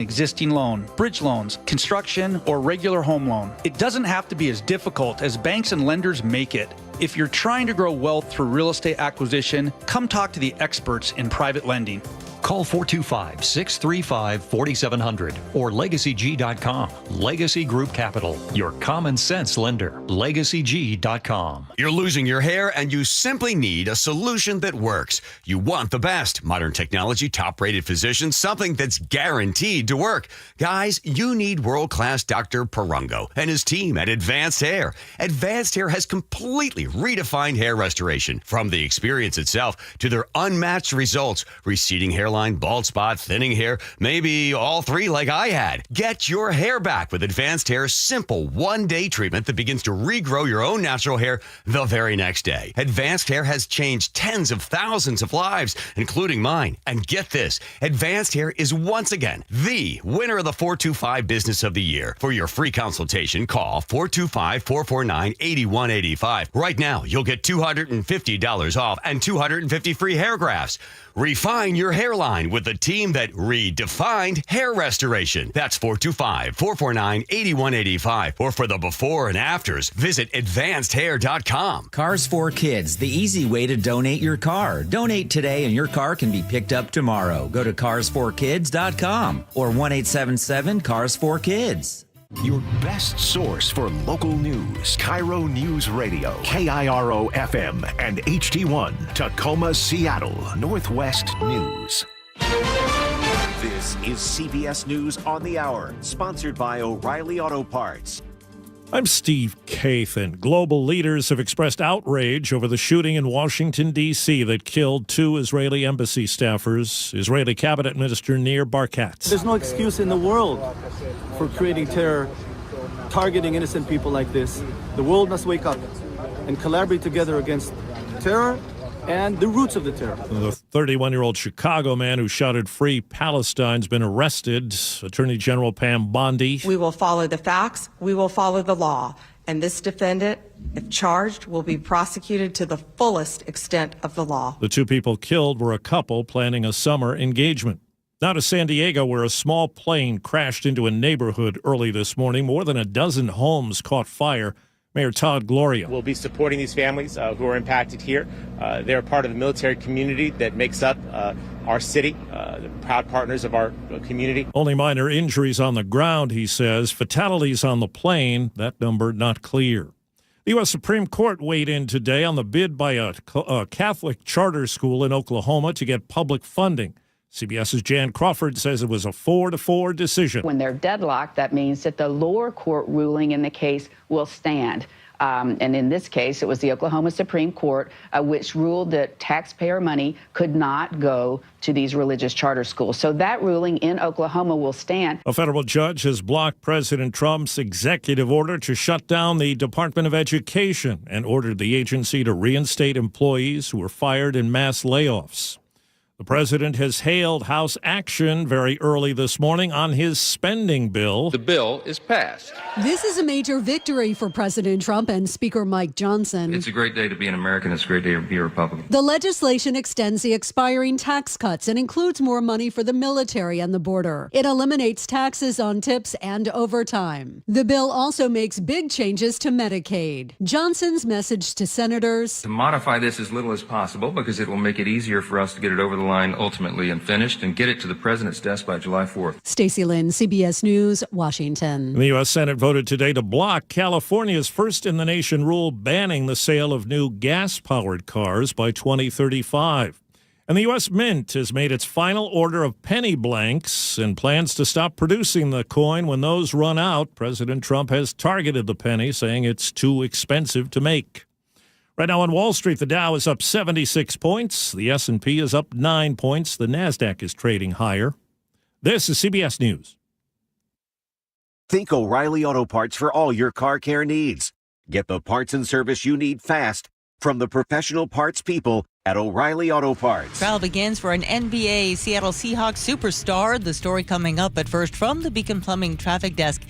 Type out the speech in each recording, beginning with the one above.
Existing loan, bridge loans, construction, or regular home loan. It doesn't have to be as difficult as banks and lenders make it. If you're trying to grow wealth through real estate acquisition, come talk to the experts in private lending. Call 425-635-4700 or LegacyG.com. Legacy Group Capital, your common sense lender. LegacyG.com. You're losing your hair and you simply need a solution that works. You want the best. Modern technology, top-rated physicians, something that's guaranteed to work. Guys, you need world-class Dr. Perungo and his team at Advanced Hair. Advanced Hair has completely redefined hair restoration. From the experience itself to their unmatched results, receding hairline, bald spot, thinning hair, maybe all three like I had. Get your hair back with Advanced Hair's simple one-day treatment that begins to regrow your own natural hair the very next day. Advanced Hair has changed tens of thousands of lives, including mine. And get this, Advanced Hair is once again the winner of the 425 Business of the Year. For your free consultation, call 425-449-8185. Right now, you'll get $250 off and 250 free hair grafts. Refine your hairline with the team that redefined hair restoration. That's 425-449-8185. Or for the before and afters, visit advancedhair.com. Cars for Kids, the easy way to donate your car. Donate today and your car can be picked up tomorrow. Go to carsforkids.com or 1-877-CARS4KIDS. Your best source for local news. KIRO Newsradio, KIRO FM and HD1, Tacoma, Seattle, Northwest News. This is CBS News on the Hour, sponsored by O'Reilly Auto Parts. I'm Steve Kathan. Global leaders have expressed outrage over the shooting in Washington, D.C. that killed 2 Israeli embassy staffers. Israeli Cabinet Minister Nir Barkat. There's no excuse in the world for creating terror, targeting innocent people like this. The world must wake up and collaborate together against terror and the roots of the terror. The 31-year-old Chicago man who shouted "Free Palestine's been arrested. Attorney General Pam Bondi. We will follow the facts. We will follow the law. And this defendant, if charged, will be prosecuted to the fullest extent of the law. The 2 people killed were a couple planning a summer engagement. Now to San Diego, where a small plane crashed into a neighborhood early this morning. More than a dozen homes caught fire. Mayor Todd Gloria. We'll be supporting these families who are impacted here. They're part of the military community that makes up our city, the proud partners of our community. Only minor injuries on the ground, he says. Fatalities on the plane, that number not clear. The U.S. Supreme Court weighed in today on the bid by a Catholic charter school in Oklahoma to get public funding. CBS's Jan Crawford says it was a 4-4 decision. When they're deadlocked, that means that the lower court ruling in the case will stand. And in this case, it was the Oklahoma Supreme Court which ruled that taxpayer money could not go to these religious charter schools. So that ruling in Oklahoma will stand. A federal judge has blocked President Trump's executive order to shut down the Department of Education and ordered the agency to reinstate employees who were fired in mass layoffs. The president has hailed House action very early this morning on his spending bill. The bill is passed. This is a major victory for President Trump and Speaker Mike Johnson. It's a great day to be an American. It's a great day to be a Republican. The legislation extends the expiring tax cuts and includes more money for the military and the border. It eliminates taxes on tips and overtime. The bill also makes big changes to Medicaid. Johnson's message to senators: to modify this as little as possible because it will make it easier for us to get it over the line ultimately and finished and get it to the president's desk by July 4th. Stacey Lynn, CBS News, Washington. The U.S. Senate voted today to block California's first-in-the-nation rule banning the sale of new gas-powered cars by 2035. And the U.S. Mint has made its final order of penny blanks and plans to stop producing the coin when those run out. President Trump has targeted the penny, saying it's too expensive to make. Right now on Wall Street, the Dow is up 76 points. The S&P is up 9 points. The Nasdaq is trading higher. This is CBS News. Think O'Reilly Auto Parts for all your car care needs. Get the parts and service you need fast from the professional parts people at O'Reilly Auto Parts. Trial begins for an NBA Seattle Seahawks superstar. The story coming up, but first from the Beacon Plumbing Traffic Desk.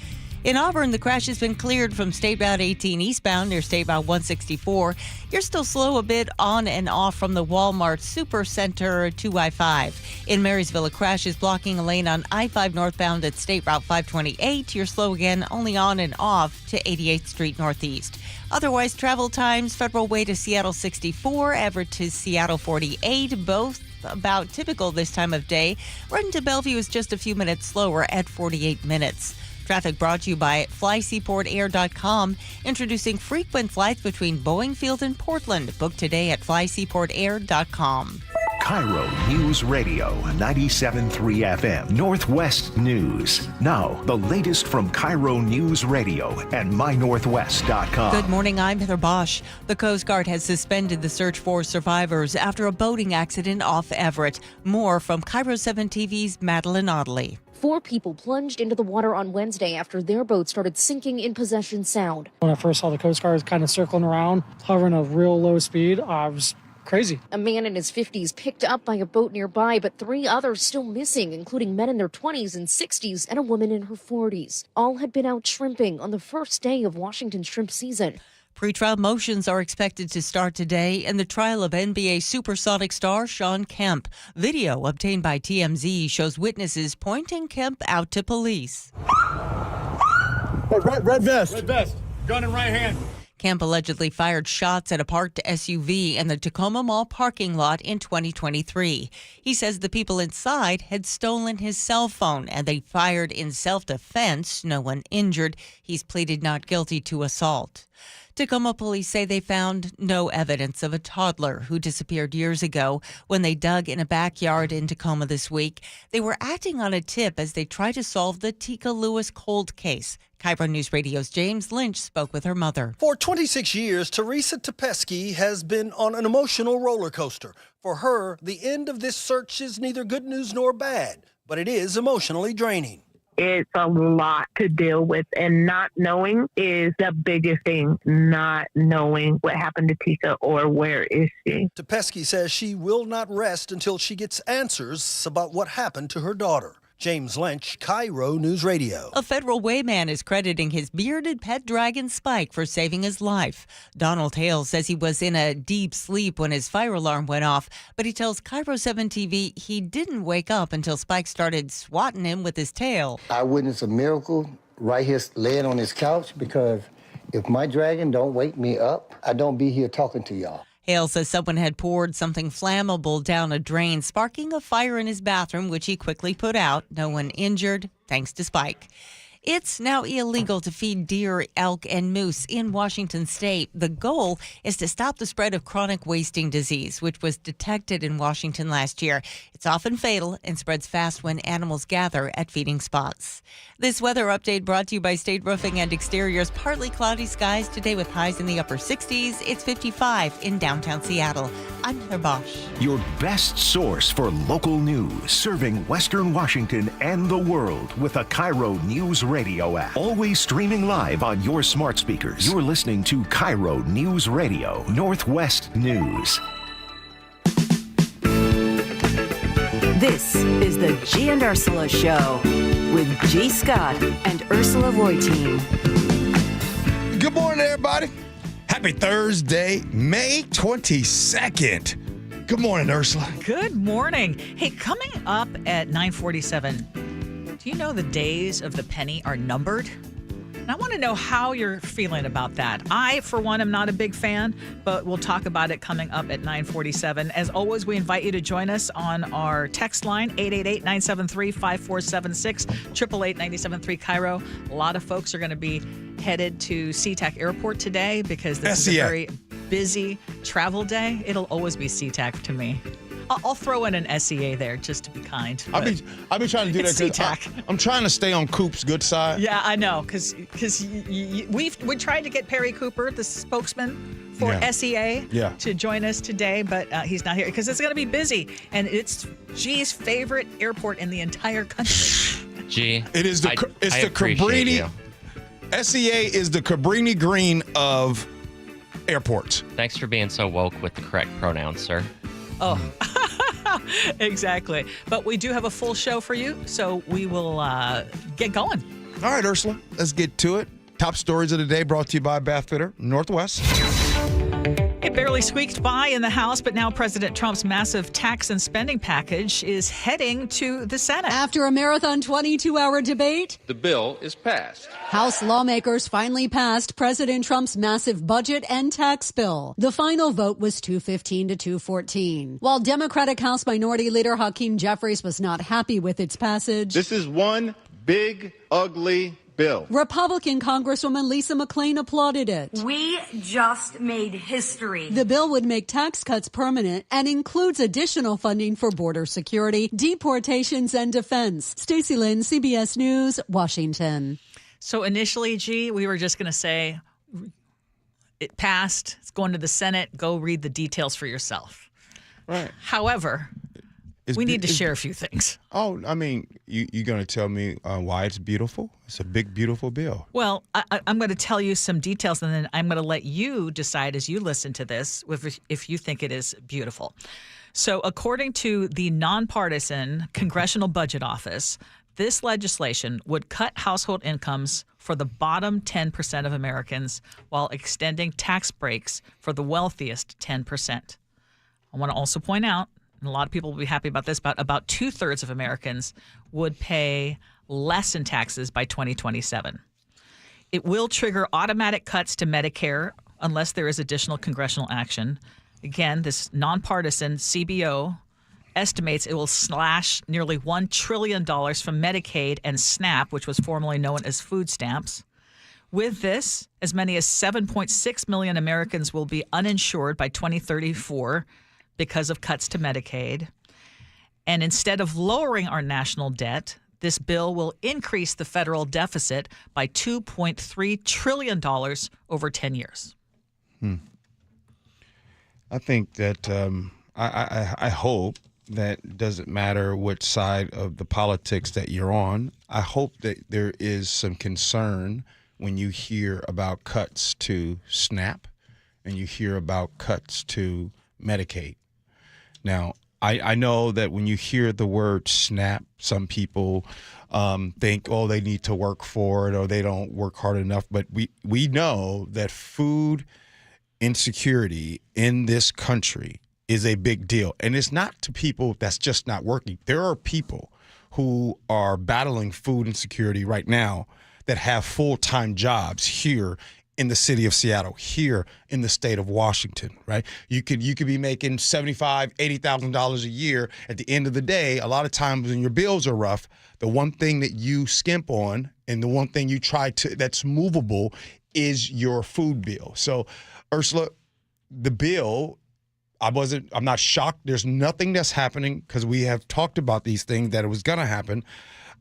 In Auburn, the crash has been cleared from State Route 18 eastbound near State Route 164. You're still slow a bit on and off from the Walmart Supercenter to I-5. In Marysville, a crash is blocking a lane on I-5 northbound at State Route 528. You're slow again, only on and off to 88th Street Northeast. Otherwise, travel times, Federal Way to Seattle 64, Everett to Seattle 48, both about typical this time of day. Run to Bellevue is just a few minutes slower at 48 minutes. Traffic brought to you by flyseaportair.com, introducing frequent flights between Boeing Field and Portland. Book today at flyseaportair.com. KIRO News Radio 97.3 FM Northwest News. Now, the latest from KIRO News Radio and mynorthwest.com. Good morning, I'm Heather Bosch. The Coast Guard has suspended the search for survivors after a boating accident off Everett. More from KIRO 7 TV's Madeline Audley. 4 people plunged into the water on Wednesday after their boat started sinking in Possession Sound. When I first saw the Coast Guard kind of circling around, hovering at a real low speed, I was crazy. A man in his 50s picked up by a boat nearby, but 3 others still missing, including men in their 20s and 60s and a woman in her 40s. All had been out shrimping on the first day of Washington's shrimp season. Pretrial motions are expected to start today in the trial of NBA supersonic star Shawn Kemp. Video obtained by TMZ shows witnesses pointing Kemp out to police. Hey, red vest. Red vest. Gun in right hand. Kemp allegedly fired shots at a parked SUV in the Tacoma Mall parking lot in 2023. He says the people inside had stolen his cell phone and they fired in self-defense. No one injured. He's pleaded not guilty to assault. Tacoma police say they found no evidence of a toddler who disappeared years ago when they dug in a backyard in Tacoma this week. They were acting on a tip as they try to solve the Tika Lewis cold case. KIRO News Radio's James Lynch spoke with her mother. For 26 years, Teresa Tepesky has been on an emotional roller coaster. For her, the end of this search is neither good news nor bad, but it is emotionally draining. It's a lot to deal with, and not knowing is the biggest thing, not knowing what happened to Tika or where is she. Tepesky says she will not rest until she gets answers about what happened to her daughter. James Lynch, KIRO News Radio. A Federal Way man is crediting his bearded pet dragon Spike for saving his life. Donald Hale says he was in a deep sleep when his fire alarm went off, but he tells KIRO 7 TV he didn't wake up until Spike started swatting him with his tail. I witnessed a miracle right here laying on his couch, because if my dragon don't wake me up, I don't be here talking to y'all. Hale says someone had poured something flammable down a drain, sparking a fire in his bathroom, which he quickly put out. No one injured, thanks to Spike. It's now illegal to feed deer, elk, and moose in Washington state. The goal is to stop the spread of chronic wasting disease, which was detected in Washington last year. It's often fatal and spreads fast when animals gather at feeding spots. This weather update brought to you by State Roofing and Exteriors. Partly cloudy skies today with highs in the upper 60s. It's 55 in downtown Seattle. I'm Heather Bosch. Your best source for local news, serving Western Washington and the world with a KIRO News Radio app. Always streaming live on your smart speakers. You're listening to KIRO News Radio, Northwest News. This is the Gee and Ursula Show with G. Scott and Ursula Reutin. Good morning, everybody. Happy Thursday, May 22nd. Good morning, Ursula. Good morning. Hey, coming up at 9:47, do you know the days of the penny are numbered? And I want to know how you're feeling about that. I, for one, am not a big fan, but we'll talk about it coming up at 9:47. As always, we invite you to join us on our text line, 888-973-5476, 888-973 KIRO. A lot of folks are going to be headed to SeaTac Airport today because this is a very busy travel day. It'll always be SeaTac to me. I'll throw in an SEA there just to be kind. I've been trying to do that because I'm trying to stay on Coop's good side. Yeah, I know, because we tried to get Perry Cooper, the spokesman for SEA, to join us today, but he's not here because it's going to be busy, and it's G's favorite airport in the entire country. Gee, it's the Cabrini. SEA is the Cabrini Green of airports. Thanks for being so woke with the correct pronouns, sir. Oh, exactly. But we do have a full show for you, so we will get going. All right, Ursula, let's get to it. Top stories of the day brought to you by Bath Fitter Northwest. It barely squeaked by in the House, but now President Trump's massive tax and spending package is heading to the Senate. After a marathon 22-hour debate, the bill is passed. House lawmakers finally passed President Trump's massive budget and tax bill. The final vote was 215 to 214. While Democratic House Minority Leader Hakeem Jeffries was not happy with its passage, This is one big, ugly bill. Republican Congresswoman Lisa McClain applauded it. We just made history. The bill would make tax cuts permanent and includes additional funding for border security, deportations, and defense. Stacey Lynn, CBS News, Washington. So initially, G, we were just going to say it passed. It's going to the Senate. Go read the details for yourself. Right. However, we need to share a few things. Oh, I mean, you're going to tell me why it's beautiful? It's a big, beautiful bill. Well, I'm going to tell you some details, and then I'm going to let you decide as you listen to this if you think it is beautiful. So according to the nonpartisan Congressional Budget Office, this legislation would cut household incomes for the bottom 10% of Americans while extending tax breaks for the wealthiest 10%. I want to also point out, and a lot of people will be happy about this, about 2/3 of Americans would pay less in taxes by 2027. It will trigger automatic cuts to Medicare unless there is additional congressional action. Again, this nonpartisan CBO estimates it will slash nearly $1 trillion from Medicaid and SNAP, which was formerly known as food stamps. With this, as many as 7.6 million Americans will be uninsured by 2034 because of cuts to Medicaid. And instead of lowering our national debt, this bill will increase the federal deficit by $2.3 trillion over 10 years. I think that I hope that doesn't matter which side of the politics that you're on. I hope that there is some concern when you hear about cuts to SNAP and you hear about cuts to Medicaid. Now, I know that when you hear the word SNAP, some people think, oh, they need to work for it or they don't work hard enough. But we know that food insecurity in this country is a big deal. And it's not to people that's just not working. There are people who are battling food insecurity right now that have full-time jobs here in the city of Seattle, here in the state of Washington, right? You could be making $75,000, $80,000 a year. At the end of the day, a lot of times when your bills are rough, the one thing that you skimp on and the one thing you try to that's movable is your food bill. So, Ursula, the bill, I'm not shocked. There's nothing that's happening because we have talked about these things that it was going to happen.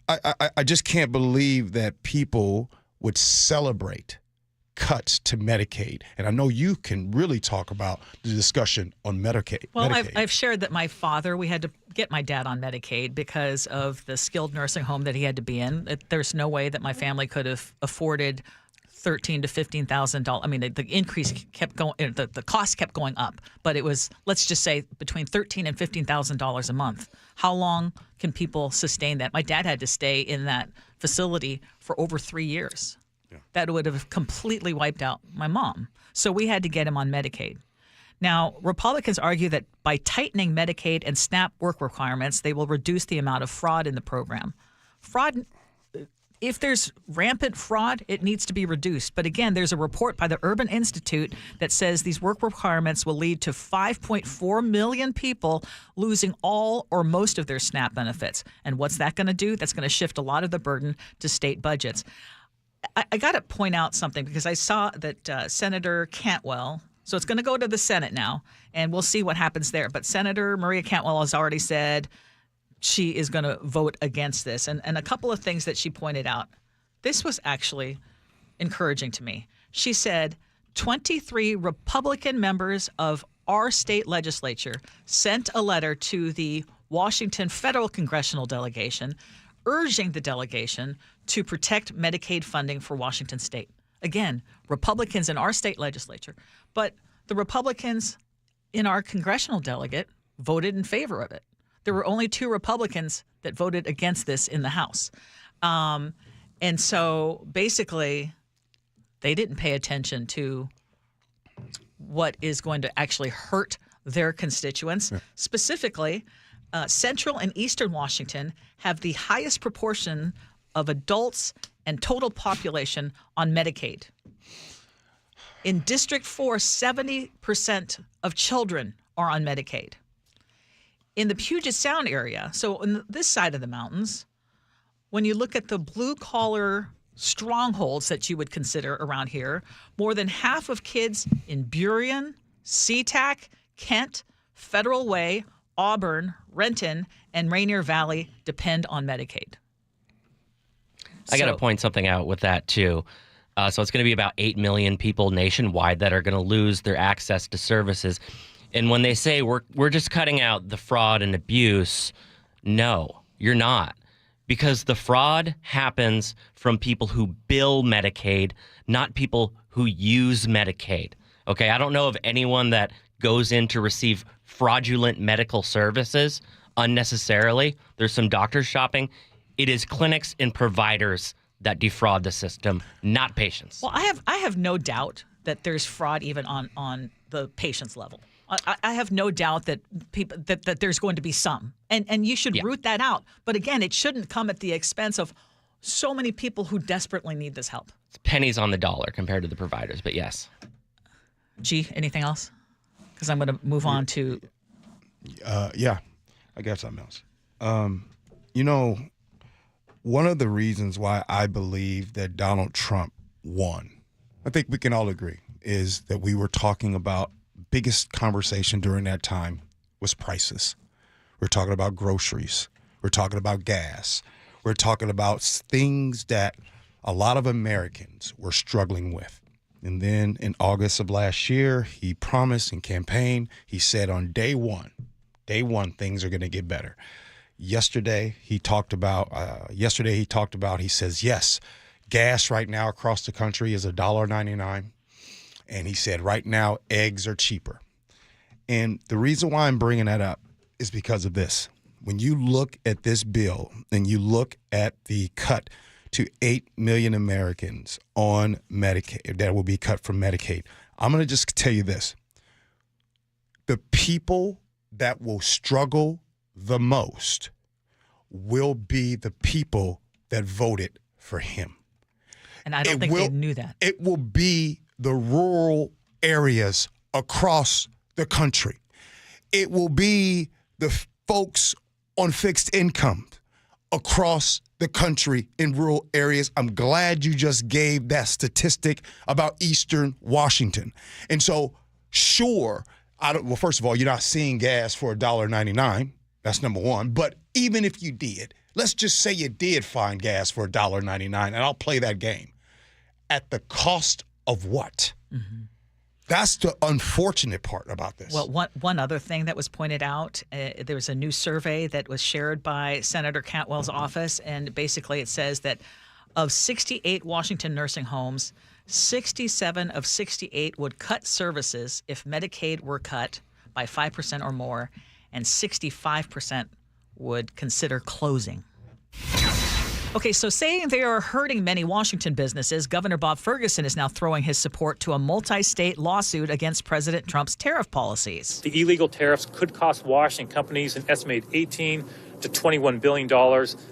I just can't believe that people would celebrate cuts to Medicaid. And I know you can really talk about the discussion on Medicaid. Well, I've shared that my father, we had to get my dad on Medicaid because of the skilled nursing home that he had to be in. There's no way that my family could have afforded $13,000 to $15,000. I mean, the increase kept going, the cost kept going up, but it was, let's just say, between $13,000 and $15,000 a month. How long can people sustain that? My dad had to stay in that facility for over 3 years. Yeah. That would have completely wiped out my mom. So we had to get him on Medicaid. Now, Republicans argue that by tightening Medicaid and SNAP work requirements, they will reduce the amount of fraud in the program. Fraud, if there's rampant fraud, it needs to be reduced. But again, there's a report by the Urban Institute that says these work requirements will lead to 5.4 million people losing all or most of their SNAP benefits. And what's that going to do? That's going to shift a lot of the burden to state budgets. I got to point out something because I saw that Senator Cantwell, so it's going to go to the Senate now, and we'll see what happens there. But Senator Maria Cantwell has already said she is going to vote against this. And a couple of things that she pointed out. This was actually encouraging to me. She said 23 Republican members of our state legislature sent a letter to the Washington federal congressional delegation urging the delegation to protect Medicaid funding for Washington state. Again, Republicans in our state legislature. But the Republicans in our congressional delegate voted in favor of it. There were only 2 Republicans that voted against this in the House. And so basically, they didn't pay attention to what is going to actually hurt their constituents. Yeah. Specifically, Central and Eastern Washington have the highest proportion of adults and total population on Medicaid. In District 4, 70% of children are on Medicaid. In the Puget Sound area, so on this side of the mountains, when you look at the blue-collar strongholds that you would consider around here, more than half of kids in Burien, SeaTac, Kent, Federal Way, Auburn, Renton, and Rainier Valley depend on Medicaid. I got to point something out with that, too. So it's going to be about 8 million people nationwide that are going to lose their access to services. And when they say we're just cutting out the fraud and abuse, no, you're not. Because the fraud happens from people who bill Medicaid, not people who use Medicaid. Okay, I don't know of anyone that goes in to receive fraudulent medical services unnecessarily. There's some doctor shopping. It is clinics and providers that defraud the system, not patients. Well, I have no doubt that there's fraud even on the patient's level. I have no doubt that people that there's going to be some, and you should root that out. But again, it shouldn't come at the expense of so many people who desperately need this help. It's pennies on the dollar compared to the providers, but yes. Gee, anything else? Because I'm going to move on to. Yeah, I got something else. One of the reasons why I believe that Donald Trump won, I think we can all agree, is that we were talking about biggest conversation during that time was prices. We're talking about groceries. We're talking about gas. We're talking about things that a lot of Americans were struggling with. And then in August of last year, he promised in campaign, he said on day one, things are going to get better. Yesterday he talked about, he says, yes, gas right now across the country is $1.99. And he said right now eggs are cheaper. And the reason why I'm bringing that up is because of this. When you look at this bill and you look at the cut to 8 million Americans on Medicaid, that will be cut from Medicaid, I'm going to just tell you this. The people that will struggle the most will be the people that voted for him. And I don't think they knew that. It will be the rural areas across the country. It will be the folks on fixed income across the country in rural areas. I'm glad you just gave that statistic about Eastern Washington. And so, sure, first of all, you're not seeing gas for $1.99. That's number one. But even if you did, let's just say you did find gas for $1.99, and I'll play that game. At the cost of what? Mm-hmm. That's the unfortunate part about this. Well, one other thing that was pointed out, there was a new survey that was shared by Senator Cantwell's office, and basically it says that of 68 Washington nursing homes, 67 of 68 would cut services if Medicaid were cut by 5% or more, and 65% would consider closing. Okay, so saying they are hurting many Washington businesses, Governor Bob Ferguson is now throwing his support to a multi-state lawsuit against President Trump's tariff policies. The illegal tariffs could cost Washington companies an estimated $18 to $21 billion.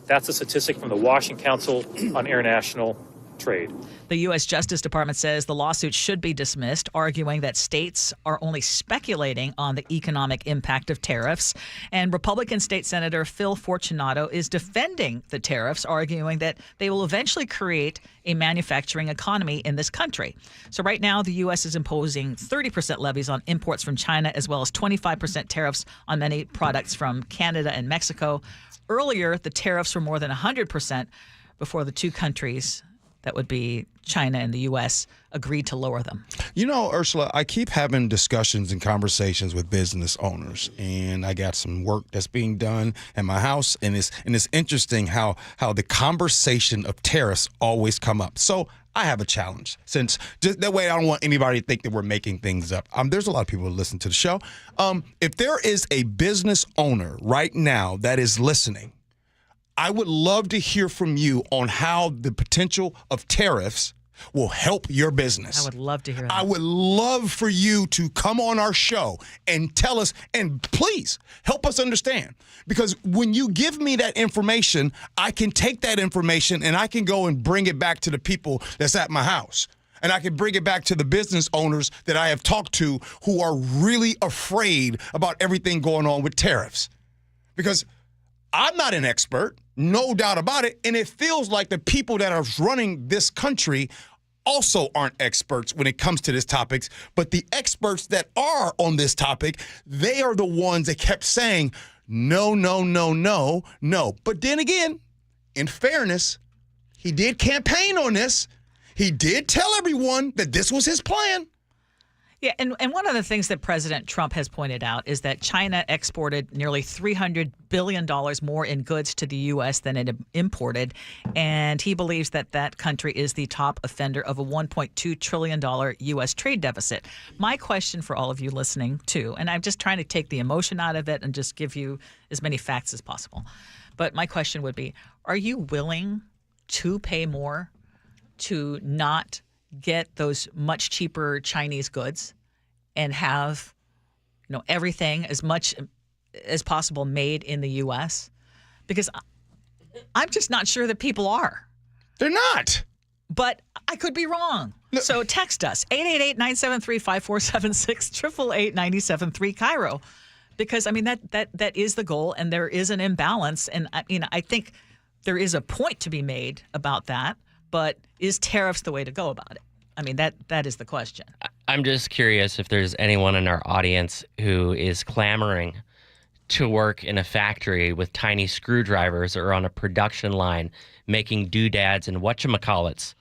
That's a statistic from the Washington Council on International Trade. The U.S. Justice Department says the lawsuit should be dismissed, arguing that states are only speculating on the economic impact of tariffs. And Republican State Senator Phil Fortunato is defending the tariffs, arguing that they will eventually create a manufacturing economy in this country. So right now, the U.S. is imposing 30% levies on imports from China, as well as 25% tariffs on many products from Canada and Mexico. Earlier, the tariffs were more than 100% before the two countries, that would be China and the U.S., agreed to lower them. You know, Ursula, I keep having discussions and conversations with business owners, and I got some work that's being done at my house, and it's interesting how the conversation of tariffs always come up. So I have a challenge, since just that way I don't want anybody to think that we're making things up. There's a lot of people who listen to the show. If there is a business owner right now that is listening, I would love to hear from you on how the potential of tariffs will help your business. I would love to hear that. I would love for you to come on our show and tell us, and please help us understand. Because when you give me that information, I can take that information and I can go and bring it back to the people that's at my house. And I can bring it back to the business owners that I have talked to who are really afraid about everything going on with tariffs. Because I'm not an expert, no doubt about it, and it feels like the people that are running this country also aren't experts when it comes to this topic. But the experts that are on this topic, they are the ones that kept saying, no, no, no, no, no. But then again, in fairness, he did campaign on this. He did tell everyone that this was his plan. Yeah, and one of the things that President Trump has pointed out is that China exported nearly $300 billion more in goods to the U.S. than it imported, and he believes that that country is the top offender of a $1.2 trillion U.S. trade deficit. My question for all of you listening, too, and I'm just trying to take the emotion out of it and just give you as many facts as possible, but my question would be, are you willing to pay more to not get those much cheaper Chinese goods and have, everything as much as possible made in the U.S.? Because I'm just not sure that people are. They're not. But I could be wrong. No. So text us, 888-973-5476, 888-973 KIRO. Because, that is the goal, and there is an imbalance. And, I think there is a point to be made about that. But is tariffs the way to go about it? That is the question. I'm just curious if there's anyone in our audience who is clamoring to work in a factory with tiny screwdrivers or on a production line making doodads and whatchamacallits.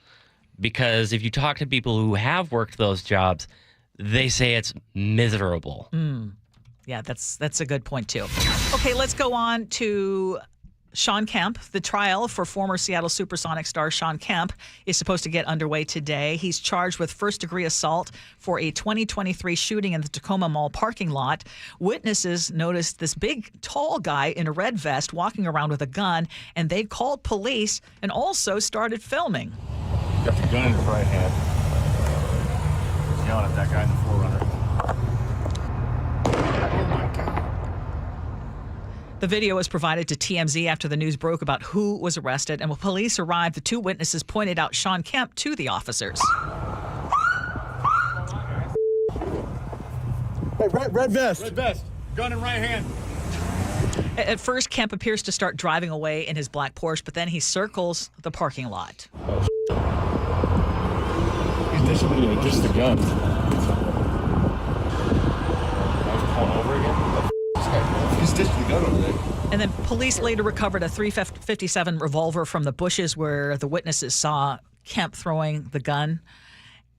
Because if you talk to people who have worked those jobs, they say it's miserable. Yeah, that's a good point, too. Okay, let's go on to Shawn Kemp. The trial for former Seattle Supersonics star Shawn Kemp is supposed to get underway today. He's charged with first-degree assault for a 2023 shooting in the Tacoma Mall parking lot. Witnesses noticed this big, tall guy in a red vest walking around with a gun, and they called police and also started filming. Got the gun in his right hand. He's yelling at that guy in the 4Runner. The video was provided to TMZ after the news broke about who was arrested, and when police arrived, the two witnesses pointed out Shawn Kemp to the officers. Hey, red vest. Red vest. Gun in right hand. At first, Kemp appears to start driving away in his black Porsche, but then he circles the parking lot. He's dishing just the gun. I was pulling over again. He's dished the gun over there. And then police later recovered a .357 revolver from the bushes where the witnesses saw Kemp throwing the gun.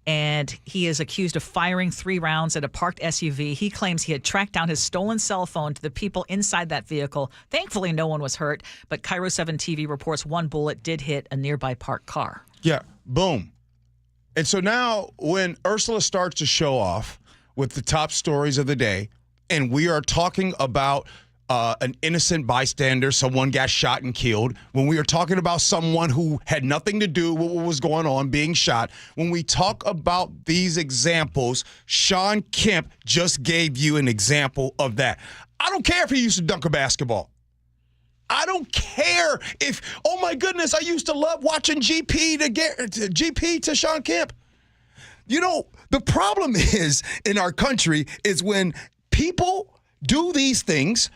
And he is accused of firing 3 rounds at a parked SUV. He claims he had tracked down his stolen cell phone to the people inside that vehicle. Thankfully, no one was hurt, but KIRO 7 TV reports one bullet did hit a nearby parked car. Yeah, boom. And so now when Ursula starts to show off with the top stories of the day, and we are talking about an innocent bystander, someone got shot and killed, when we are talking about someone who had nothing to do with what was going on being shot, when we talk about these examples, Shawn Kemp just gave you an example of that. I don't care if he used to dunk a basketball. I don't care if, oh my goodness, I used to love watching GP to Shawn Kemp. The problem is in our country is when people do these things.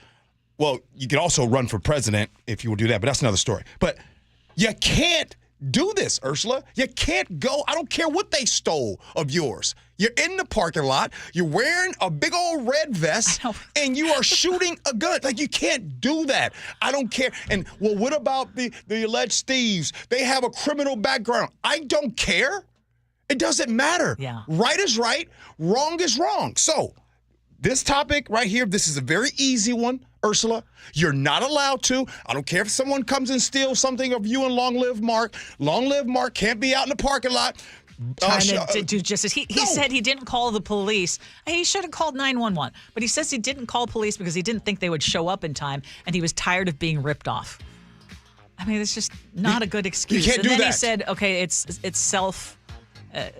Well, you can also run for president if you will do that, but that's another story. But you can't do this, Ursula. You can't go. I don't care what they stole of yours. You're in the parking lot. You're wearing a big old red vest, and you are shooting a gun. Like, you can't do that. I don't care. And, well, what about the alleged thieves? They have a criminal background. I don't care. It doesn't matter. Yeah. Right is right. Wrong is wrong. So this topic right here, this is a very easy one, Ursula. You're not allowed to. I don't care if someone comes and steals something of you and Long Live Mark. Long Live Mark can't be out in the parking lot. Trying to do justice. He said he didn't call the police. He should have called 911. But he says he didn't call police because he didn't think they would show up in time, and he was tired of being ripped off. I mean, it's just not a good excuse. can't do then that. he said, okay, it's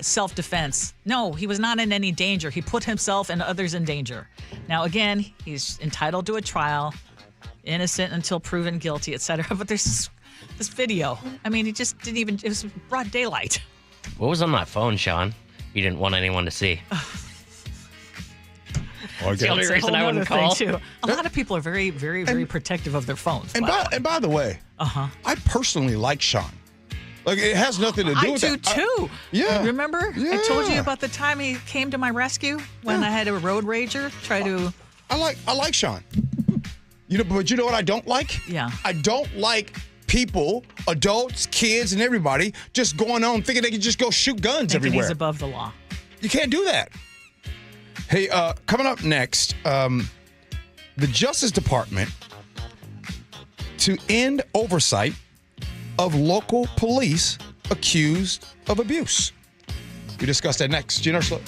self-defense. No, he was not in any danger. He put himself and others in danger. Now, again, he's entitled to a trial, innocent until proven guilty, etc. But there's this video. I mean, he just didn't even, it was broad daylight. What was on my phone, Shawn? You didn't want anyone to see. That's the only reason I wouldn't call. Too. A lot of people are very, very, very protective of their phones. And by the way, I personally like Shawn. Like, it has nothing to do with that. I do too. Yeah. Remember? Yeah. I told you about the time he came to my rescue when I had a road rager try to. I like Shawn. But you know what I don't like? Yeah. I don't like people, adults, kids, and everybody just going on thinking they can just go shoot guns everywhere. He's above the law. You can't do that. Hey, coming up next, the Justice Department to end oversight of local police accused of abuse. We discuss that next. Gee Ursula.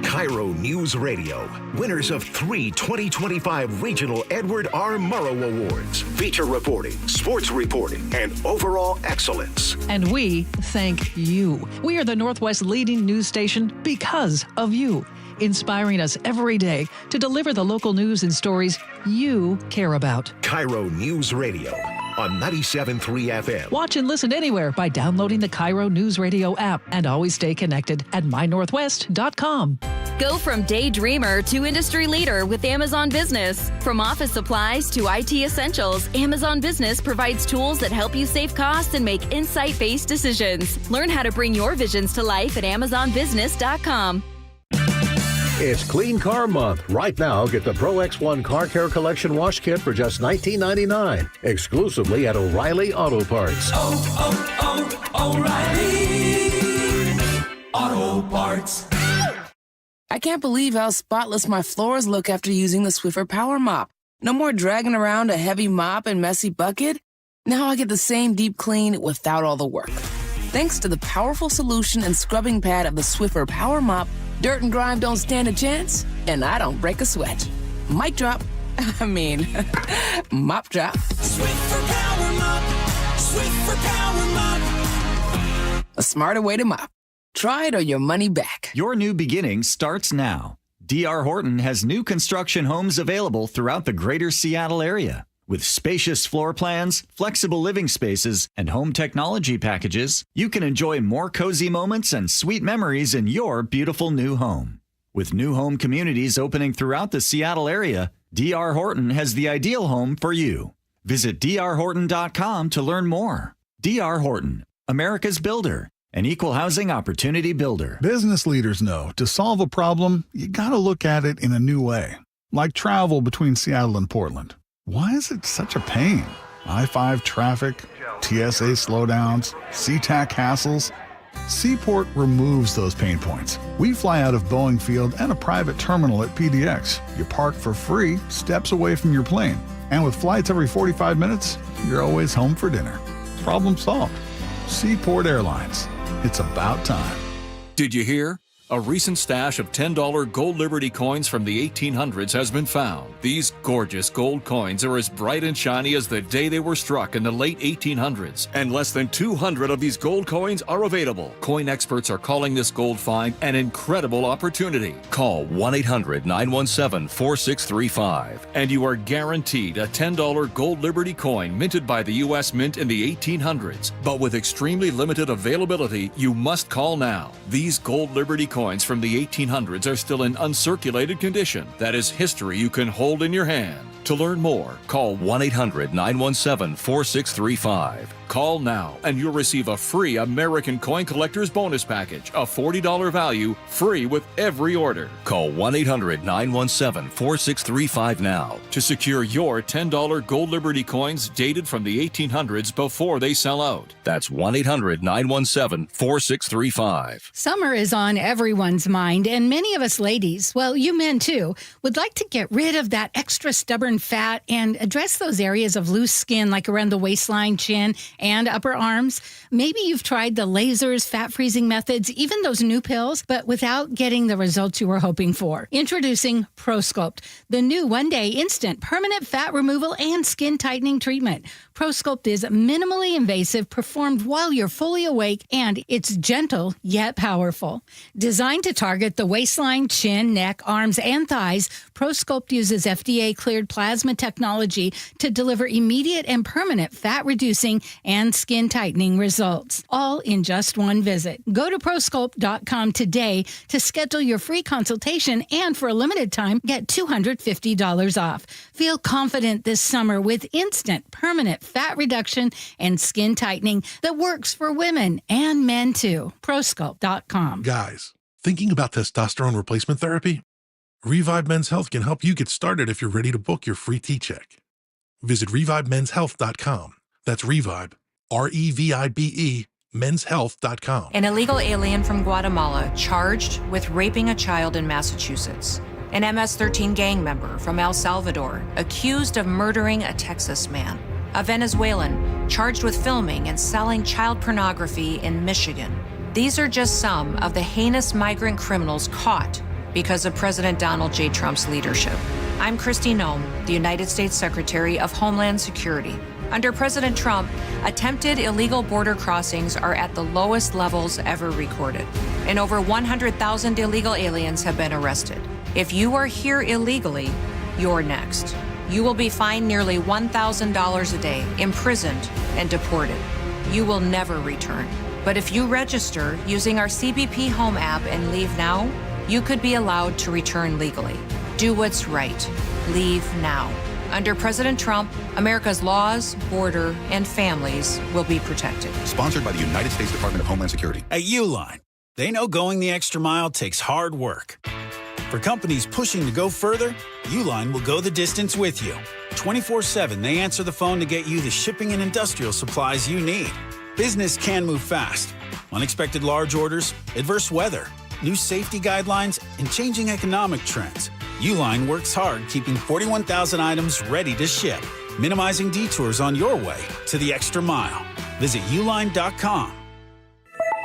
KIRO Newsradio, winners of 3 2025 Regional Edward R. Murrow Awards. Feature reporting, sports reporting, and overall excellence. And we thank you. We are the Northwest leading news station because of you, inspiring us every day to deliver the local news and stories you care about. KIRO Newsradio on 97.3 FM. Watch and listen anywhere by downloading the KIRO Newsradio app, and always stay connected at mynorthwest.com. Go from daydreamer to industry leader with Amazon Business. From office supplies to IT essentials, Amazon Business provides tools that help you save costs and make insight-based decisions. Learn how to bring your visions to life at amazonbusiness.com. It's Clean Car Month. Right now, get the Pro X1 Car Care Collection Wash Kit for just $19.99, exclusively at O'Reilly Auto Parts. O'Reilly Auto Parts. I can't believe how spotless my floors look after using the Swiffer Power Mop. No more dragging around a heavy mop and messy bucket. Now I get the same deep clean without all the work. Thanks to the powerful solution and scrubbing pad of the Swiffer Power Mop, dirt and grime don't stand a chance, and I don't break a sweat. Mic drop. Mop drop. Swiffer Power Mop. Swiffer Power Mop. A smarter way to mop. Try it or your money back. Your new beginning starts now. D.R. Horton has new construction homes available throughout the greater Seattle area. With spacious floor plans, flexible living spaces, and home technology packages, you can enjoy more cozy moments and sweet memories in your beautiful new home. With new home communities opening throughout the Seattle area, D.R. Horton has the ideal home for you. Visit drhorton.com to learn more. D.R. Horton, America's builder, an equal housing opportunity builder. Business leaders know to solve a problem, you got to look at it in a new way. Like travel between Seattle and Portland. Why is it such a pain? I-5 traffic, TSA slowdowns, SeaTac hassles. Seaport removes those pain points. We fly out of Boeing Field and a private terminal at PDX. You park for free, steps away from your plane. And with flights every 45 minutes, you're always home for dinner. Problem solved. Seaport Airlines. It's about time. Did you hear? A recent stash of $10 gold Liberty coins from the 1800s has been found. These gorgeous gold coins are as bright and shiny as the day they were struck in the late 1800s. And less than 200 of these gold coins are available. Coin experts are calling this gold find an incredible opportunity. Call 1-800-917-4635 and you are guaranteed a $10 gold Liberty coin minted by the U.S. Mint in the 1800s. But with extremely limited availability, you must call now. These gold Liberty coins from the 1800s are still in uncirculated condition. That is history you can hold in your hand. To learn more, call 1-800-917-4635. Call now and you'll receive a free American Coin Collector's Bonus Package, a $40 value, free with every order. Call 1-800-917-4635 now to secure your $10 gold Liberty coins dated from the 1800s before they sell out. That's 1-800-917-4635. Summer is on everyone's mind, and many of us ladies, well, you men too, would like to get rid of that extra stubborn fat and address those areas of loose skin like around the waistline, chin, and upper arms. Maybe you've tried the lasers, fat freezing methods, even those new pills, but without getting the results you were hoping for. Introducing ProSculpt, the new one-day instant permanent fat removal and skin tightening treatment. ProSculpt is minimally invasive, performed while you're fully awake, and it's gentle yet powerful. Designed to target the waistline, chin, neck, arms, and thighs, ProSculpt uses FDA-cleared plasma technology to deliver immediate and permanent fat-reducing and skin-tightening results, all in just one visit. Go to ProSculpt.com today to schedule your free consultation, and for a limited time, get $250 off. Feel confident this summer with instant, permanent fat reduction and skin tightening that works for women and men too. ProSculpt.com. Guys, thinking about testosterone replacement therapy? Revive Men's Health can help you get started if you're ready to book your free T-check. Visit ReviveMen'sHealth.com. That's Revive, REVIBE, menshealth.com. An illegal alien from Guatemala charged with raping a child in Massachusetts. An MS-13 gang member from El Salvador accused of murdering a Texas man. A Venezuelan charged with filming and selling child pornography in Michigan. These are just some of the heinous migrant criminals caught because of President Donald J. Trump's leadership. I'm Kristi Noem, the United States Secretary of Homeland Security. Under President Trump, attempted illegal border crossings are at the lowest levels ever recorded, and over 100,000 illegal aliens have been arrested. If you are here illegally, you're next. You will be fined nearly $1,000 a day, imprisoned, and deported. You will never return. But if you register using our CBP Home app and leave now, you could be allowed to return legally. Do what's right. Leave now. Under President Trump, America's laws, border, and families will be protected. Sponsored by the United States Department of Homeland Security. At Uline, they know going the extra mile takes hard work. For companies pushing to go further, Uline will go the distance with you. 24/7, they answer the phone to get you the shipping and industrial supplies you need. Business can move fast. Unexpected large orders, adverse weather, new safety guidelines, and changing economic trends. Uline works hard keeping 41,000 items ready to ship, minimizing detours on your way to the extra mile. Visit uline.com.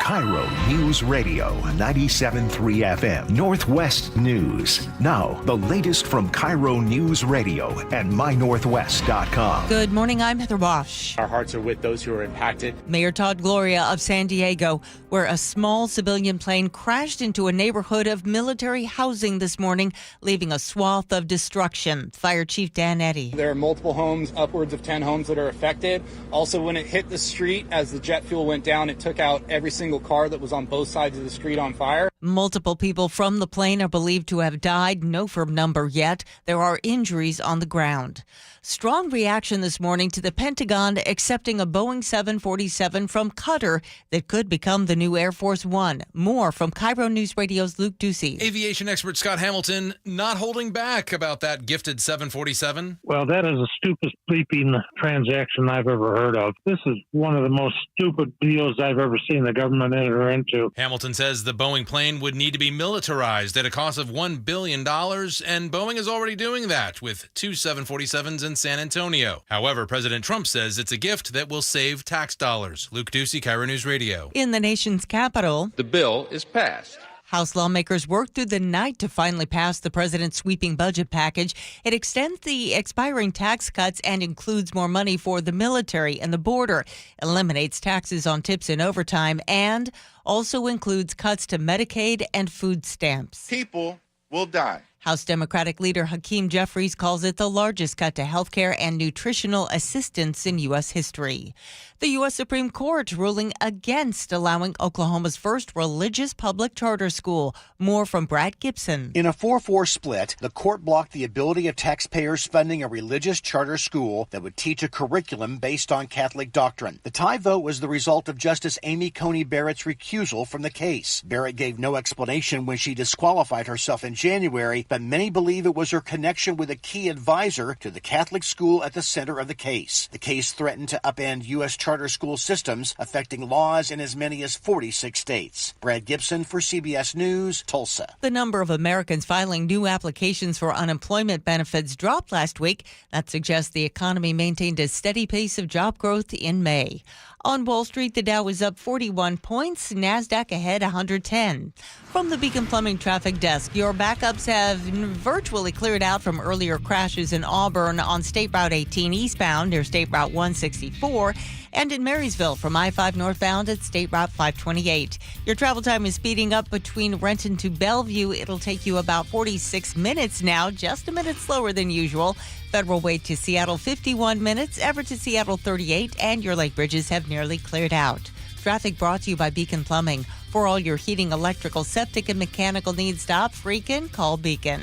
KIRO Newsradio 97.3 FM, Northwest News. Now, the latest from KIRO Newsradio and mynorthwest.com. Good morning, I'm Heather Bosch. Our hearts are with those who are impacted. Mayor Todd Gloria of San Diego, where a small civilian plane crashed into a neighborhood of military housing this morning, leaving a swath of destruction. Fire Chief Dan Eddy. There are multiple homes, upwards of 10 homes that are affected. Also, when it hit the street, as the jet fuel went down, it took out every single car that was on both sides of the street on fire. Multiple people from the plane are believed to have died. No firm number yet. There are injuries on the ground. Strong reaction this morning to the Pentagon accepting a Boeing 747 from Qatar that could become the new Air Force One. More from KIRO News Radio's Luke Ducey. Aviation expert Scott Hamilton not holding back about that gifted 747. Well, that is the stupidest bleeping transaction I've ever heard of. This is one of the most stupid deals I've ever seen the government enter into. Hamilton says the Boeing plane would need to be militarized at a cost of $1 billion, and Boeing is already doing that with 2 747s in San Antonio. However, President Trump says it's a gift that will save tax dollars. Luke Ducey, KIRO News Radio. In the nation's capital, the bill is passed. House lawmakers worked through the night to finally pass the president's sweeping budget package. It extends the expiring tax cuts and includes more money for the military and the border, eliminates taxes on tips and overtime, and also includes cuts to Medicaid and food stamps. People will die. House Democratic leader Hakeem Jeffries calls it the largest cut to health care and nutritional assistance in U.S. history. The U.S. Supreme Court ruling against allowing Oklahoma's first religious public charter school. More from Brad Gibson. In a 4-4 split, the court blocked the ability of taxpayers funding a religious charter school that would teach a curriculum based on Catholic doctrine. The tie vote was the result of Justice Amy Coney Barrett's recusal from the case. Barrett gave no explanation when she disqualified herself in January, but many believe it was her connection with a key advisor to the Catholic school at the center of the case. The case threatened to upend U.S. charter school systems, affecting laws in as many as 46 states. Brad Gibson for CBS News, Tulsa. The number of Americans filing new applications for unemployment benefits dropped last week. That suggests the economy maintained a steady pace of job growth in May. On Wall Street, the Dow was up 41 points, NASDAQ ahead 110. From the Beacon Plumbing Traffic Desk, your backups have virtually cleared out from earlier crashes in Auburn on State Route 18 eastbound near State Route 164 and in Marysville from I-5 northbound at State Route 528. Your travel time is speeding up between Renton to Bellevue. It'll take you about 46 minutes now, just a minute slower than usual. Federal Way to Seattle, 51 minutes. Everett to Seattle, 38. And your lake bridges have nearly cleared out. Traffic brought to you by Beacon Plumbing. For all your heating, electrical, septic, and mechanical needs, stop freaking, call Beacon.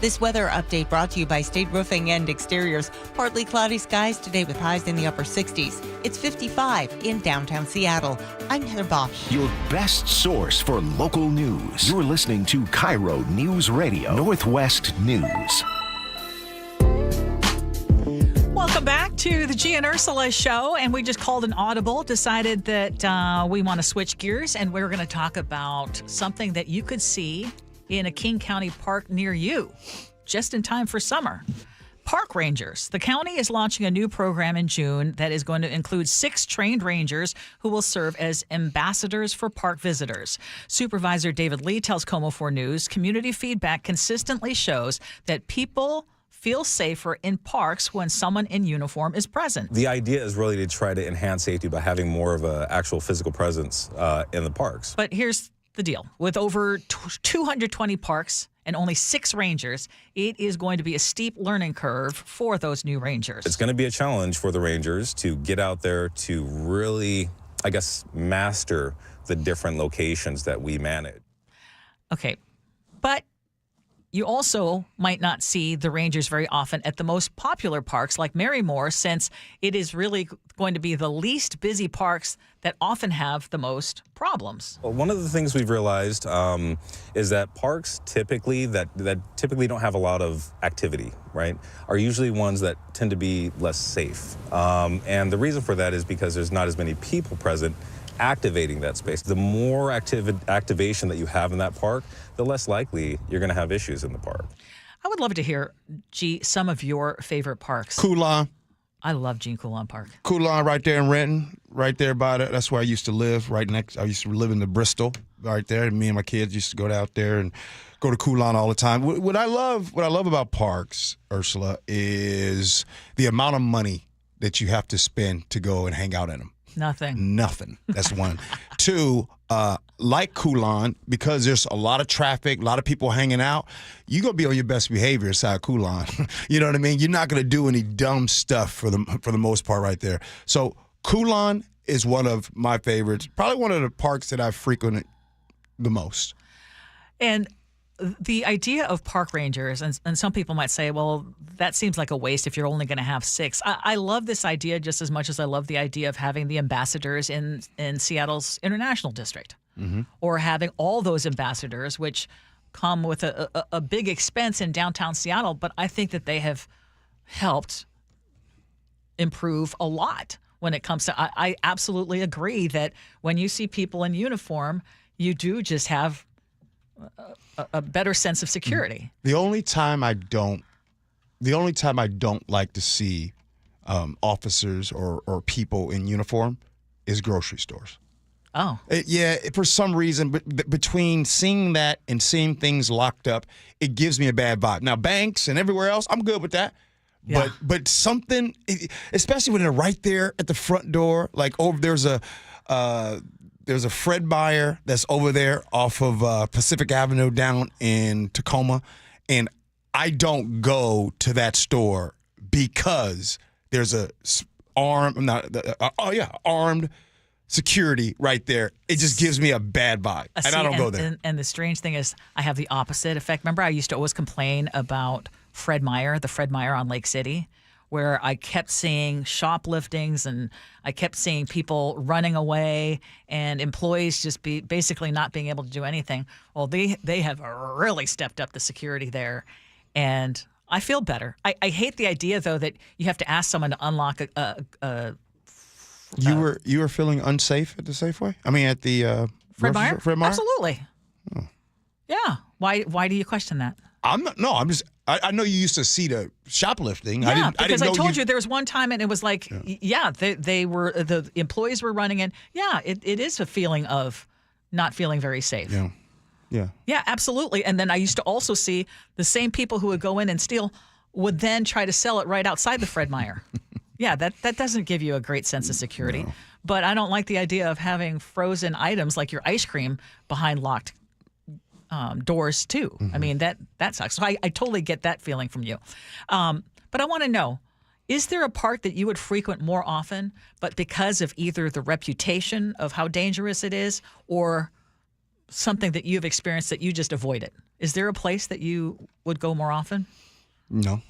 This weather update brought to you by State Roofing and Exteriors. Partly cloudy skies today with highs in the upper 60s. It's 55 in downtown Seattle. I'm Heather Bosch. Your best source for local news. You're listening to KIRO Newsradio Northwest News. Welcome back to the Gee and Ursula Show, and we just called an audible, decided that we want to switch gears, and we're going to talk about something that you could see in a King County park near you, just in time for summer. Park rangers. The county is launching a new program in June that is going to include 6 trained rangers who will serve as ambassadors for park visitors. Supervisor David Lee tells KOMO 4 News, community feedback consistently shows that people feel safer in parks when someone in uniform is present. The idea is really to try to enhance safety by having more of an actual physical presence in the parks. But here's the deal. With over 220 parks and only 6 rangers, it is going to be a steep learning curve for those new rangers. It's going to be a challenge for the rangers to get out there to really, I guess, master the different locations that we manage. Okay, but you also might not see the rangers very often at the most popular parks like Marymore, since it is really going to be the least busy parks that often have the most problems. Well, one of the things we've realized is that parks typically that typically don't have a lot of activity, right, are usually ones that tend to be less safe. And the reason for that is because there's not as many people present activating that space. The more activation that you have in that park, the less likely you're going to have issues in the park. I would love to hear, Gee, some of your favorite parks. Coulon. I love Gene Coulon Park. Coulon right there in Renton, right there by that's where I used to live, right next. I used to live in the Bristol, right there. And me and my kids used to go out there and go to Coulon all the time. What I love about parks, Ursula, is the amount of money that you have to spend to go and hang out in them. Nothing. That's one. 2, like Coulon, because there's a lot of traffic, a lot of people hanging out, you're going to be on your best behavior inside Coulon. You know what I mean? You're not going to do any dumb stuff for the most part right there. So Coulon is one of my favorites, probably one of the parks that I've frequented the most. And the idea of park rangers, and some people might say, well, that seems like a waste if you're only going to have 6. I love this idea just as much as I love the idea of having the ambassadors in Seattle's International District, or having all those ambassadors, which come with a big expense in downtown Seattle. But I think that they have helped improve a lot when it comes to, I absolutely agree that when you see people in uniform, you do just have a better sense of security. The only time I don't like to see officers or people in uniform is grocery stores. Oh. For some reason, but between seeing that and seeing things locked up, it gives me a bad vibe. Now, banks and everywhere else, I'm good with that. Yeah. But something, especially when they're right there at the front door, like there's a Fred Meyer that's over there off of Pacific Avenue down in Tacoma, and I don't go to that store because there's armed security right there. It just gives me a bad vibe, and I don't go there. And the strange thing is, I have the opposite effect. Remember, I used to always complain about Fred Meyer, the Fred Meyer on Lake City, where I kept seeing shopliftings and I kept seeing people running away and employees just basically not being able to do anything. Well, they have really stepped up the security there, and I feel better. I hate the idea, though, that you have to ask someone to unlock You were feeling unsafe at the Safeway? I mean, at the Fred Meyer? Fred Meyer? Absolutely. Oh. Yeah. Why do you question that? I'm not. No, I'm just. I know you used to see the shoplifting. Yeah, I because didn't know I told you there was one time, and it was like, they were the employees were running in. Yeah, it is a feeling of not feeling very safe. Yeah. Yeah. Yeah, absolutely. And then I used to also see the same people who would go in and steal would then try to sell it right outside the Fred Meyer. Yeah, that doesn't give you a great sense of security. No. But I don't like the idea of having frozen items like your ice cream behind locked doors too. Mm-hmm. I mean, that sucks. So I totally get that feeling from you. But I want to know, is there a park that you would frequent more often, but because of either the reputation of how dangerous it is or something that you've experienced that you just avoid it? Is there a place that you would go more often? No.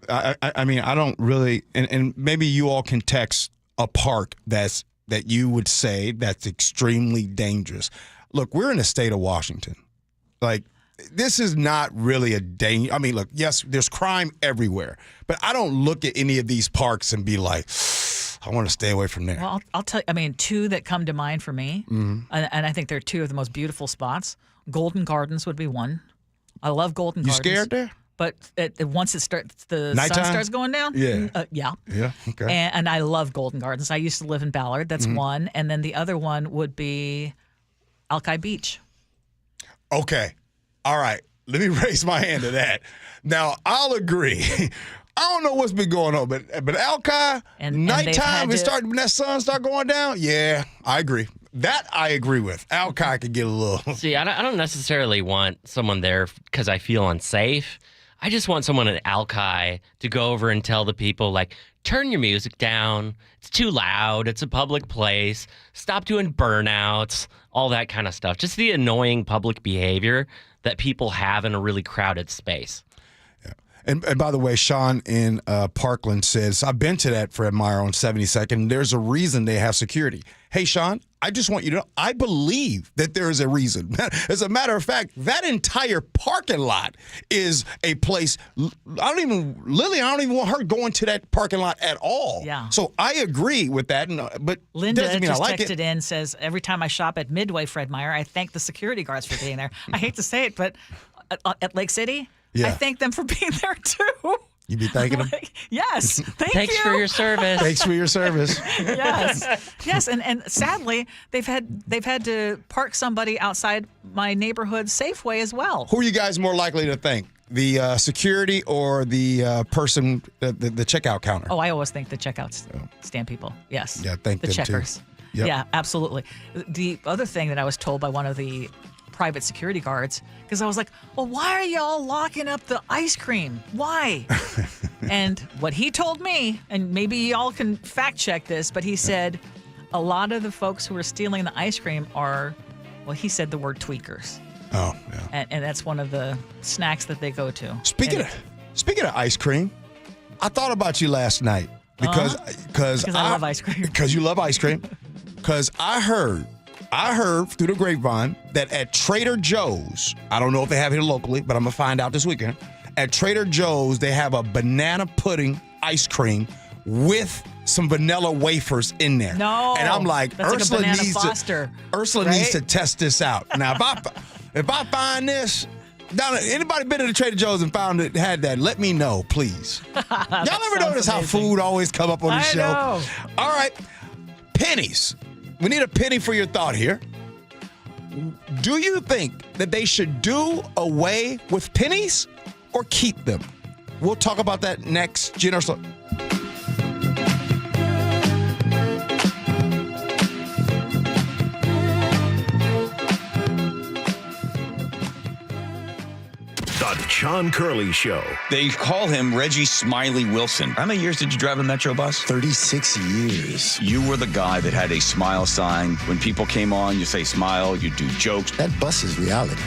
I mean, I don't really, and maybe you all can text a park that you would say that's extremely dangerous. Look, we're in the state of Washington. Like, this is not really a danger. I mean, look, yes, there's crime everywhere, but I don't look at any of these parks and be like, I want to stay away from there. Well, I'll tell you, I mean, two that come to mind for me, and I think they're two of the most beautiful spots. Golden Gardens would be one. I love Golden Gardens. You scared there? But once it starts, the Nighttime? sun starts going down. Yeah. Yeah. Yeah. Okay. And I love Golden Gardens. I used to live in Ballard. That's one. And then the other one would be Alki Beach. Okay. All right. Let me raise my hand to that. Now, I'll agree. I don't know what's been going on, but Alki, nighttime, when that sun start going down, yeah, I agree. That I agree with. Alki could get a little. See, I don't necessarily want someone there because I feel unsafe. I just want someone at Alki to go over and tell the people, like, turn your music down. It's too loud. It's a public place. Stop doing burnouts, all that kind of stuff. Just the annoying public behavior that people have in a really crowded space. Yeah. And by the way, Shawn in Parkland says, I've been to that Fred Meyer on 72nd. There's a reason they have security. Hey, Shawn, I just want you to know, I believe that there is a reason. As a matter of fact, that entire parking lot is a place. I don't even want her going to that parking lot at all. Yeah. So I agree with that. But Linda doesn't mean just I like texted in, says, every time I shop at Midway Fred Meyer, I thank the security guards for being there. I hate to say it, but at Lake City, I thank them for being there too. You be thanking them? Yes. Thanks for your service. Thanks for your service. Yes. And sadly, they've had to park somebody outside my neighborhood Safeway as well. Who are you guys more likely to thank? The security or the person, the checkout counter? Oh, I always think the checkout stand people. Yes. Yeah, thank the them checkers. too. Yep. Yeah, absolutely. The other thing that I was told by one of the private security guards, because I was like, well, why are y'all locking up the ice cream? Why? And what he told me, and maybe y'all can fact check this, but he said a lot of the folks who are stealing the ice cream are, well, he said the word tweakers. Oh, yeah. And that's one of the snacks that they go to. Speaking of ice cream, I thought about you last night because I love ice cream. Because you love ice cream. Because I heard through the grapevine that at Trader Joe's, I don't know if they have it here locally, but I'm going to find out this weekend. At Trader Joe's, they have a banana pudding ice cream with some vanilla wafers in there. No. And I'm like, Ursula like needs to test this out. Now, if I find this, anybody been to the Trader Joe's and found it had that, let me know, please. Y'all ever notice how food always come up on the show? I know. All right. Pennies. We need a penny for your thought here. Do you think that they should do away with pennies or keep them? We'll talk about that next. Gee Ursula. The John Curley Show. They call him Reggie Smiley Wilson. How many years did you drive a Metro bus? 36 years. You were the guy that had a smile sign. When people came on, you say smile, you do jokes. That bus is reality.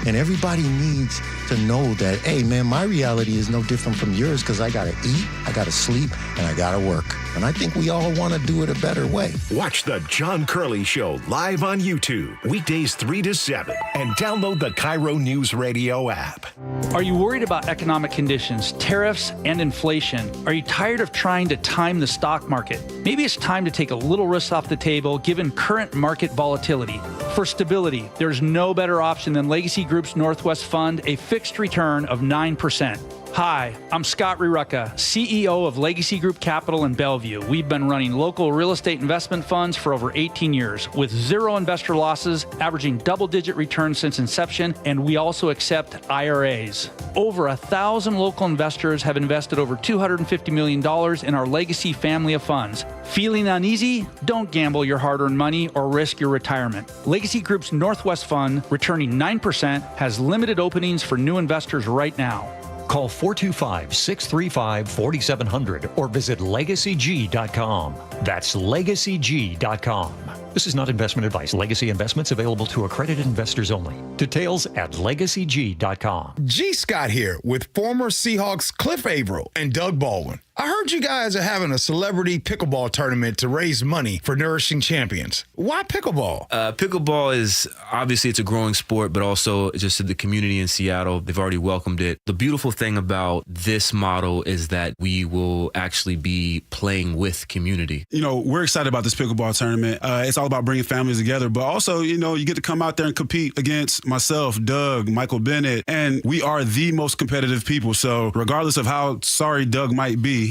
And everybody needs to know that, hey, man, my reality is no different from yours because I got to eat, I got to sleep, and I got to work. And I think we all want to do it a better way. Watch the John Curley Show live on YouTube, weekdays 3 to 7, and download the KIRO News Radio app. Are you worried about economic conditions, tariffs, and inflation? Are you tired of trying to time the stock market? Maybe it's time to take a little risk off the table given current market volatility. For stability, there's no better option than Legacy Group's Northwest Fund, a fixed return of 9%. Hi, I'm Scott Rurucka, CEO of Legacy Group Capital in Bellevue. We've been running local real estate investment funds for over 18 years with zero investor losses, averaging double-digit returns since inception, and we also accept IRAs. Over 1,000 local investors have invested over $250 million in our Legacy family of funds. Feeling uneasy? Don't gamble your hard-earned money or risk your retirement. Legacy Group's Northwest Fund, returning 9%, has limited openings for new investors right now. Call 425-635-4700 or visit LegacyG.com. That's LegacyG.com. This is not investment advice. Legacy investments available to accredited investors only. Details at LegacyG.com. G. Scott here with former Seahawks Cliff Averill and Doug Baldwin. I heard you guys are having a celebrity pickleball tournament to raise money for Nourishing Champions. Why pickleball? Pickleball is, obviously, it's a growing sport, but also just the community in Seattle, they've already welcomed it. The beautiful thing about this model is that we will actually be playing with community. You know, we're excited about this pickleball tournament. It's all about bringing families together, but also, you know, you get to come out there and compete against myself, Doug, Michael Bennett, and we are the most competitive people. So regardless of how sorry Doug might be,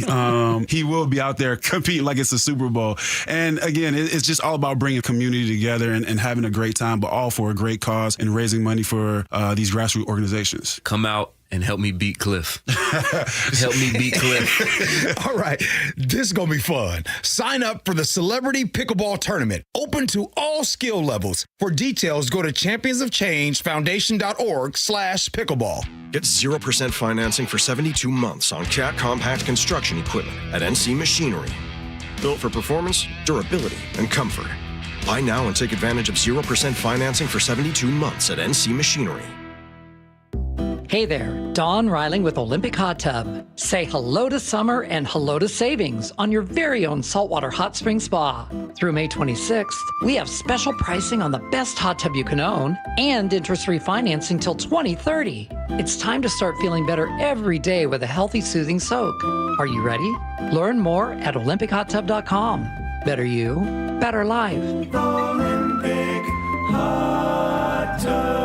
he will be out there competing like it's a Super Bowl. And again, it's just all about bringing community together and having a great time, but all for a great cause and raising money for these grassroots organizations. Come out and help me beat Cliff. Help me beat Cliff. All right, this is going to be fun. Sign up for the Celebrity Pickleball Tournament, open to all skill levels. For details, go to championsofchangefoundation.org/pickleball. Get 0% financing for 72 months on Cat compact construction equipment at NC Machinery. Built for performance, durability, and comfort. Buy now and take advantage of 0% financing for 72 months at NC Machinery. Hey there, Dawn Riling with Olympic Hot Tub. Say hello to summer and hello to savings on your very own saltwater hot spring spa. Through May 26th, we have special pricing on the best hot tub you can own and interest-free financing till 2030. It's time to start feeling better every day with a healthy, soothing soak. Are you ready? Learn more at OlympicHotTub.com. Better you, better life. Olympic Hot Tub.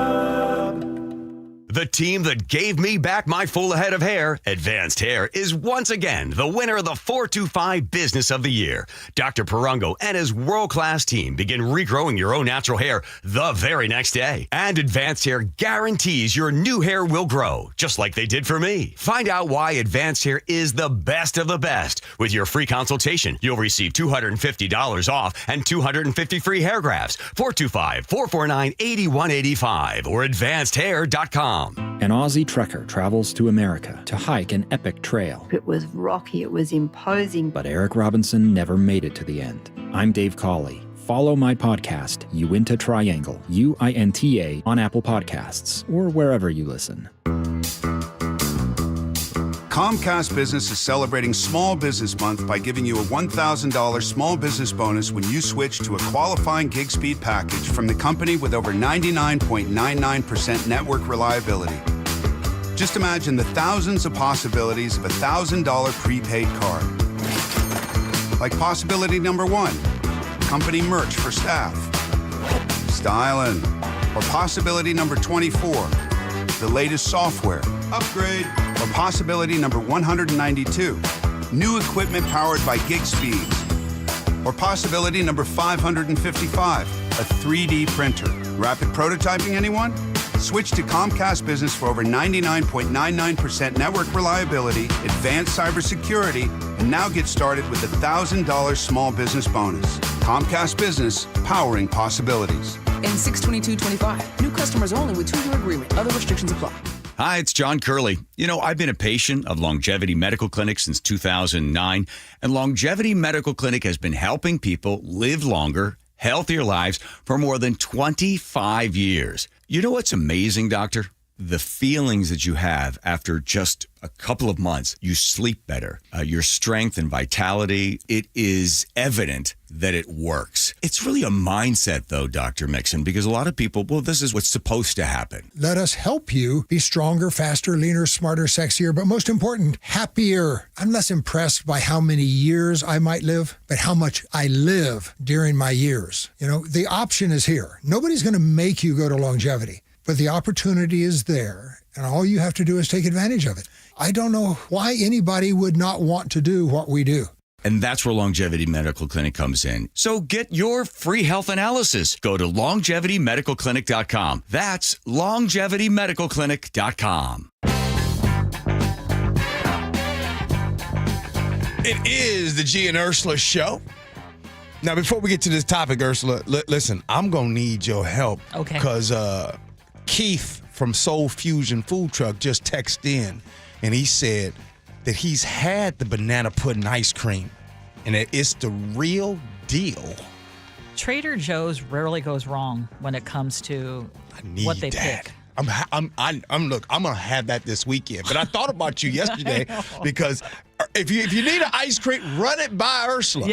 The team that gave me back my full head of hair, Advanced Hair, is once again the winner of the 425 Business of the Year. Dr. Parango and his world-class team begin regrowing your own natural hair the very next day. And Advanced Hair guarantees your new hair will grow, just like they did for me. Find out why Advanced Hair is the best of the best. With your free consultation, you'll receive $250 off and 250 free hair grafts. 425-449-8185 or advancedhair.com. An Aussie trekker travels to America to hike an epic trail. It was rocky, it was imposing. But Eric Robinson never made it to the end. I'm Dave Cawley. Follow my podcast, Uinta Triangle, UINTA, on Apple Podcasts or wherever you listen. Comcast Business is celebrating Small Business Month by giving you a $1,000 small business bonus when you switch to a qualifying gig speed package from the company with over 99.99% network reliability. Just imagine the thousands of possibilities of a $1,000 prepaid card. Like possibility number 1, company merch for staff. Styling. Or possibility number 24, the latest software. Upgrade. Or possibility number 192, new equipment powered by gig speeds. Or possibility number 555, a 3D printer. Rapid prototyping, anyone? Switch to Comcast Business for over 99.99% network reliability, advanced cybersecurity, and now get started with a $1,000 small business bonus. Comcast Business, powering possibilities. In 6/22/25, new customers only with 2-year agreement. Other restrictions apply. Hi, it's John Curley. You know, I've been a patient of Longevity Medical Clinic since 2009, and Longevity Medical Clinic has been helping people live longer, healthier lives for more than 25 years. You know what's amazing, Doctor? The feelings that you have after just a couple of months. You sleep better. Your strength and vitality, it is evident that it works. It's really a mindset, though, Dr. Mixon, because a lot of people, well, this is what's supposed to happen. Let us help you be stronger, faster, leaner, smarter, sexier, but most important, happier. I'm less impressed by how many years I might live, but how much I live during my years. You know, the option is here. Nobody's going to make you go to longevity, but the opportunity is there, and all you have to do is take advantage of it. I don't know why anybody would not want to do what we do. And that's where Longevity Medical Clinic comes in. So get your free health analysis. Go to longevitymedicalclinic.com. That's longevitymedicalclinic.com. It is the Gee and Ursula Show. Now, before we get to this topic, Ursula, listen, I'm going to need your help. Okay. Because Keith from Soul Fusion Food Truck just texted in, and he said that he's had the banana pudding ice cream, and that it's the real deal. Trader Joe's rarely goes wrong when it comes to what they pick. I'm gonna have that this weekend. But I thought about you yesterday because if you need an ice cream, run it by Ursula.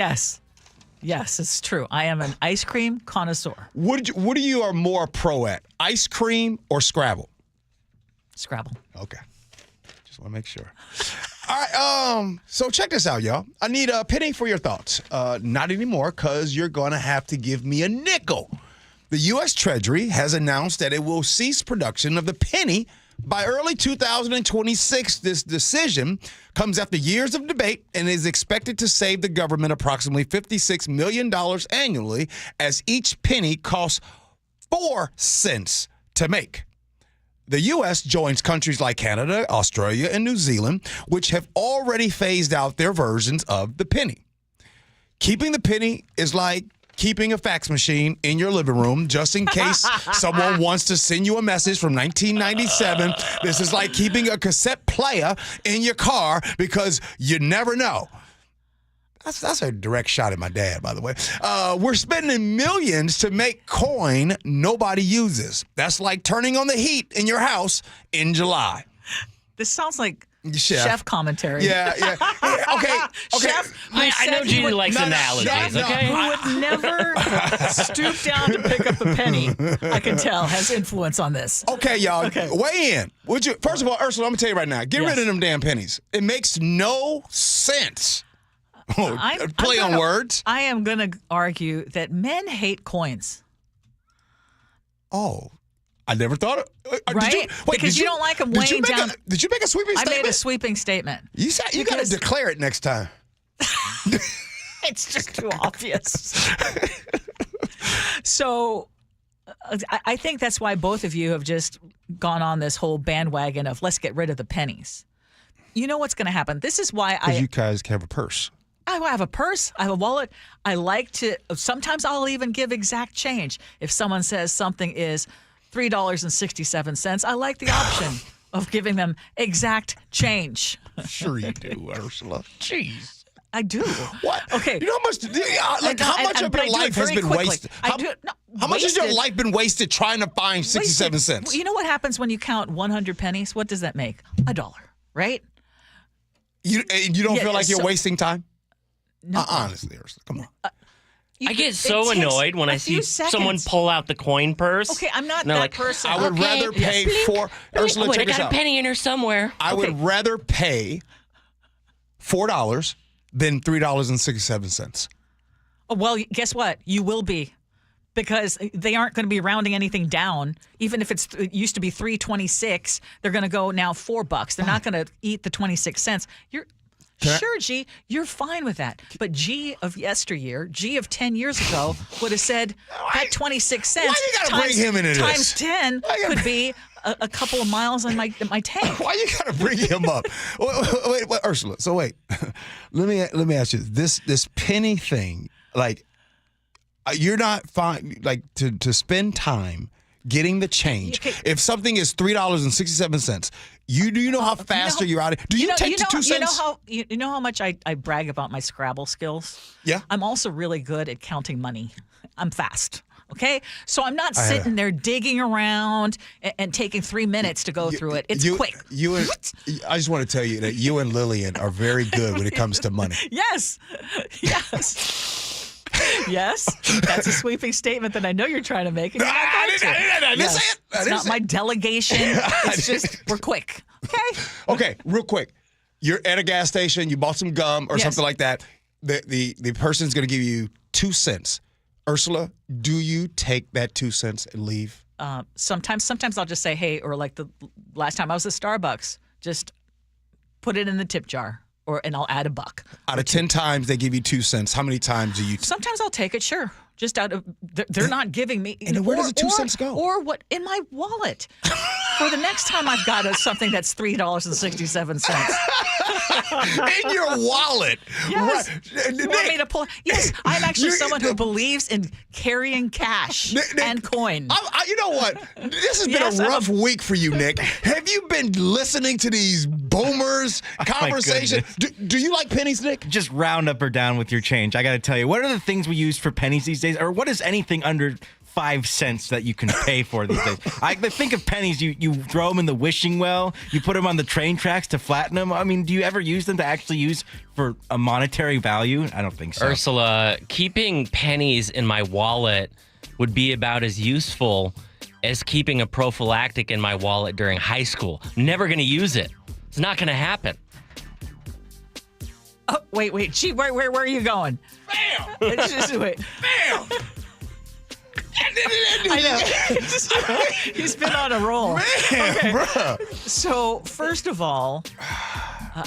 Yes, it's true. I am an ice cream connoisseur. What are you are more pro at? Ice cream or Scrabble? Scrabble. Okay. Just want to make sure. All right, so check this out, y'all. I need a penny for your thoughts. Not anymore, because you're going to have to give me a nickel. The U.S. Treasury has announced that it will cease production of the penny by early 2026. This decision comes after years of debate and is expected to save the government approximately $56 million annually, as each penny costs 4 cents to make. The U.S. joins countries like Canada, Australia, and New Zealand, which have already phased out their versions of the penny. Keeping the penny is like keeping a fax machine in your living room just in case someone wants to send you a message from 1997. This is like keeping a cassette player in your car because you never know. That's a direct shot at my dad, by the way. We're spending millions to make coin nobody uses. That's like turning on the heat in your house in July. This sounds like chef commentary. Yeah. Okay. Chef, I know Gene likes analogies, okay? Who would never stoop down to pick up a penny, I can tell, has influence on this. Okay, y'all. Okay. Weigh in. First of all, Ursula, I'm going to tell you right now, get rid of them damn pennies. It makes no sense. Play on words. I am going to argue that men hate coins. Oh, I never thought of right? Because you don't like them weighing down. Did you make a sweeping statement? I made a sweeping statement. You got to declare it next time. It's just too obvious. So I think that's why both of you have just gone on this whole bandwagon of let's get rid of the pennies. You know what's going to happen. This is why you guys have a purse. I have a purse. I have a wallet. I like to, sometimes I'll even give exact change. If someone says something is $3.67, I like the option of giving them exact change. Sure you do, Ursula. Jeez. I do. What? Okay. You know how much, how much of your life has been wasted? How much has your life been wasted trying to find 67 cents? You know what happens when you count 100 pennies? What does that make? $1, right? You don't feel like you're wasting time? No. Honestly, Ursula, come on. I get so annoyed when I see someone pull out the coin purse. Okay, I'm not that person. I would rather pay for Ursula. Check this out. I got a penny in her somewhere. I would rather pay $4 than $3.67. Oh, well, guess what? You will be, because they aren't going to be rounding anything down. Even if it used to be $3.26, they're going to go now $4. They're not going to eat the 26 cents. Sure, G, you're fine with that. But G of yesteryear, G of 10 years ago, would have said that 26 cents why you gotta bring him into times 10 could be a couple of miles on my tank. Why you got to bring him up? Wait, Ursula. So wait, let me ask you this penny thing. Like, you're not fine. Like to spend time getting the change. Okay. If something is $3.67. Do you know how fast you're out of? Do you take the 2 cents? You know how much I brag about my Scrabble skills? Yeah. I'm also really good at counting money. I'm fast. Okay, so I'm not sitting there digging around and taking 3 minutes to go through it. It's quick. I just want to tell you that you and Lillian are very good when it comes to money. Yes. Yes, that's a sweeping statement that I know you're trying to make. And I didn't say it. It's not my delegation. It's just we're quick. Okay. Okay, real quick. You're at a gas station. You bought some gum or something like that. The person's going to give you 2 cents. Ursula, do you take that 2 cents and leave? Sometimes I'll just say, hey, or like the last time I was at Starbucks, just put it in the tip jar, and I'll add $1. Out of 10 times they give you 2 cents, how many times do you? Sometimes I'll take it, sure. Just out of they're not giving me. And where does the 2 cents go? Or what in my wallet? For the next time I've got something that's $3.67. In your wallet. Yes. Right. You want me to pull? Yes, I'm actually someone who believes in carrying cash and coin. You know what? This has been a rough week for you, Nick. Have you been listening to these boomers conversations? Do you like pennies, Nick? Just round up or down with your change. I got to tell you, what are the things we use for pennies these days? Or what is anything under 5 cents that you can pay for these days? I think of pennies, you throw them in the wishing well, you put them on the train tracks to flatten them. I mean, do you ever use them to actually use for a monetary value? I don't think so. Ursula, keeping pennies in my wallet would be about as useful as keeping a prophylactic in my wallet during high school. Never going to use it. It's not going to happen. Oh, wait. Gee, where are you going? Bam! Wait. Bam! I know. He's been on a roll. Man, okay. bruh. So, first of all,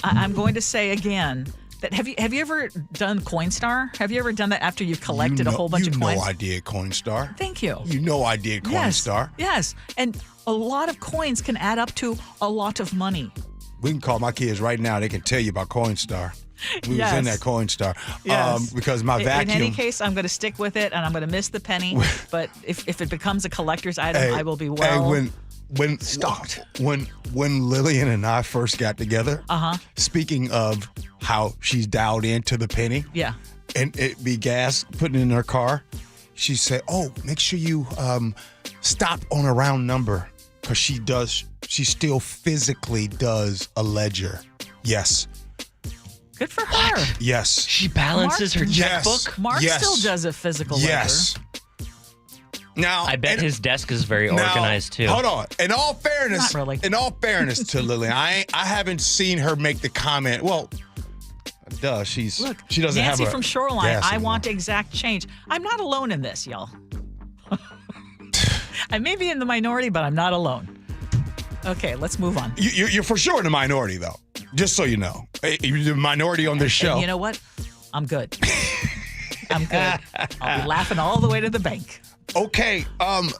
I'm going to say again that have you ever done Coinstar? Have you ever done that after you've collected a whole bunch of coins? You know I did Coinstar. Thank you. You know I did Coinstar. Yes. And a lot of coins can add up to a lot of money. We can call my kids right now. They can tell you about Coinstar. We was in that Coinstar. Yes. Because my vacuum. In any case, I'm going to stick with it, and I'm going to miss the penny. But if it becomes a collector's item, I will be when stocked. When Lillian and I first got together, speaking of how she's dialed into the penny, and it be gas putting in her car, she said, "Oh, make sure you stop on a round number," because she still physically does a ledger. Yes. Good for her. Yes. She balances her checkbook? Mark still does a physical ledger. Now, I bet his desk is very organized too. Hold on. In all fairness, Not really. To Lillian, I haven't seen her make the comment. Well, she doesn't have Nancy from Shoreline, I anymore. want exact change. I'm not alone in this, y'all. I may be in the minority, but I'm not alone. Okay, let's move on. You're for sure in the minority, though. Just so you know. You're the minority on this show. And you know what? I'm good. I'm good. I'll be laughing all the way to the bank. Okay,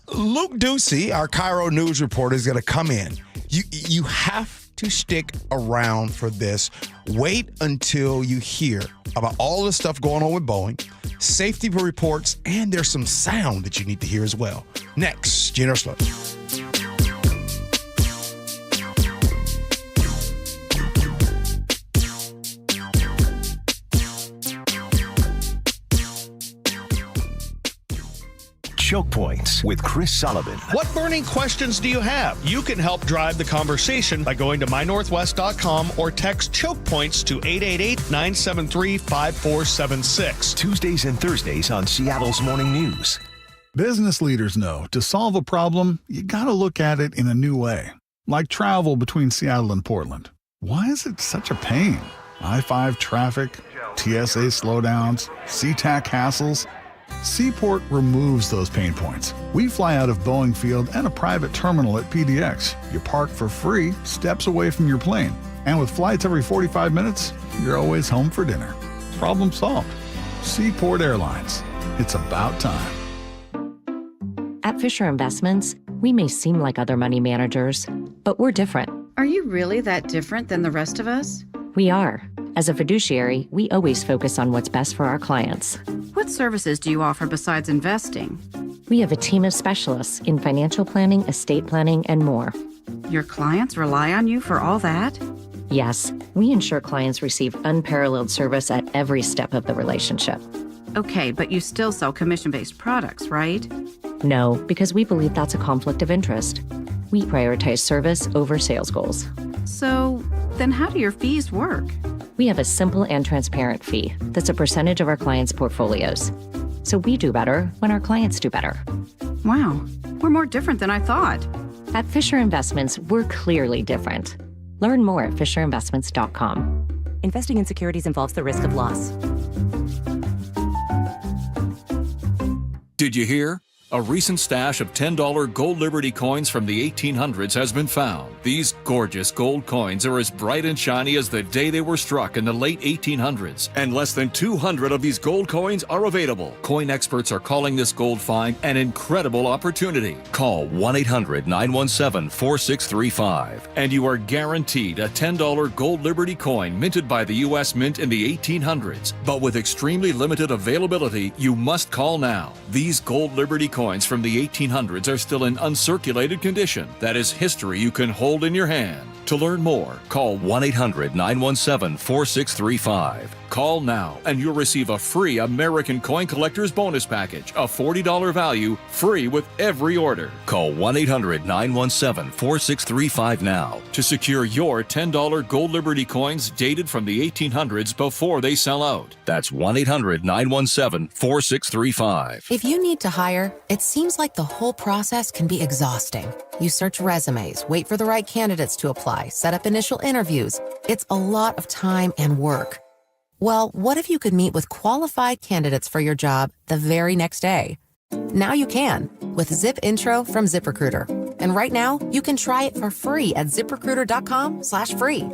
Luke Ducey, our KIRO News reporter, is going to come in. You have to stick around for this. Wait until you hear about all the stuff going on with Boeing, safety reports, and there's some sound that you need to hear as well. Next, Gee Ursula. Choke Points with Chris Sullivan. What burning questions do you have? You can help drive the conversation by going to mynorthwest.com or text Choke Points to 888-973-5476. Tuesdays and Thursdays on Seattle's Morning News. Business leaders know to solve a problem, you gotta look at it in a new way. Like travel between Seattle and Portland. Why is it such a pain? I-5 traffic, TSA slowdowns, SeaTac hassles. Seaport removes those pain points. We fly out of Boeing Field and a private terminal at PDX. You park for free, steps away from your plane. And with flights every 45 minutes, you're always home for dinner. Problem solved. Seaport Airlines. It's about time. At Fisher Investments, we may seem like other money managers, but we're different. Are you really that different than the rest of us? We are. As a fiduciary, we always focus on what's best for our clients. What services do you offer besides investing? We have a team of specialists in financial planning, estate planning, and more. Your clients rely on you for all that? Yes, we ensure clients receive unparalleled service at every step of the relationship. Okay, but you still sell commission-based products, right? No, because we believe that's a conflict of interest. We prioritize service over sales goals. So then how do your fees work? We have a simple and transparent fee that's a percentage of our clients' portfolios. So we do better when our clients do better. Wow, we're more different than I thought. At Fisher Investments, we're clearly different. Learn more at fisherinvestments.com. Investing in securities involves the risk of loss. Did you hear? A recent stash of $10 gold Liberty coins from the 1800s has been found. These gorgeous gold coins are as bright and shiny as the day they were struck in the late 1800s. And less than 200 of these gold coins are available. Coin experts are calling this gold find an incredible opportunity. Call 1-800-917-4635 and you are guaranteed a $10 gold Liberty coin minted by the U.S. Mint in the 1800s. But with extremely limited availability, you must call now. These gold Liberty coins from the 1800s are still in uncirculated condition. That is history you can hold in your hand. To learn more, call 1-800-917-4635. Call now and you'll receive a free American Coin Collector's Bonus Package, a $40 value, free with every order. Call 1-800-917-4635 now to secure your $10 gold Liberty coins dated from the 1800s before they sell out. That's 1-800-917-4635. If you need to hire, it seems like the whole process can be exhausting. You search resumes, wait for the right candidates to apply, set up initial interviews. It's a lot of time and work. Well, what if you could meet with qualified candidates for your job the very next day? Now you can with Zip Intro from ZipRecruiter. And right now, you can try it for free at ZipRecruiter.com/free.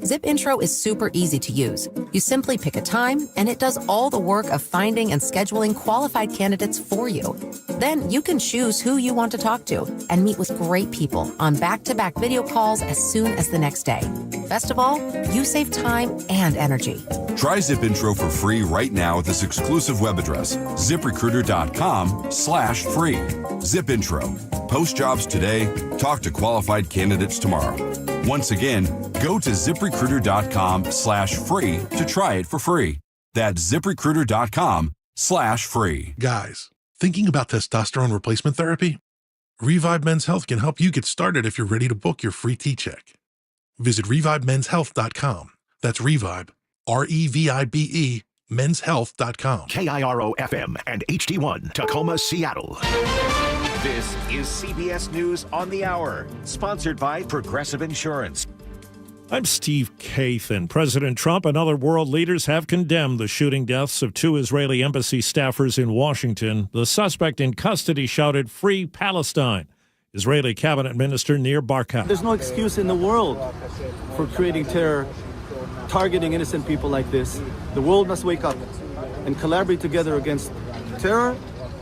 Zip Intro is super easy to use. You simply pick a time, and it does all the work of finding and scheduling qualified candidates for you. Then you can choose who you want to talk to and meet with great people on back-to-back video calls as soon as the next day. Best of all, you save time and energy. Try Zip Intro for free right now at this exclusive web address, ZipRecruiter.com/free. Zip Intro. Post jobs today. Talk to qualified candidates tomorrow. Once again, go to ZipRecruiter.com/free to try it for free. That's ZipRecruiter.com/free. Guys, thinking about testosterone replacement therapy? Revive Men's Health can help you get started if you're ready to book your free T-check. Visit ReviveMen'sHealth.com. That's Revive, REVIBE, menshealth.com. KIRO FM and HD1, Tacoma, Seattle. This is CBS News on the Hour, sponsored by Progressive Insurance. I'm Steve Kathan. President Trump and other world leaders have condemned the shooting deaths of 2 Israeli embassy staffers in Washington. The suspect in custody shouted, "Free Palestine." Israeli cabinet minister Nir Barkat. There's no excuse in the world for creating terror, targeting innocent people like this. The world must wake up and collaborate together against terror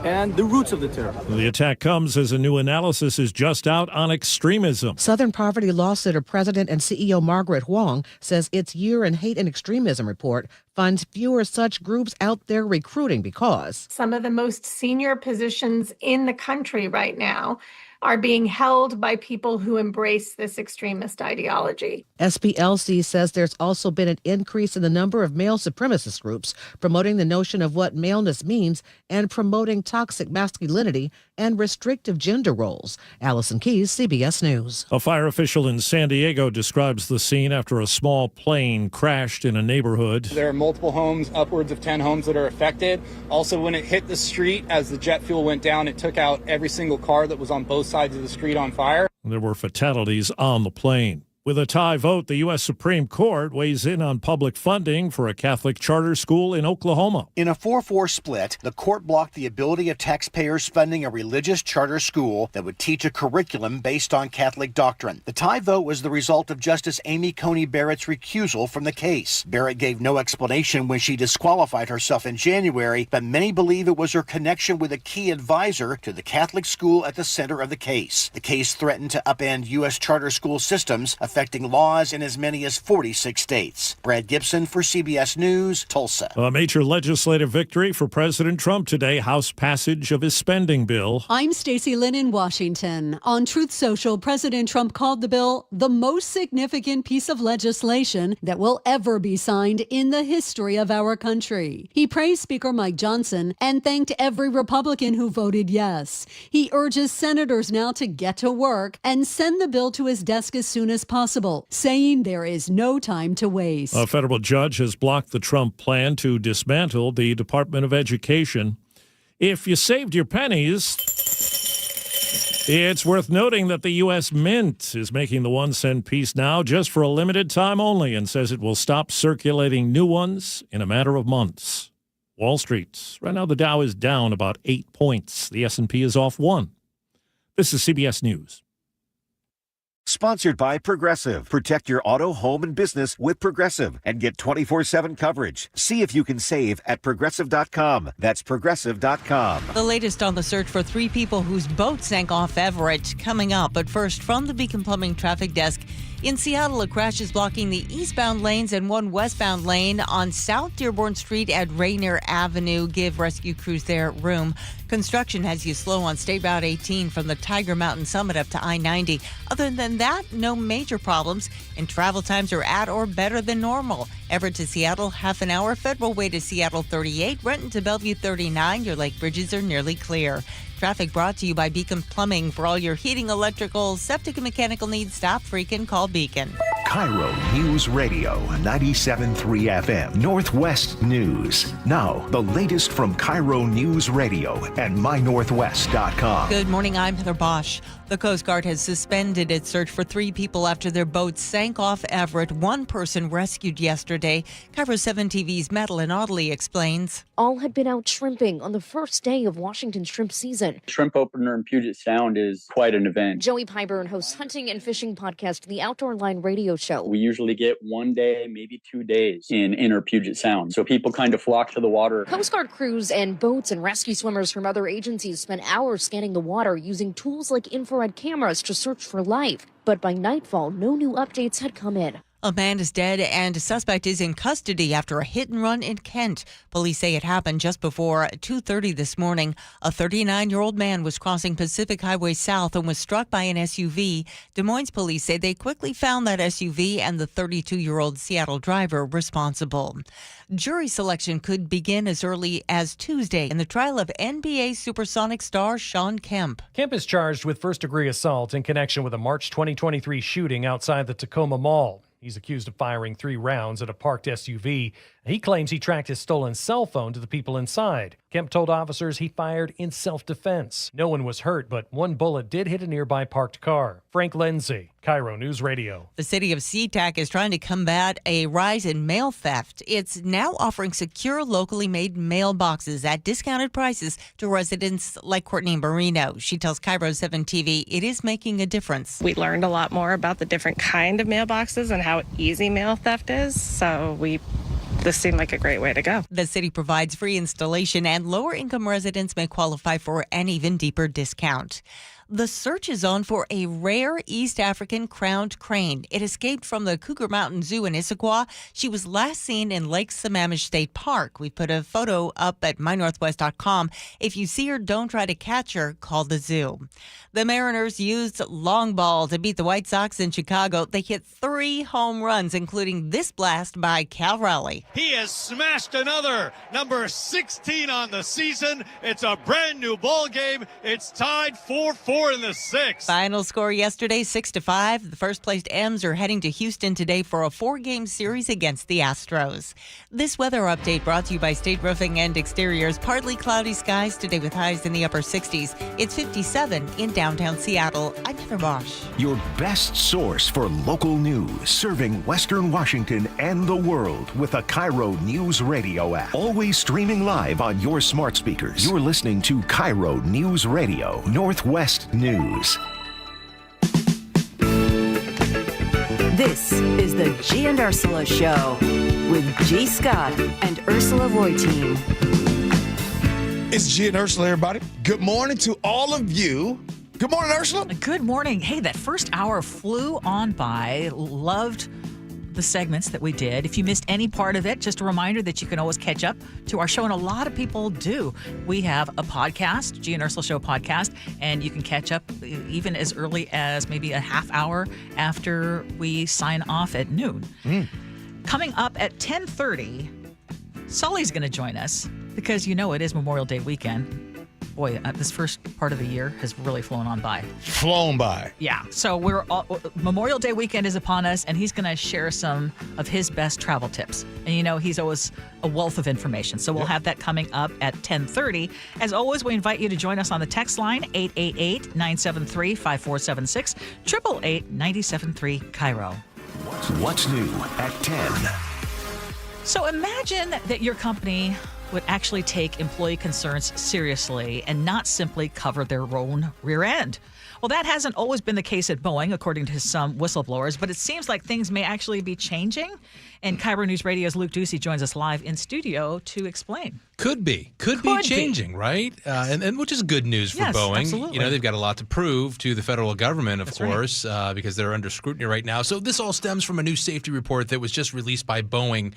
and the roots of the terror. The attack comes as a new analysis is just out on extremism. Southern Poverty Law Center President and CEO Margaret Huang says its Year in Hate and Extremism report finds fewer such groups out there recruiting because some of the most senior positions in the country right now are being held by people who embrace this extremist ideology. SPLC says there's also been an increase in the number of male supremacist groups promoting the notion of what maleness means and promoting toxic masculinity and restrictive gender roles. Allison Keyes, CBS News. A fire official in San Diego describes the scene after a small plane crashed in a neighborhood. There are multiple homes, upwards of 10 homes that are affected. Also, when it hit the street, as the jet fuel went down, it took out every single car that was on both sides of the street on fire. There were fatalities on the plane. With a tie vote, the U.S. Supreme Court weighs in on public funding for a Catholic charter school in Oklahoma. In a 4-4 split, the court blocked the ability of taxpayers funding a religious charter school that would teach a curriculum based on Catholic doctrine. The tie vote was the result of Justice Amy Coney Barrett's recusal from the case. Barrett gave no explanation when she disqualified herself in January, but many believe it was her connection with a key advisor to the Catholic school at the center of the case. The case threatened to upend U.S. charter school systems, affecting affecting laws in as many as 46 states. Brad Gibson for CBS News, Tulsa. A major legislative victory for President Trump today, House passage of his spending bill. I'm Stacey Lynn in Washington. On Truth Social, President Trump called the bill the most significant piece of legislation that will ever be signed in the history of our country. He praised Speaker Mike Johnson and thanked every Republican who voted yes. He urges senators now to get to work and send the bill to his desk as soon as possible, saying there is no time to waste. A federal judge has blocked the Trump plan to dismantle the Department of Education. If you saved your pennies, it's worth noting that the U.S. Mint is making the 1-cent piece now just for a limited time only and says it will stop circulating new ones in a matter of months. Wall Street. Right now the Dow is down about 8 points. The S&P is off 1. This is CBS News. Sponsored by Progressive. Protect your auto, home, and business with Progressive and get 24/7 coverage. See if you can save at Progressive.com. That's Progressive.com. The latest on the search for 3 people whose boat sank off Everett coming up. But first, from the Beacon Plumbing Traffic Desk, in Seattle, a crash is blocking the eastbound lanes and one westbound lane on South Dearborn Street at Rainier Avenue. Give rescue crews there room. Construction has you slow on State Route 18 from the Tiger Mountain Summit up to I-90. Other than that, no major problems, and travel times are at or better than normal. Everett to Seattle, half an hour. Federal Way to Seattle, 38. Renton to Bellevue, 39. Your lake bridges are nearly clear. Traffic brought to you by Beacon Plumbing. For all your heating, electrical, septic, and mechanical needs, stop freaking, call Beacon. KIRO News Radio 97.3 FM Northwest News. Now, the latest from KIRO News Radio and mynorthwest.com. Good morning, I'm Heather Bosch. The Coast Guard has suspended its search for 3 people after their boat sank off Everett. 1 person rescued yesterday. KIRO 7 TV's Madeline Audley explains. All had been out shrimping on the first day of Washington's shrimp season. Shrimp opener in Puget Sound is quite an event. Joey Pyburn hosts hunting and fishing podcast, The Outdoor Line Radio Show. We usually get 1 day, maybe 2 days in inner Puget Sound. So people kind of flock to the water. Coast Guard crews and boats and rescue swimmers from other agencies spent hours scanning the water using tools like infrared cameras to search for life. But by nightfall, no new updates had come in. A man is dead and a suspect is in custody after a hit and run in Kent. Police say it happened just before 2:30 this morning. A 39-year-old man was crossing Pacific Highway South and was struck by an SUV. Des Moines police say they quickly found that SUV and the 32-year-old Seattle driver responsible. Jury selection could begin as early as Tuesday in the trial of NBA Supersonic star Shawn Kemp. Kemp is charged with first-degree assault in connection with a March 2023 shooting outside the Tacoma Mall. He's accused of firing 3 rounds at a parked SUV. He claims he tracked his stolen cell phone to the people inside. Kemp told officers he fired in self-defense. No one was hurt, but 1 bullet did hit a nearby parked car. Frank Lindsay, KIRO News Radio. The city of SeaTac is trying to combat a rise in mail theft. It's now offering secure, locally made mailboxes at discounted prices to residents like Courtney Marino. She tells KIRO 7 TV it is making a difference. We learned a lot more about the different kind of mailboxes and how easy mail theft is, so this seemed like a great way to go. The city provides free installation and lower-income residents may qualify for an even deeper discount. The search is on for a rare East African crowned crane. It escaped from the Cougar Mountain Zoo in Issaquah. She was last seen in Lake Sammamish State Park. We put a photo up at mynorthwest.com. If you see her, don't try to catch her. Call the zoo. The Mariners used long ball to beat the White Sox in Chicago. They hit 3 home runs, including this blast by Cal Raleigh. He has smashed another, number 16 on the season. It's a brand new ball game. It's tied 4-4 in the 6th. Final score yesterday, 6-5. The first-placed M's are heading to Houston today for a 4-game series against the Astros. This weather update brought to you by State Roofing and Exteriors. Partly cloudy skies today with highs in the upper 60s. It's 57 in downtown Seattle. I'm Heather Bosch. Your best source for local news, serving Western Washington and the world with a KIRO News Radio app. Always streaming live on your smart speakers. You're listening to KIRO News Radio, Northwest News. This is the Gee and Ursula Show with G. Scott and Ursula Reutin. It's Gee and Ursula, everybody. Good morning to all of you Good morning, Ursula. Good morning. Hey, that first hour flew on by. Loved the segments that we did. If you missed any part of it, just a reminder that you can always catch up to our show, and a lot of people do. We have a podcast, Gee and Ursula Show podcast, and you can catch up even as early as maybe a half hour after we sign off at noon. Coming up at 10:30, Sully's going to join us because you know it is Memorial Day weekend. Boy, this first part of the year has really flown on by. Flown by. Yeah. So Memorial Day weekend is upon us, and he's going to share some of his best travel tips. And you know, he's always a wealth of information. So we'll have that coming up at 10:30. As always, we invite you to join us on the text line, 888-973-5476, 888-973 KIRO. What's new at 10? So imagine that your company would actually take employee concerns seriously and not simply cover their own rear end. Well, that hasn't always been the case at Boeing, according to some whistleblowers, but it seems like things may actually be changing. And KIRO News Radio's Luke Ducey joins us live in studio to explain. Could be changing, right? And which is good news for Boeing. Absolutely. You know, they've got a lot to prove to the federal government, of course, because they're under scrutiny right now. So this all stems from a new safety report that was just released by Boeing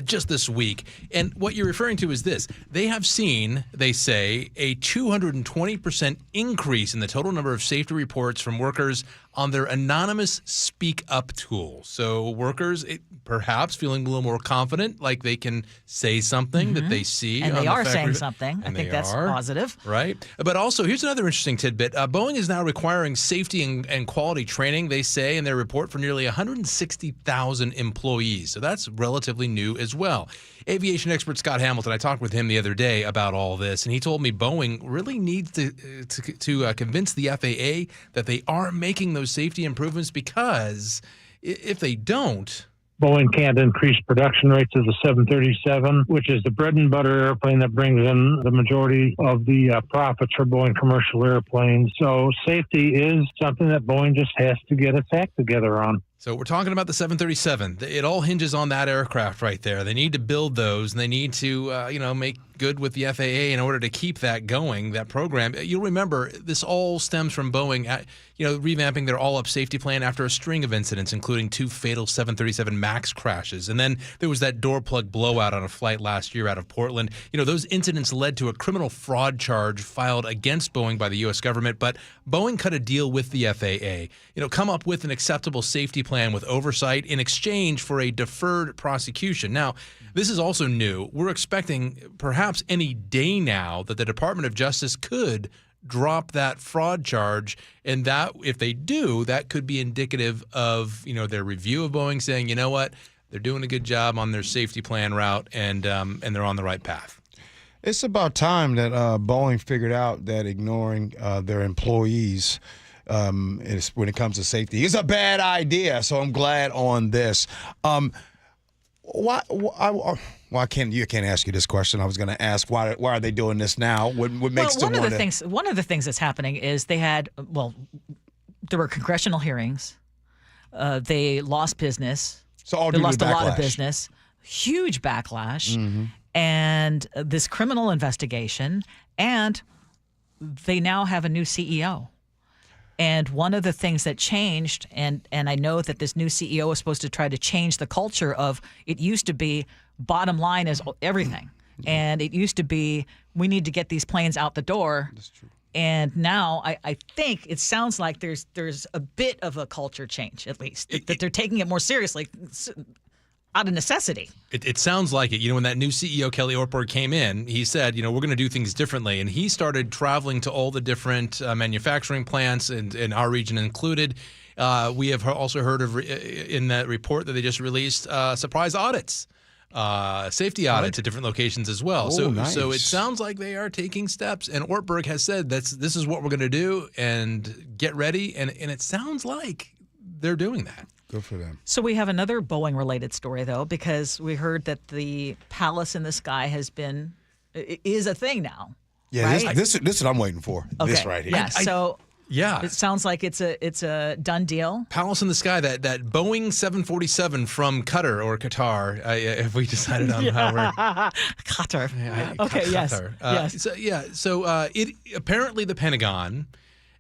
just this week. And what you're referring to is this. They have seen, they say, a 220% increase in the total number of safety reports from workers on their anonymous Speak Up tool. So workers perhaps feeling a little more confident, like they can say something that they see. And on they the are factory. saying something. I think that's positive. Right. But also, here's another interesting tidbit. Boeing is now requiring safety and quality training, they say, in their report for nearly 160,000 employees. So that's relatively new as well. Aviation expert Scott Hamilton, I talked with him the other day about all this, and he told me Boeing really needs to convince the FAA that they are making those safety improvements, because if they don't, Boeing can't increase production rates of the 737, which is the bread and butter airplane that brings in the majority of the profits for Boeing commercial airplanes. So safety is something that Boeing just has to get its act together on. So we're talking about the 737. It all hinges on that aircraft right there. They need to build those, and they need to, make good with the FAA in order to keep that going, that program. You'll remember this all stems from Boeing, revamping their all-up safety plan after a string of incidents, including 2 fatal 737 MAX crashes. And then there was that door plug blowout on a flight last year out of Portland. You know, those incidents led to a criminal fraud charge filed against Boeing by the U.S. government, but Boeing cut a deal with the FAA, come up with an acceptable safety plan with oversight in exchange for a deferred prosecution. Now, this is also new. We're expecting perhaps any day now that the Department of Justice could drop that fraud charge, and that, if they do, that could be indicative of, their review of Boeing saying, you know what, they're doing a good job on their safety plan route, and they're on the right path. It's about time that Boeing figured out that ignoring their employees when it comes to safety is a bad idea. So I'm glad on this. Why can't you can't ask you this question? I was going to ask why are they doing this now? What makes them one of the things that's happening is there were congressional hearings. They lost business. So they lost a lot of business. Huge backlash. Mm-hmm. And this criminal investigation, and they now have a new CEO. And one of the things that changed, and I know that this new CEO is supposed to try to change the culture of, it used to be bottom line is everything. And it used to be, we need to get these planes out the door. That's true. And now I think it sounds like there's a bit of a culture change, at least, that they're taking it more seriously out of necessity. It sounds like it. When that new CEO, Kelly Ortberg, came in, he said, we're going to do things differently. And he started traveling to all the different manufacturing plants, and our region included. We have also heard of, in that report that they just released, surprise audits, safety audits at different locations as well. Nice. So it sounds like they are taking steps. And Ortberg has said this is what we're going to do, and get ready. And it sounds like they're doing that. Good for them. So we have another Boeing-related story, though, because we heard that the Palace in the Sky is a thing now. Yeah, right? this is what I'm waiting for. Okay. This right here. Yeah, it sounds like it's a done deal. Palace in the Sky, that Boeing 747 from Qatar, if we decided on how we're Qatar. Yeah, okay, Qatar. yes. So it apparently the Pentagon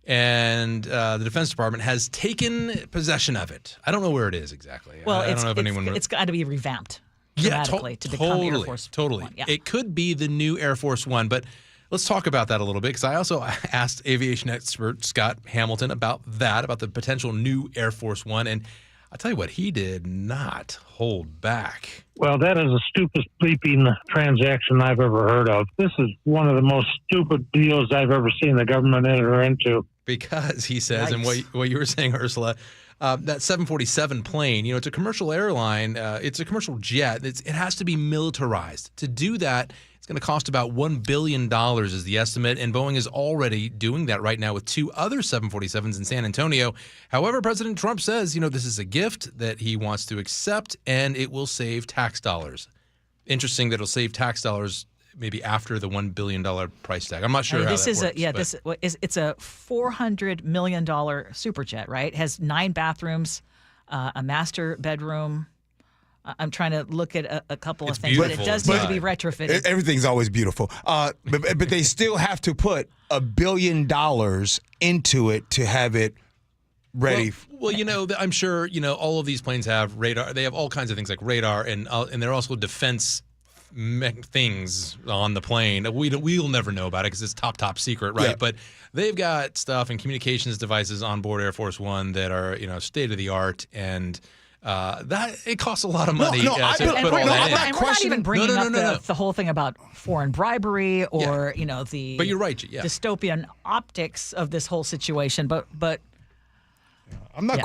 and the Defense Department has taken possession of it. I don't know where it is exactly. Well, I don't know if anyone. It's got to be revamped dramatically to become Air Force One. Yeah. It could be the new Air Force One, but let's talk about that a little bit, because I also asked aviation expert Scott Hamilton about the potential new Air Force One, and I'll tell you what, he did not hold back. Well, that is the stupidest bleeping transaction I've ever heard of. This is one of the most stupid deals I've ever seen the government enter into. Because he says, and what you were saying, Ursula, that 747 plane, it's a commercial airline. It's a commercial jet. It has to be militarized. To do that, it's going to cost about $1 billion is the estimate, and Boeing is already doing that right now with 2 other 747s in San Antonio. However, President Trump says, this is a gift that he wants to accept, and it will save tax dollars. Interesting that it'll save tax dollars maybe after the $1 billion price tag. I'm not sure how this that is works. It's a $400 million superjet, right? It has 9 bathrooms, a master bedroom. I'm trying to look at a couple of things, but it does need to be retrofitted. Everything's always beautiful. But they still have to put $1 billion into it to have it ready. Well, I'm sure, all of these planes have radar. They have all kinds of things like radar, and they're also defense things on the plane. We'll never know about it because it's top secret, right? Yeah. But they've got stuff and communications devices on board Air Force One that are, state of the art, and that it costs a lot of money. We're not even bringing up the whole thing about foreign bribery or the but you're right, yeah. dystopian optics of this whole situation. But I'm not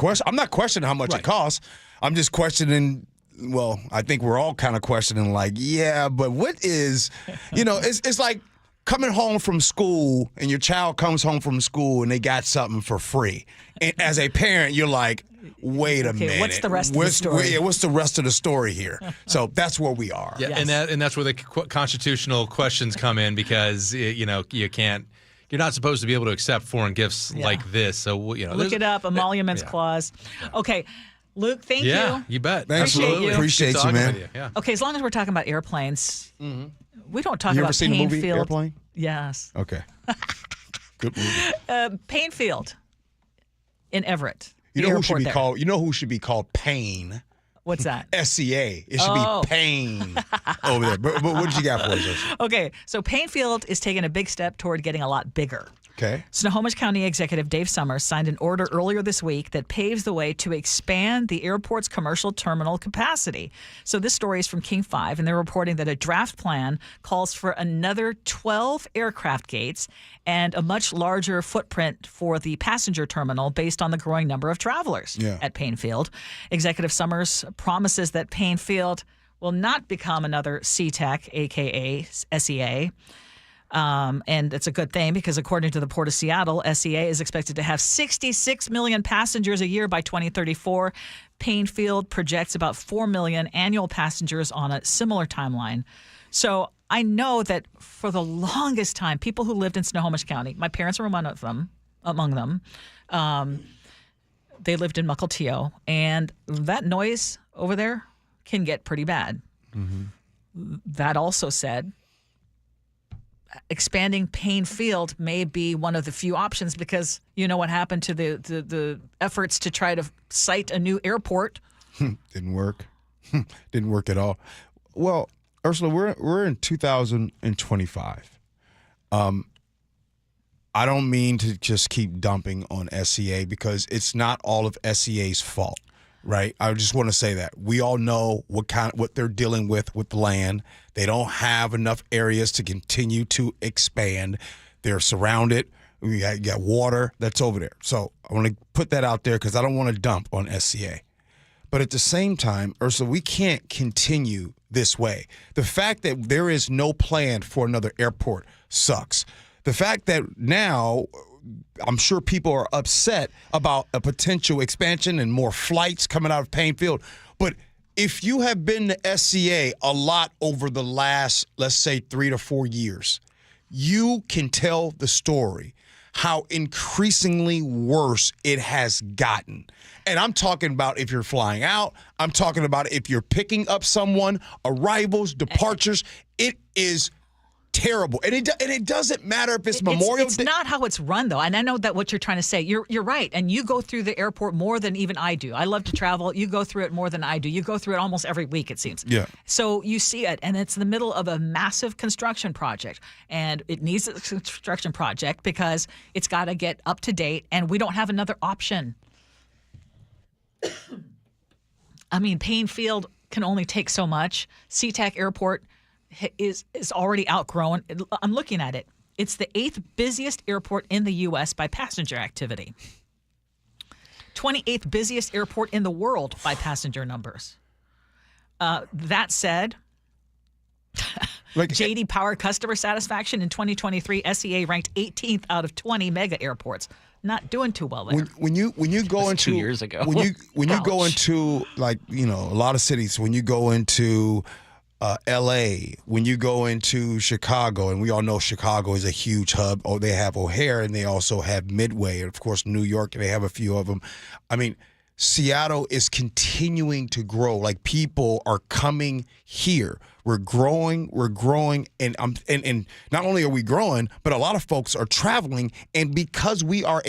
questioning how much it costs. I'm just questioning. Well, I think we're all kind of questioning, but what is, it's like coming home from school, and your child comes home from school and they got something for free. And as a parent, you're like, wait a minute. What's the rest of the story? What's the rest of the story here? So that's where we are. Yeah, yes. and that's where the constitutional questions come in, because, you can't. You're not supposed to be able to accept foreign gifts like this. So, look it up, emoluments clause. Okay. Luke, thank you. Yeah, you bet. Absolutely. Appreciate you, man. Yeah. Okay, as long as we're talking about airplanes, we don't talk you about ever seen the movie Painfield. Airplane? Yes. Okay. Good movie. Painfield in Everett. You know who should be called Pain? What's that? SCA. It should be Pain over there. But what did you got for us? Okay, so Painfield is taking a big step toward getting a lot bigger. Okay. Snohomish County Executive Dave Summers signed an order earlier this week that paves the way to expand the airport's commercial terminal capacity. So this story is from King 5, and they're reporting that a draft plan calls for another 12 aircraft gates and a much larger footprint for the passenger terminal based on the growing number of travelers at Painfield. Executive Summers promises that Painfield will not become another SeaTac, a.k.a. SEA. And it's a good thing, because according to the Port of Seattle, SEA is expected to have 66 million passengers a year by 2034. Painfield projects about 4 million annual passengers on a similar timeline. So I know that for the longest time, people who lived in Snohomish County, my parents were among them, they lived in Mukilteo, and that noise over there can get pretty bad. Mm-hmm. That also said, expanding Painfield may be one of the few options, because you know what happened to the efforts to try to site a new airport. Didn't work. Didn't work at all. Well, Ursula, we're in 2025. I don't mean to just keep dumping on SCA, because it's not all of SCA's fault. Right. I just want to say that we all know what they're dealing with land. They don't have enough areas to continue to expand. They're surrounded. You got water that's over there. So I want to put that out there, because I don't want to dump on SCA. But at the same time, Ursula, we can't continue this way. The fact that there is no plan for another airport sucks. The fact that now, I'm sure people are upset about a potential expansion and more flights coming out of Painfield. But if you have been to SCA a lot over the last, let's say, 3 to 4 years, you can tell the story how increasingly worse it has gotten. And I'm talking about if you're flying out. I'm talking about if you're picking up someone, arrivals, departures. It is terrible. And it doesn't matter if it's Memorial Day. It's not how it's run, though. And I know that what you're trying to say. You're right. And you go through the airport more than even I do. I love to travel. You go through it more than I do. You go through it almost every week, it seems. Yeah. So you see it, and it's in the middle of a massive construction project. And it needs a construction project because it's got to get up to date, and we don't have another option. I mean, Payne Field can only take so much. SeaTac Airport is already outgrown. I'm looking at it. It's the 8th busiest airport in the U.S. by passenger activity. 28th busiest airport in the world by passenger numbers. That said, J.D. Power customer satisfaction in 2023, SEA ranked 18th out of 20 mega airports. Not doing too well there. When you go into 2 years ago. when you go into, like, you know, a lot of cities, when you go into L.A., when you go into Chicago, and we all know Chicago is a huge hub. Oh, they have O'Hare, and they also have Midway, and of course New York, and they have a few of them. I mean, Seattle is continuing to grow. Like, people are coming here. We're growing, and not only are we growing, but a lot of folks are traveling. And because we are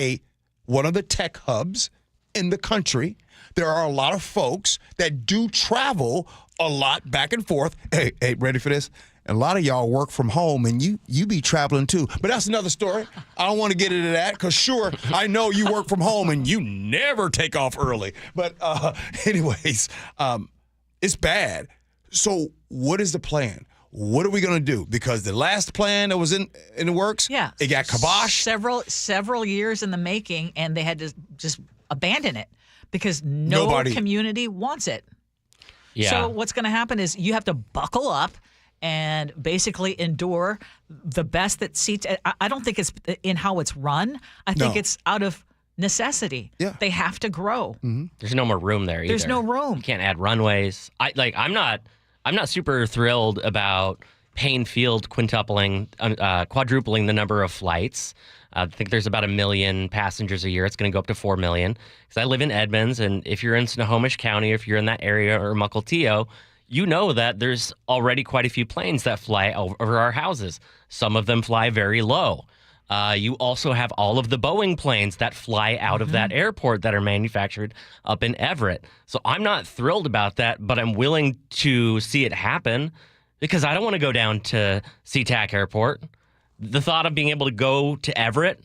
one of the tech hubs in the country, there are a lot of folks that do travel a lot back and forth. Hey, ready for this? And a lot of y'all work from home, and you be traveling too. But that's another story. I don't want to get into that because, sure, I know you work from home and you never take off early. But anyways, it's bad. So what is the plan? What are we going to do? Because the last plan that was in the works, it got kiboshed. Several years in the making, and they had to just abandon it because nobody community wants it. Yeah. So what's going to happen is you have to buckle up and basically endure the best that seats. I don't think it's in how it's run. I think it's out of necessity. Yeah. They have to grow. Mm-hmm. There's no more room there either. There's no room. You can't add runways. I'm not super thrilled about Payne Field quadrupling the number of flights. I think there's about 1 million passengers a year. It's going to go up to 4 million. Because I live in Edmonds, and if you're in Snohomish County, if you're in that area, or Mukilteo, you know that there's already quite a few planes that fly over our houses. Some of them fly very low. You also have all of the Boeing planes that fly out of that airport that are manufactured up in Everett. So I'm not thrilled about that, but I'm willing to see it happen because I don't want to go down to SeaTac Airport. The thought of being able to go to Everett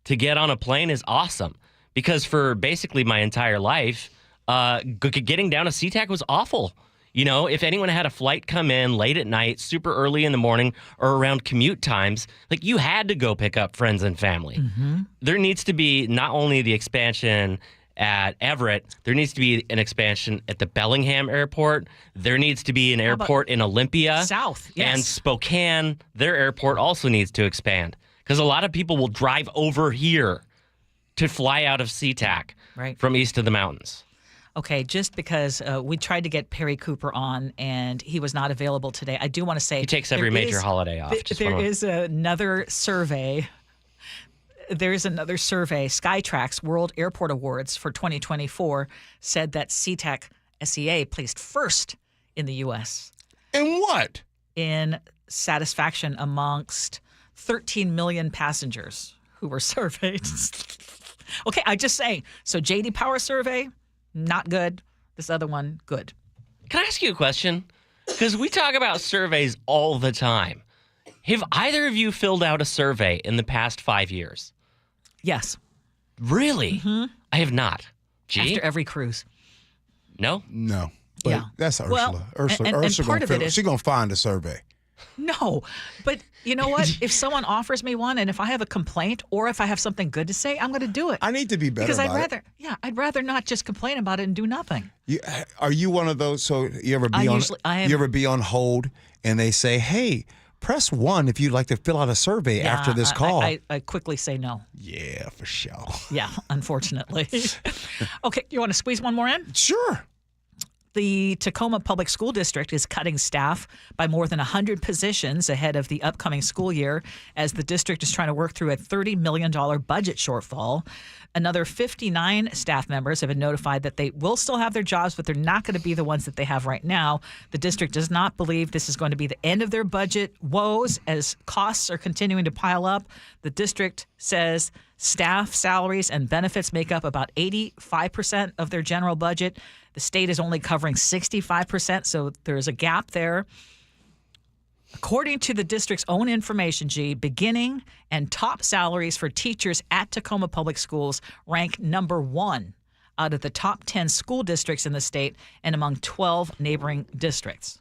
to get on a plane is awesome because for basically my entire life, getting down to SeaTac was awful. You know, if anyone had a flight come in late at night, super early in the morning, or around commute times, like, you had to go pick up friends and family. Mm-hmm. There needs to be not only the expansion at Everett, there needs to be an expansion at the Bellingham Airport. There needs to be an airport in Olympia. South, yes. And Spokane, their airport also needs to expand. Because a lot of people will drive over here to fly out of SeaTac from east of the mountains. Okay, just because we tried to get Perry Cooper on and he was not available today, I do want to say he takes every major holiday off. There is another survey. There's another survey. Skytrax World Airport Awards for 2024 said that SeaTac SEA placed first in the U.S. In what? In satisfaction amongst 13 million passengers who were surveyed. Okay, I just say. So J.D. Power survey, not good. This other one, good. Can I ask you a question? Because we talk about surveys all the time. Have either of you filled out a survey in the past 5 years? Yes. Really? Mm-hmm. I have not. Gee? After every cruise. No? No. But yeah. That's Ursula. Well, Ursula part of it is, she's going to find a survey. No, but you know what? If someone offers me one, and if I have a complaint or if I have something good to say, I'm going to do it. I need to be better because about it. I'd rather not just complain about it and do nothing. Are you one of those? So you ever be on hold and they say, "Hey, press 1 if you'd like to fill out a survey after this call." I quickly say no. Yeah, for sure. Yeah, unfortunately. Okay, you want to squeeze one more in? Sure. The Tacoma Public School District is cutting staff by more than 100 positions ahead of the upcoming school year as the district is trying to work through a $30 million budget shortfall. Another 59 staff members have been notified that they will still have their jobs, but they're not going to be the ones that they have right now. The district does not believe this is going to be the end of their budget woes as costs are continuing to pile up. The district says staff salaries and benefits make up about 85% of their general budget. The state is only covering 65%, so there's a gap there. According to the district's own information, G, beginning and top salaries for teachers at Tacoma Public Schools rank number 1 out of the top 10 school districts in the state and among 12 neighboring districts.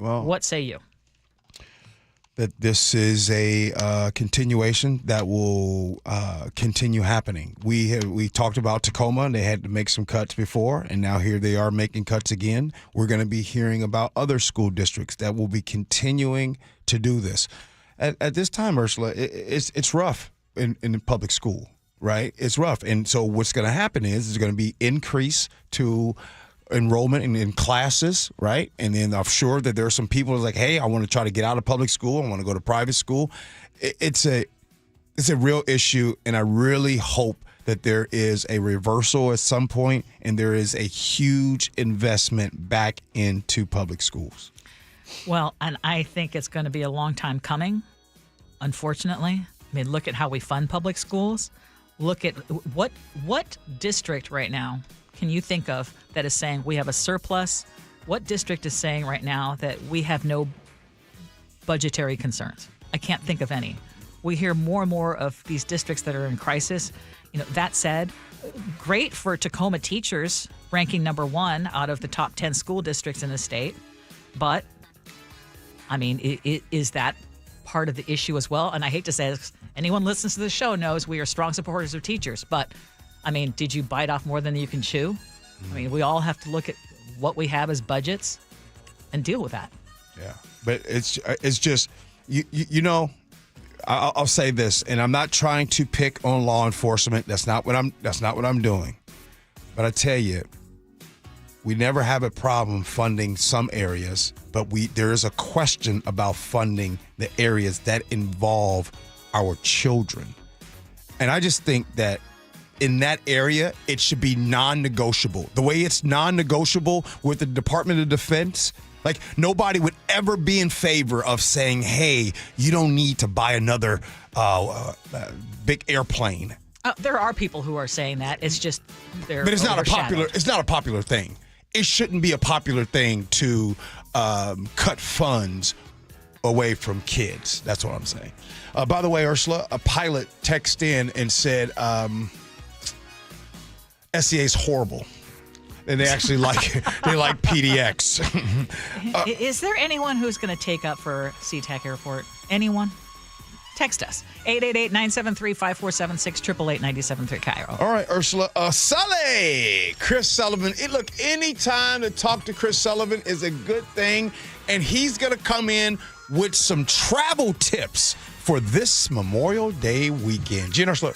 Well, what say you? That this is a continuation that will continue happening. We talked about Tacoma, and they had to make some cuts before, and now here they are making cuts again. We're going to be hearing about other school districts that will be continuing to do this. At this time, Ursula, it's rough in public school, right? It's rough, and so what's going to happen is there's going to be increase to enrollment in classes, right? And then I'm sure that there are some people who's like, hey, I want to try to get out of public school. I want to go to private school. It's a real issue, and I really hope that there is a reversal at some point and there is a huge investment back into public schools. Well, and I think it's going to be a long time coming, unfortunately. I mean, look at how we fund public schools. Look at what district right now can you think of that is saying we have a surplus? What district is saying right now that we have no budgetary concerns? I can't think of any. We hear more and more of these districts that are in crisis. You know, that said, great for Tacoma teachers ranking number 1 out of the top 10 school districts in the state. But, I mean, is that part of the issue as well? And I hate to say this, anyone listens to the show knows we are strong supporters of teachers, but I mean, did you bite off more than you can chew? I mean, we all have to look at what we have as budgets and deal with that. Yeah, but it's just you know, I'll say this, and I'm not trying to pick on law enforcement. That's not what I'm doing. But I tell you, we never have a problem funding some areas, but there is a question about funding the areas that involve our children, and I just think that in that area, it should be non-negotiable. The way it's non-negotiable with the Department of Defense, like nobody would ever be in favor of saying, hey, you don't need to buy another big airplane. There are people who are saying that. It's just they're But it's not a popular thing. It shouldn't be a popular thing to cut funds away from kids. That's what I'm saying. By the way, Ursula, a pilot texted in and said SCA's horrible. And they actually like PDX. Is there anyone who's going to take up for SeaTac Airport? Anyone? Text us. 888-973-5476, 888-973 KIRO. All right, Ursula. Sully! Chris Sullivan. Look, any time to talk to Chris Sullivan is a good thing. And he's going to come in with some travel tips for this Memorial Day weekend. Gee Ursula.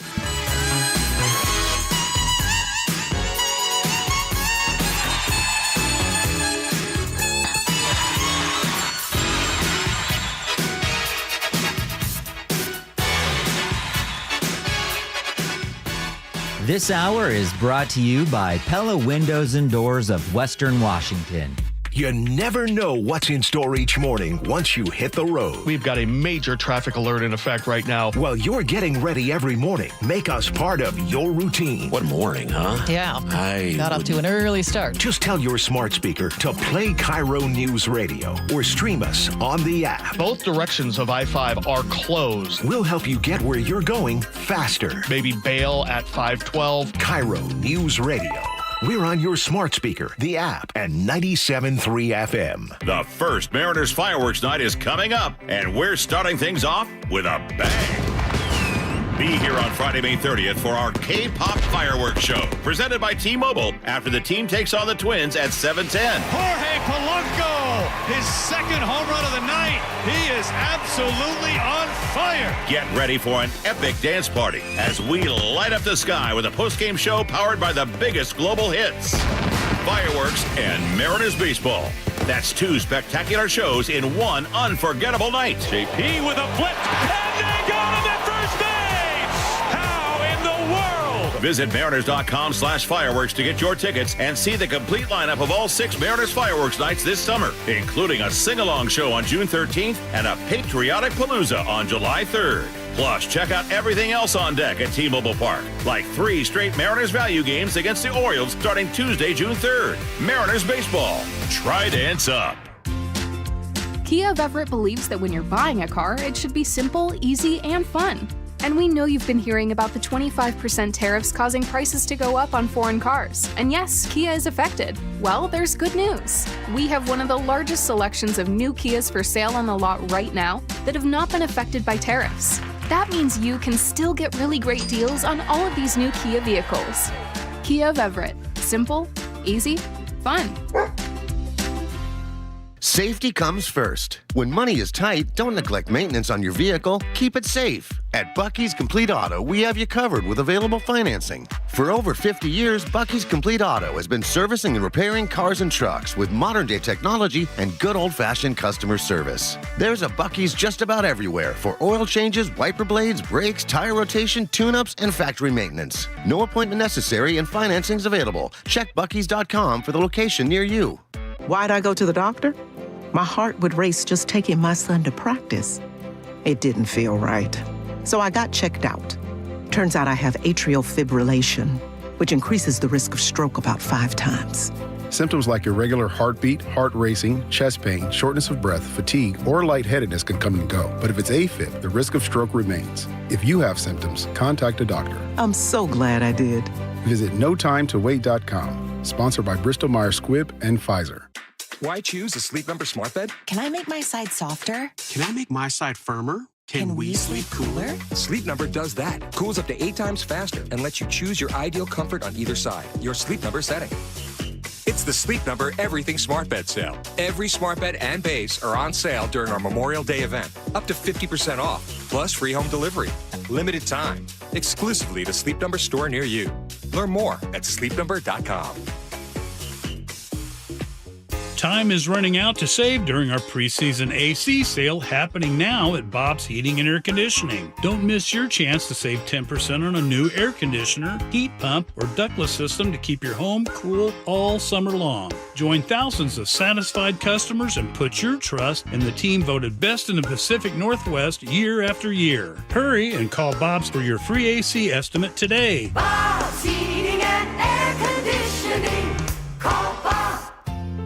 This hour is brought to you by Pella Windows and Doors of Western Washington. You never know what's in store each morning once you hit the road. We've got a major traffic alert in effect right now. Well, you're getting ready every morning. Make us part of your routine. What morning, huh? Yeah. Got off to an early start. Just tell your smart speaker to play KIRO Newsradio or stream us on the app. Both directions of I-5 are closed. We'll help you get where you're going faster. Maybe bail at 512. KIRO Newsradio. We're on your smart speaker, the app, and 97.3 FM. The first Mariners fireworks night is coming up, and we're starting things off with a bang. Be here on Friday, May 30th for our K-pop fireworks show, presented by T-Mobile, after the team takes on the Twins at 7:10. Jorge Polanco, his second home run of the night. He is absolutely on fire. Get ready for an epic dance party as we light up the sky with a post-game show powered by the biggest global hits. fireworks, and Mariners baseball. That's 2 spectacular shows in one unforgettable night. JP with a flip, and they got him at first base! How in the world? Visit Mariners.com/fireworks to get your tickets and see the complete lineup of all 6 Mariners fireworks nights this summer, including a sing-along show on June 13th and a patriotic palooza on July 3rd. Plus, check out everything else on deck at T-Mobile Park, like 3 straight Mariners value games against the Orioles starting Tuesday, June 3rd. Mariners baseball. Try dance up. Kia of Everett believes that when you're buying a car, it should be simple, easy, and fun. And we know you've been hearing about the 25% tariffs causing prices to go up on foreign cars. And yes, Kia is affected. Well, there's good news. We have one of the largest selections of new Kias for sale on the lot right now that have not been affected by tariffs. That means you can still get really great deals on all of these new Kia vehicles. Kia of Everett. Simple, easy, fun. Safety comes first. When money is tight, don't neglect maintenance on your vehicle. Keep it safe. At Bucky's Complete Auto, we have you covered with available financing. For over 50 years, Bucky's Complete Auto has been servicing and repairing cars and trucks with modern-day technology and good old-fashioned customer service. There's a Bucky's just about everywhere for oil changes, wiper blades, brakes, tire rotation, tune-ups, and factory maintenance. No appointment necessary and financing's available. Check Bucky's.com for the location near you. Why'd I go to the doctor? My heart would race just taking my son to practice. It didn't feel right. So I got checked out. Turns out I have atrial fibrillation, which increases the risk of stroke about 5 times. Symptoms like irregular heartbeat, heart racing, chest pain, shortness of breath, fatigue, or lightheadedness can come and go. But if it's AFib, the risk of stroke remains. If you have symptoms, contact a doctor. I'm so glad I did. Visit notimetowait.com. Sponsored by Bristol-Myers Squibb and Pfizer. Why choose a Sleep Number smart bed? Can I make my side softer? Can I make my side firmer? Can we sleep cooler? Sleep Number does that. Cools up to 8 times faster and lets you choose your ideal comfort on either side. Your Sleep Number setting. It's the Sleep Number Everything Smart Bed sale. Every smart bed and base are on sale during our Memorial Day event. Up to 50% off, plus free home delivery. Limited time. Exclusively to Sleep Number store near you. Learn more at sleepnumber.com. Time is running out to save during our preseason AC sale happening now at Bob's Heating and Air Conditioning. Don't miss your chance to save 10% on a new air conditioner, heat pump, or ductless system to keep your home cool all summer long. Join thousands of satisfied customers and put your trust in the team voted best in the Pacific Northwest year after year. Hurry and call Bob's for your free AC estimate today. Bob's Heating and Air Conditioning. Call Bob.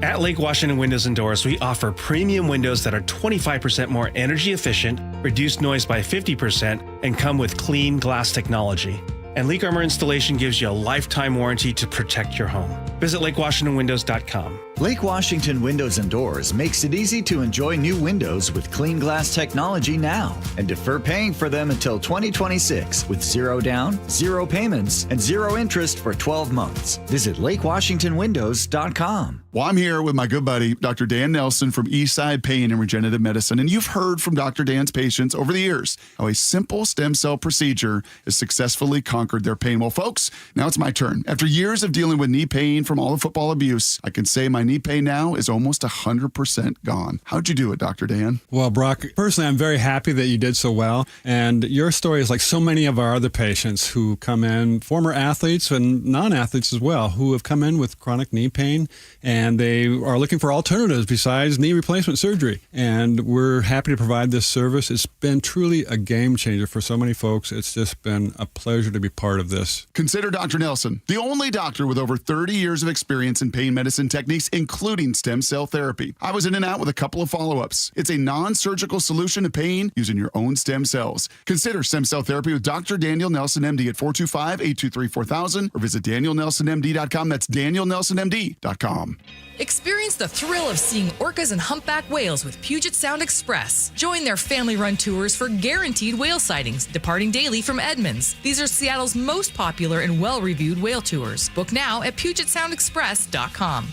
At Lake Washington Windows and Doors, we offer premium windows that are 25% more energy efficient, reduce noise by 50%, and come with clean glass technology. And Leak Armor installation gives you a lifetime warranty to protect your home. Visit LakeWashingtonWindows.com. Lake Washington Windows and Doors makes it easy to enjoy new windows with clean glass technology now and defer paying for them until 2026 with 0 down, 0 payments, and 0 interest for 12 months. Visit LakeWashingtonWindows.com. Well, I'm here with my good buddy, Dr. Dan Nelson from Eastside Pain and Regenerative Medicine. And you've heard from Dr. Dan's patients over the years how a simple stem cell procedure has successfully conquered their pain. Well, folks, now it's my turn. After years of dealing with knee pain from all the football abuse, I can say my knee pain now is almost 100% gone. How'd you do it, Dr. Dan? Well, Brock, personally, I'm very happy that you did so well. And your story is like so many of our other patients who come in, former athletes and non-athletes as well, who have come in with chronic knee pain and they are looking for alternatives besides knee replacement surgery. And we're happy to provide this service. It's been truly a game changer for so many folks. It's just been a pleasure to be part of this. Consider Dr. Nelson, the only doctor with over 30 years of experience in pain medicine techniques, including stem cell therapy. I was in and out with a couple of follow-ups. It's a non-surgical solution to pain using your own stem cells. Consider stem cell therapy with Dr. Daniel Nelson, MD at 425-823-4000 or visit danielnelsonmd.com. That's danielnelsonmd.com. Experience the thrill of seeing orcas and humpback whales with Puget Sound Express. Join their family-run tours for guaranteed whale sightings, departing daily from Edmonds. These are Seattle's most popular and well-reviewed whale tours. Book now at PugetSoundExpress.com.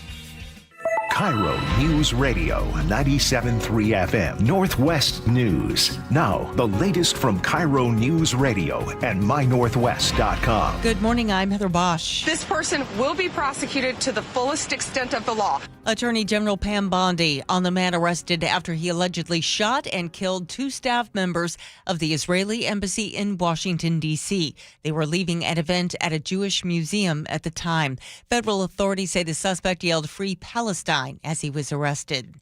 KIRO Newsradio 97.3 FM Northwest News. Now, the latest from KIRO Newsradio and mynorthwest.com. Good morning, I'm Heather Bosch. This person will be prosecuted to the fullest extent of the law. Attorney General Pam Bondi on the man arrested after he allegedly shot and killed 2 staff members of the Israeli embassy in Washington, D.C. They were leaving an event at a Jewish museum at the time. Federal authorities say the suspect yelled "Free Palestine" as he was arrested.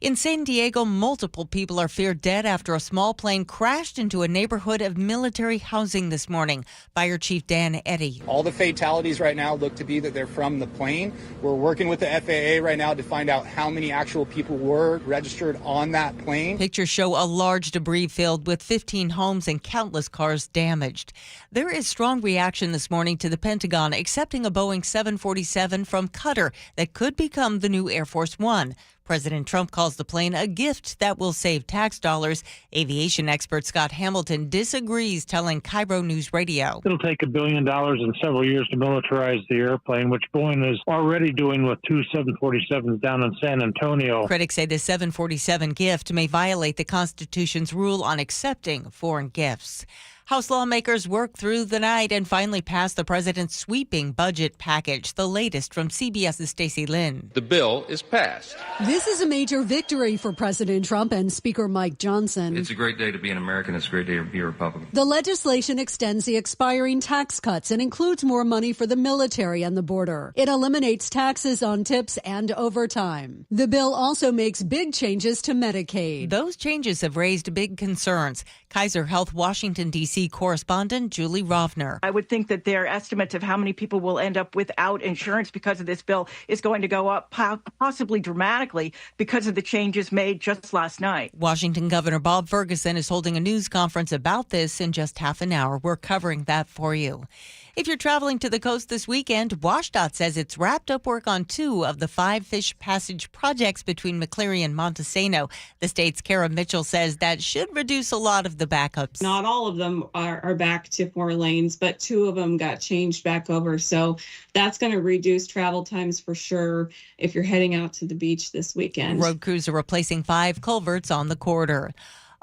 In San Diego, multiple people are feared dead after a small plane crashed into a neighborhood of military housing this morning. Fire Chief Dan Eddy. All the fatalities right now look to be that they're from the plane. We're working with the FAA right now to find out how many actual people were registered on that plane. Pictures show a large debris field with 15 homes and countless cars damaged. There is strong reaction this morning to the Pentagon accepting a Boeing 747 from Qatar that could become the new Air Force One. President Trump calls the plane a gift that will save tax dollars. Aviation expert Scott Hamilton disagrees, telling KIRO News Radio. It'll take $1 billion in several years to militarize the airplane, which Boeing is already doing with 2 747s down in San Antonio. Critics say the 747 gift may violate the Constitution's rule on accepting foreign gifts. House lawmakers worked through the night and finally passed the president's sweeping budget package, the latest from CBS's Stacey Lynn. The bill is passed. This is a major victory for President Trump and Speaker Mike Johnson. It's a great day to be an American. It's a great day to be a Republican. The legislation extends the expiring tax cuts and includes more money for the military and the border. It eliminates taxes on tips and overtime. The bill also makes big changes to Medicaid. Those changes have raised big concerns. Kaiser Health Washington, D.C. correspondent Julie Rovner. I would think that their estimates of how many people will end up without insurance because of this bill is going to go up possibly dramatically because of the changes made just last night. Washington Governor Bob Ferguson is holding a news conference about this in just half an hour. We're covering that for you. If you're traveling to the coast this weekend, WashDOT says it's wrapped up work on 2 of the 5 fish passage projects between McCleary and Montesano. The state's Kara Mitchell says that should reduce a lot of the backups. Not all of them are back to 4 lanes, but 2 of them got changed back over. So that's going to reduce travel times for sure if you're heading out to the beach this weekend. Road crews are replacing 5 culverts on the corridor.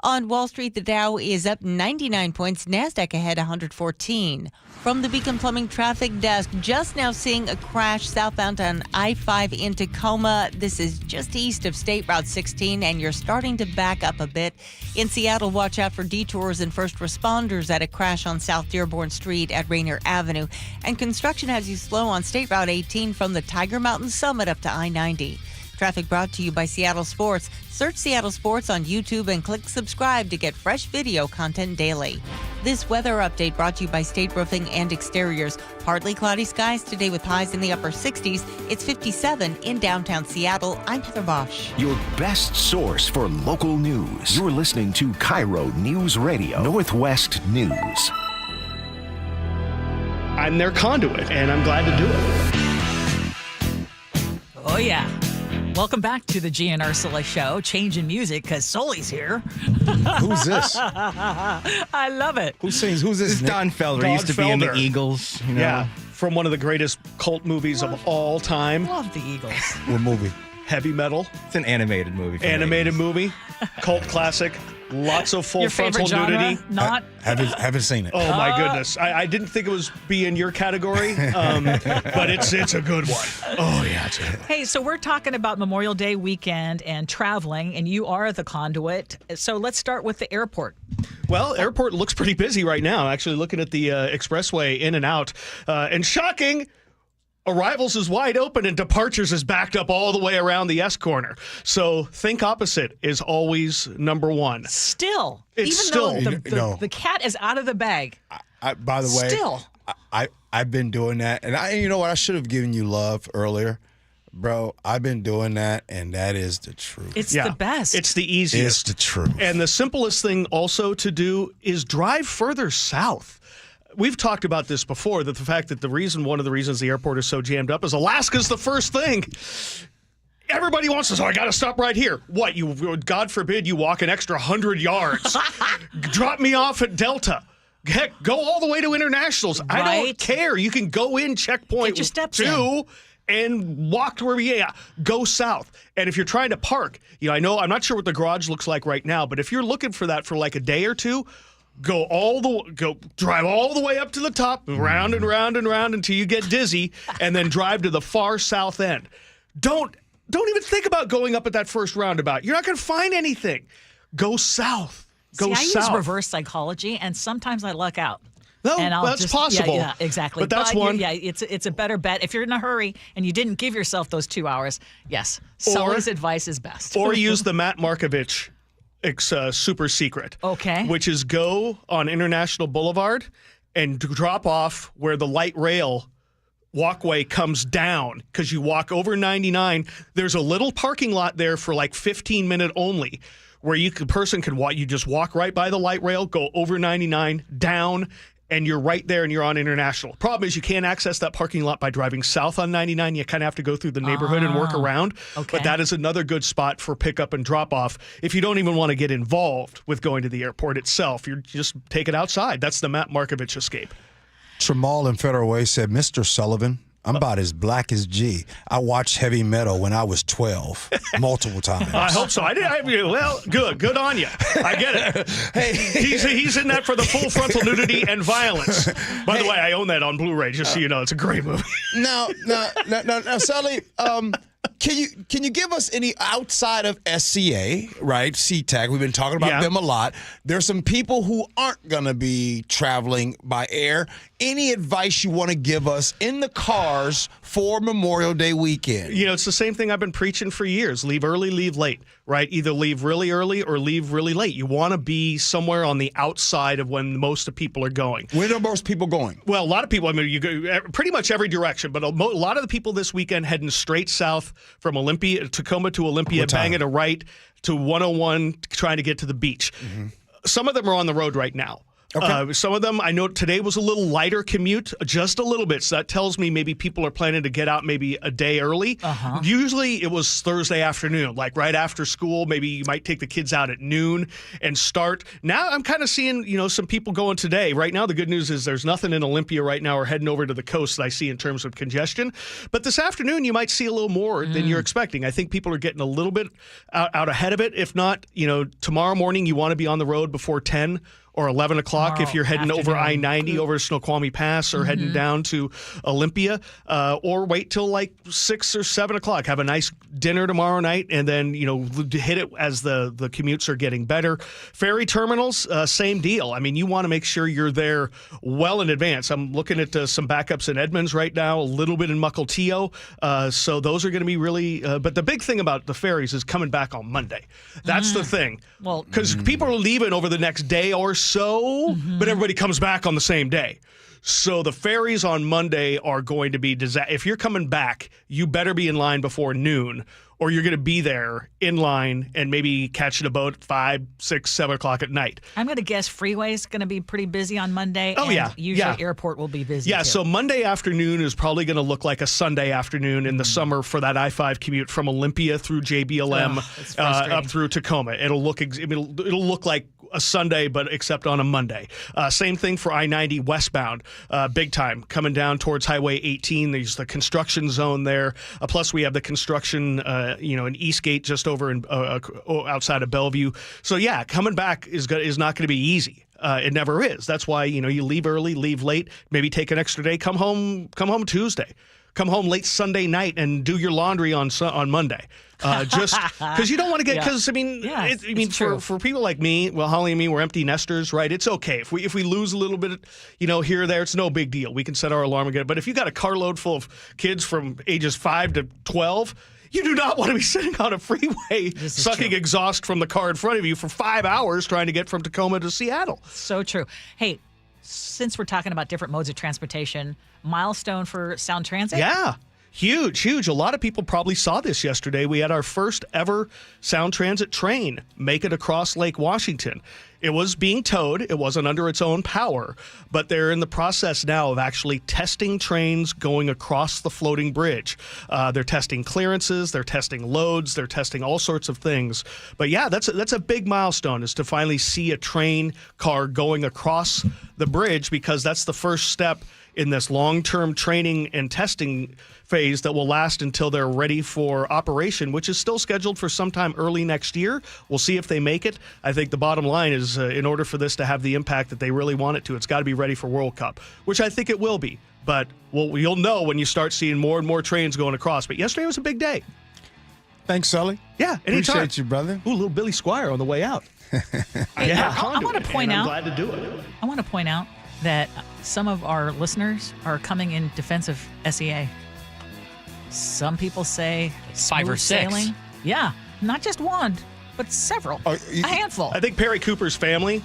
On Wall Street, the Dow is up 99 points, NASDAQ ahead 114. From the Beacon Plumbing Traffic Desk, just now seeing a crash southbound on I-5 in Tacoma. This is just east of State Route 16, and you're starting to back up a bit. In Seattle, watch out for detours and first responders at a crash on South Dearborn Street at Rainier Avenue. And construction has you slow on State Route 18 from the Tiger Mountain Summit up to I-90. Traffic brought to you by Seattle Sports. Search Seattle Sports on YouTube and click subscribe to get fresh video content daily. This weather update brought to you by State Roofing and Exteriors. Partly cloudy skies today with highs in the upper 60s. It's 57 in downtown Seattle. I'm Heather Bosch. Your best source for local news. You're listening to KIRO News Radio, Northwest News. I'm their conduit, and I'm glad to do it. Oh, yeah. Welcome back to the Gee and Ursula Show. Change in music because Sully's here. Who's this? I love it. Who sings? Who's this? This is Don Felder. He used to be in the Eagles. You know? Yeah, from one of the greatest cult movies of all time. Love the Eagles. What movie? Heavy Metal. It's an animated movie. Animated movie. Cult classic. Lots of full Your frontal favorite genre? nudity. Not. Haven't seen it. Oh my goodness! I didn't think it was be in your category, but it's a good one. Oh yeah, it's good. Hey, so we're talking about Memorial Day weekend and traveling, and you are the conduit. So let's start with the airport. Well, airport looks pretty busy right now. Actually, looking at the expressway in and out, and shocking. Arrivals is wide open and departures is backed up all the way around the S corner. So think opposite is always number one. Still, it's even though the cat is out of the bag. By the way, still, I've been doing that, and you know what? I should have given you love earlier. Bro, I've been doing that, and that is the truth. It's the best. It's the easiest. It's the truth. And the simplest thing also to do is drive further south. We've talked about this before, that the fact that one of the reasons the airport is so jammed up is Alaska's the first thing. Everybody wants to, I got to stop right here. What, God forbid you walk an extra 100 yards. Drop me off at Delta. Heck, go all the way to internationals. Right. I don't care. You can go in checkpoint Get your steps 2 in. and walk to where we go south. And if you're trying to park, I'm not sure what the garage looks like right now, but if you're looking for that for like a day or two, drive all the way up to the top, round and round and round until you get dizzy, and then drive to the far south end. Don't even think about going up at that first roundabout. You're not going to find anything. Go south. Go south. I use reverse psychology, and sometimes I luck out. No, and that's possible. Yeah, exactly. But that's one. Yeah, it's a better bet. If you're in a hurry and you didn't give yourself those 2 hours, yes, Sully's advice is best. Or use the Matt Markovich super secret. Okay. Which is go on International Boulevard and drop off where the light rail walkway comes down, because you walk over 99. There's a little parking lot there for like 15-minute only, where person can walk. You just walk right by the light rail, go over 99, down, and you're right there and you're on International. Problem is you can't access that parking lot by driving south on 99. You kind of have to go through the neighborhood and work around. Okay. But that is another good spot for pickup and drop off. If you don't even want to get involved with going to the airport itself, you just take it outside. That's the Matt Markovich escape. Tramal in Federal Way said, Mr. Sullivan, I'm about as black as G. I watched heavy metal when I was 12, multiple times. I hope so. Well, good on you. I get it. Hey, he's in that for the full frontal nudity and violence. By the way, I own that on Blu-ray, just so you know. It's a great movie. Now, Sully, can you give us any outside of SCA, right? CTAC, we've been talking about them a lot. There's some people who aren't going to be traveling by air. Any advice you want to give us in the cars for Memorial Day weekend? It's the same thing I've been preaching for years. Leave early, leave late, right? Either leave really early or leave really late. You want to be somewhere on the outside of when most of people are going. When are most people going? Well, a lot of people, you go pretty much every direction, but a lot of the people this weekend heading straight south from Tacoma to Olympia, banging a right to 101, trying to get to the beach. Mm-hmm. Some of them are on the road right now. Okay. Some of them, I know today was a little lighter commute, just a little bit. So that tells me maybe people are planning to get out maybe a day early. Uh-huh. Usually it was Thursday afternoon, like right after school. Maybe you might take the kids out at noon and start. Now I'm kind of seeing, some people going today. Right now, the good news is there's nothing in Olympia right now or heading over to the coast that I see in terms of congestion. But this afternoon, you might see a little more than you're expecting. I think people are getting a little bit out ahead of it. If not, tomorrow morning, you want to be on the road before 10 or 11 o'clock if you're heading over I-90 over Snoqualmie Pass or heading down to Olympia, or wait till like 6 or 7 o'clock. Have a nice dinner tomorrow night and then, hit it as the commutes are getting better. Ferry terminals, same deal. I mean, you want to make sure you're there well in advance. I'm looking at some backups in Edmonds right now, a little bit in Mukilteo. So those are going to be really, but the big thing about the ferries is coming back on Monday. That's the thing. Well, because people are leaving over the next day or so, but everybody comes back on the same day. So the ferries on Monday are going to be if you're coming back, you better be in line before noon, or you're going to be there in line and maybe catching a boat at 5, 6, 7 o'clock at night. I'm going to guess freeway's going to be pretty busy on Monday. Oh, and usually airport will be busy. Yeah, too. so Monday afternoon is probably going to look like a Sunday afternoon in the summer for that I-5 commute from Olympia through JBLM up through Tacoma. It'll look like a Sunday, but except on a Monday. Same thing for I-90 westbound, big time. Coming down towards Highway 18, there's the construction zone there. Plus, we have the construction, in Eastgate just over in outside of Bellevue. So, coming back is not going to be easy. It never is. That's why, you leave early, leave late, maybe take an extra day, come home Tuesday. Come home late Sunday night and do your laundry on Monday. Just because you don't want to get, for people like me, well, Holly and me, we're empty nesters, right? It's okay. If we lose a little bit, here or there, it's no big deal. We can set our alarm and get it. But if you got a carload full of kids from ages 5 to 12, you do not want to be sitting on a freeway sucking exhaust from the car in front of you for 5 hours trying to get from Tacoma to Seattle. So true. Hey, since we're talking about different modes of transportation, milestone for Sound Transit? Yeah. Huge. A lot of people probably saw this yesterday. We had our first ever Sound Transit train make it across Lake Washington. It was being towed. It wasn't under its own power, but they're in the process now of actually testing trains going across the floating bridge. They're testing clearances. They're testing loads. They're testing all sorts of things. But that's a big milestone, is to finally see a train car going across the bridge, because that's the first step in this long-term training and testing phase that will last until they're ready for operation, which is still scheduled for sometime early next year. We'll see if they make it. I think the bottom line is in order for this to have the impact that they really want it to, it's got to be ready for World Cup, which I think it will be. But you'll know when you start seeing more and more trains going across. But yesterday was a big day. Thanks, Sully. Yeah, anytime. Appreciate you, brother. Ooh, little Billy Squire on the way out. I want to point out. I'm glad to do it. I want to point out that some of our listeners are coming in defense of SEA. Some people say 5 or 6. Sailing. Yeah, not just one, but several. A handful. I think Perry Cooper's family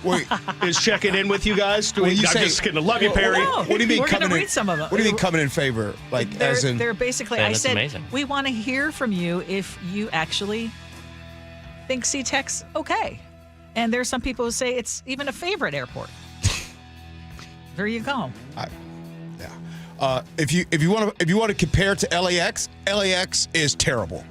is checking in with you guys. When you I'm say- just kidding. Love you, Perry. No, What do you mean we're coming gonna in? read some of them. What do you mean coming in favor? Like They're basically. Man, I that's said amazing. we want to hear from you if you actually think SeaTech's okay, and there's some people who say it's even a favorite airport. There you go. If you want to compare to LAX is terrible.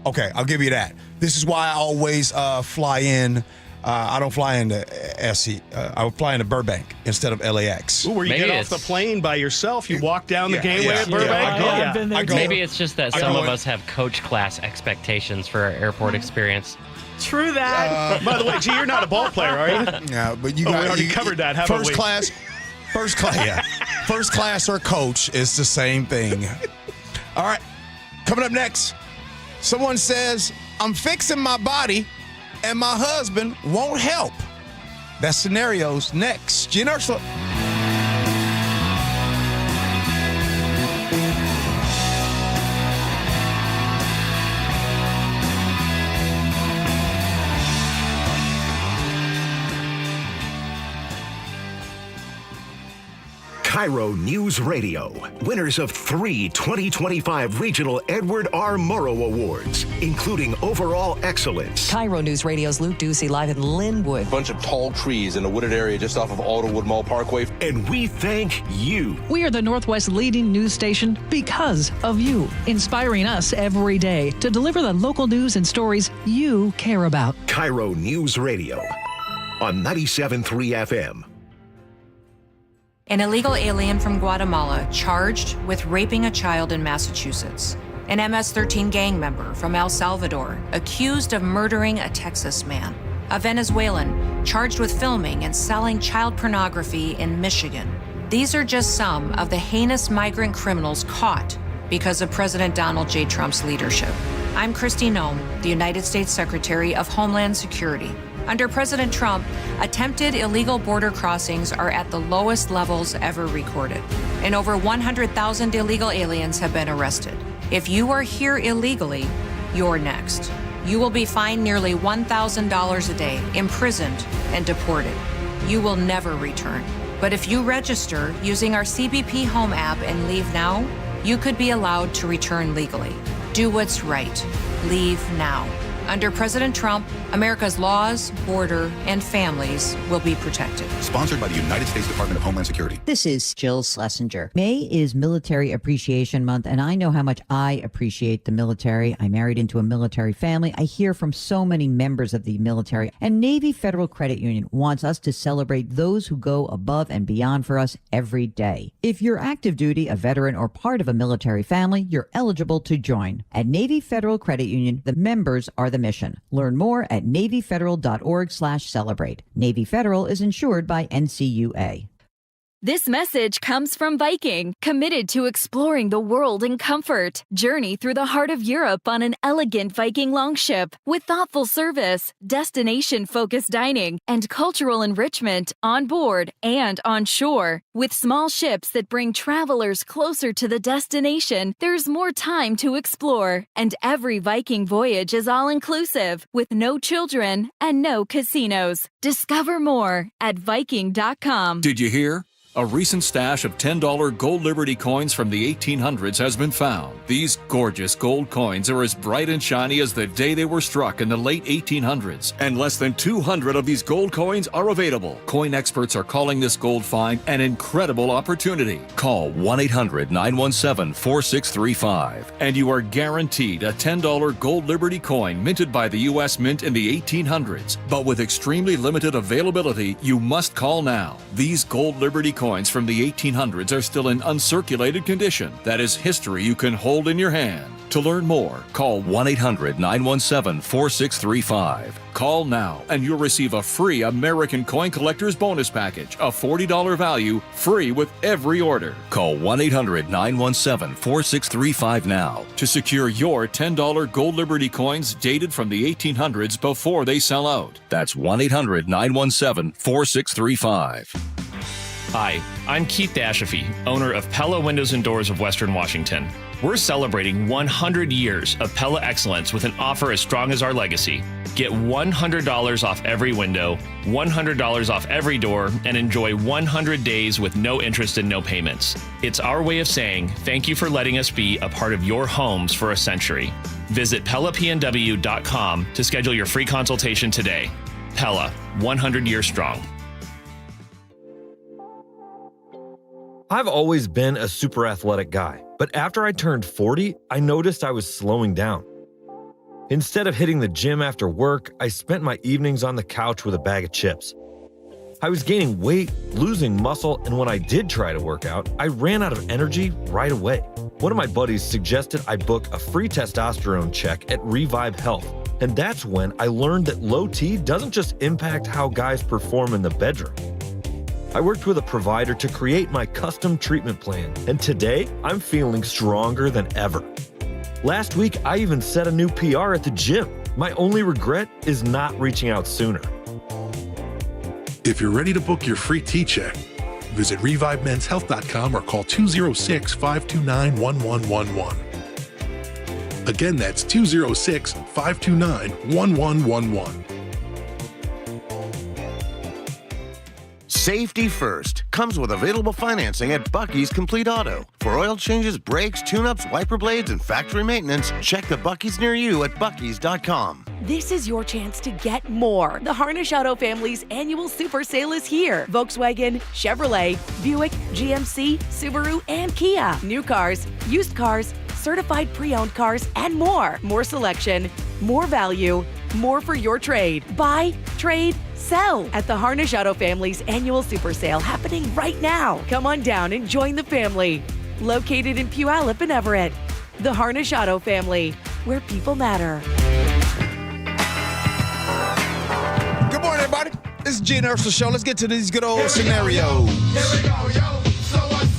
Okay, I'll give you that. This is why I always fly in. I don't fly into SC. I would fly into Burbank instead of LAX. Ooh, where you get off the plane by yourself, you walk down the gateway at Burbank. Maybe it's just that some of us have coach class expectations for our airport experience. True that. By the way, Gee, you're not a ball player, are you? Yeah, but you we got already covered that, haven't we? First class, yeah. First class or coach is the same thing. All right, coming up next, someone says, I'm fixing my body and my husband won't help. That's scenarios next. Gee and Ursula. KIRO Newsradio, winners of 3 2025 Regional Edward R. Murrow Awards, including Overall Excellence. KIRO Newsradio's Luke Ducey live in Linwood. Bunch of tall trees in a wooded area just off of Alderwood Mall Parkway. And we thank you. We are the Northwest leading news station because of you, inspiring us every day to deliver the local news and stories you care about. KIRO Newsradio on 97.3 FM. An illegal alien from Guatemala charged with raping a child in Massachusetts. An MS-13 gang member from El Salvador accused of murdering a Texas man. A Venezuelan charged with filming and selling child pornography in Michigan. These are just some of the heinous migrant criminals caught because of President Donald J. Trump's leadership. I'm Kristi Noem, the United States Secretary of Homeland Security. Under President Trump, attempted illegal border crossings are at the lowest levels ever recorded, and over 100,000 illegal aliens have been arrested. If you are here illegally, you're next. You will be fined nearly $1,000 a day, imprisoned, and deported. You will never return. But if you register using our CBP Home app and leave now, you could be allowed to return legally. Do what's right. Leave now. Under President Trump, America's laws, border, and families will be protected. Sponsored by the United States Department of Homeland Security. This is Jill Schlesinger. May is Military Appreciation Month, and I know how much I appreciate the military. I married into a military family. I hear from so many members of the military, and Navy Federal Credit Union wants us to celebrate those who go above and beyond for us every day. If you're active duty, a veteran, or part of a military family, you're eligible to join. At Navy Federal Credit Union, the members are the mission. Learn more at NavyFederal.org/celebrate. Navy Federal is insured by NCUA. This message comes from Viking, committed to exploring the world in comfort. Journey through the heart of Europe on an elegant Viking longship with thoughtful service, destination-focused dining, and cultural enrichment on board and on shore. With small ships that bring travelers closer to the destination, there's more time to explore. And every Viking voyage is all-inclusive, with no children and no casinos. Discover more at Viking.com. Did you hear? A recent stash of $10 gold Liberty coins from the 1800s has been found. These gorgeous gold coins are as bright and shiny as the day they were struck in the late 1800s, and less than 200 of these gold coins are available. Coin experts are calling this gold find an incredible opportunity. Call 1-800-917-4635, and you are guaranteed a $10 gold Liberty coin minted by the U.S. Mint in the 1800s. But with extremely limited availability, you must call now. These gold Liberty coins from the 1800s are still in uncirculated condition. That is history you can hold in your hand. To learn more, call 1-800-917-4635. Call now and you'll receive a free American Coin Collector's Bonus Package, a $40 value, free with every order. Call 1-800-917-4635 now to secure your $10 Gold Liberty coins dated from the 1800s before they sell out. That's 1-800-917-4635. Hi, I'm Keith Dashafee, owner of Pella Windows and Doors of Western Washington. We're celebrating 100 years of Pella excellence with an offer as strong as our legacy. Get $100 off every window, $100 off every door, and enjoy 100 days with no interest and no payments. It's our way of saying thank you for letting us be a part of your homes for a century. Visit PellaPNW.com to schedule your free consultation today. Pella, 100 years strong. I've always been a super athletic guy, but after I turned 40, I noticed I was slowing down. Instead of hitting the gym after work, I spent my evenings on the couch with a bag of chips. I was gaining weight, losing muscle, and when I did try to work out, I ran out of energy right away. One of my buddies suggested I book a free testosterone check at Revive Health, and that's when I learned that low T doesn't just impact how guys perform in the bedroom. I worked with a provider to create my custom treatment plan, and today I'm feeling stronger than ever. Last week, I even set a new PR at the gym. My only regret is not reaching out sooner. If you're ready to book your free T-check, visit ReviveMen'sHealth.com or call 206-529-1111. Again, that's 206-529-1111. Safety first comes with available financing at Bucky's Complete Auto. For oil changes, brakes, tune-ups, wiper blades, and factory maintenance, check the Bucky's near you at buckys.com. This is your chance to get more. The Harnish Auto family's annual super sale is here. Volkswagen, Chevrolet, Buick, GMC, Subaru, and Kia. New cars, used cars, certified pre-owned cars, and more. More selection, more value, more for your trade. Buy, trade, sell at the Harnish Auto family's annual super sale happening right now. Come on down and join the family. Located in Puyallup and Everett. The Harnish Auto family, where people matter. Good morning, everybody. This is Gee and Ursula Show. Let's get to these good old scenarios. Here we go, yo. So what's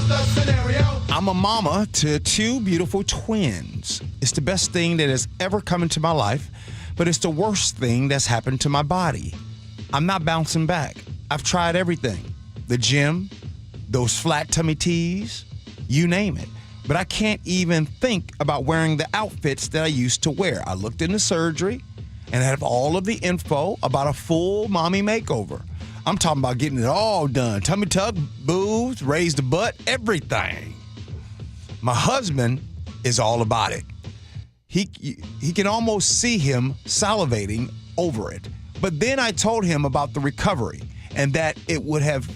the scenario? I'm a mama to two beautiful twins. It's the best thing that has ever come into my life, but it's the worst thing that's happened to my body. I'm not bouncing back. I've tried everything. The gym, those flat tummy tees, you name it. But I can't even think about wearing the outfits that I used to wear. I looked into surgery and have all of the info about a full mommy makeover. I'm talking about getting it all done. Tummy tuck, boobs, raise the butt, everything. My husband is all about it. He can almost see him salivating over it. But then I told him about the recovery and that it would have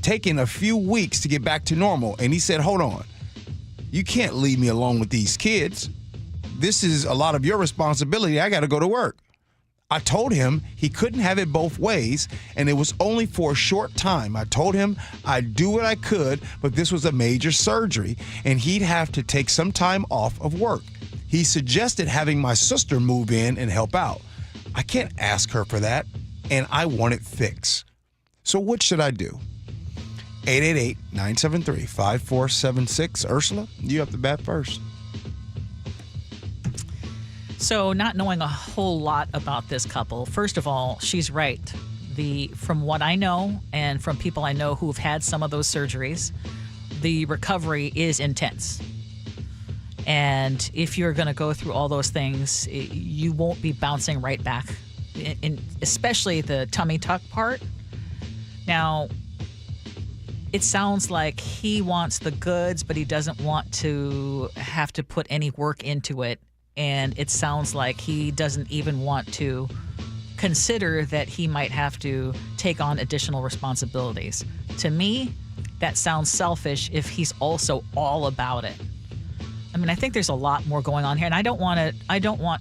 taken a few weeks to get back to normal. And he said, hold on. You can't leave me alone with these kids. This is a lot of your responsibility. I got to go to work. I told him he couldn't have it both ways, and it was only for a short time. I told him I'd do what I could, but this was a major surgery, and he'd have to take some time off of work. He suggested having my sister move in and help out. I can't ask her for that, and I want it fixed. So what should I do? 888-973-5476. Ursula, you have to bat first. So, not knowing a whole lot about this couple, first of all, she's right. From what I know and from people I know who've had some of those surgeries, the recovery is intense. And if you're going to go through all those things, you won't be bouncing right back, especially the tummy tuck part. Now, it sounds like he wants the goods, but he doesn't want to have to put any work into it. And it sounds like he doesn't even want to consider that he might have to take on additional responsibilities. To me, that sounds selfish if he's also all about it. I mean, I think there's a lot more going on here, and I don't want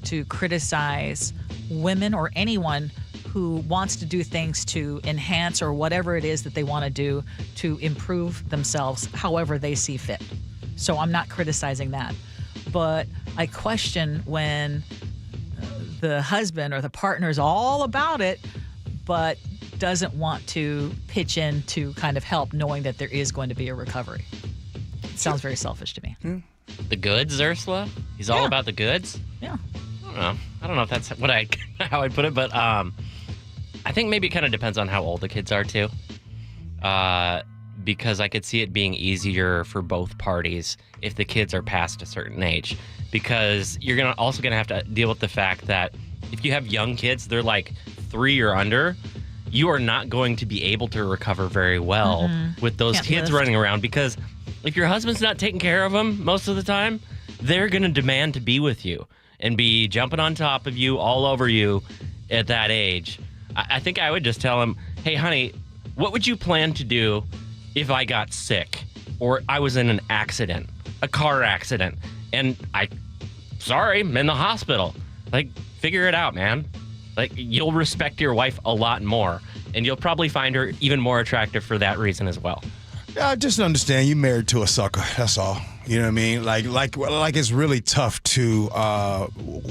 to criticize women or anyone who wants to do things to enhance or whatever it is that they want to do to improve themselves however they see fit. So I'm not criticizing that. But I question when the husband or the partner is all about it, but doesn't want to pitch in to kind of help, knowing that there is going to be a recovery. It sounds very selfish to me. The goods, Ursula? He's all about the goods? Yeah. I don't know if that's how I'd put it, but I think maybe it kind of depends on how old the kids are too. Because I could see it being easier for both parties if the kids are past a certain age. Because you're also gonna have to deal with the fact that if you have young kids, they're like 3 or under, you are not going to be able to recover very well with those kids running around. Because if your husband's not taking care of them most of the time, they're gonna demand to be with you and be jumping on top of you, all over you at that age. I think I would just tell him, hey, honey, what would you plan to do if I got sick or I was in an accident, a car accident, and I'm in the hospital? Like, figure it out, man. Like, you'll respect your wife a lot more, and you'll probably find her even more attractive for that reason as well. Yeah, just understand you married to a sucker. That's all. You know what I mean? Like it's really tough to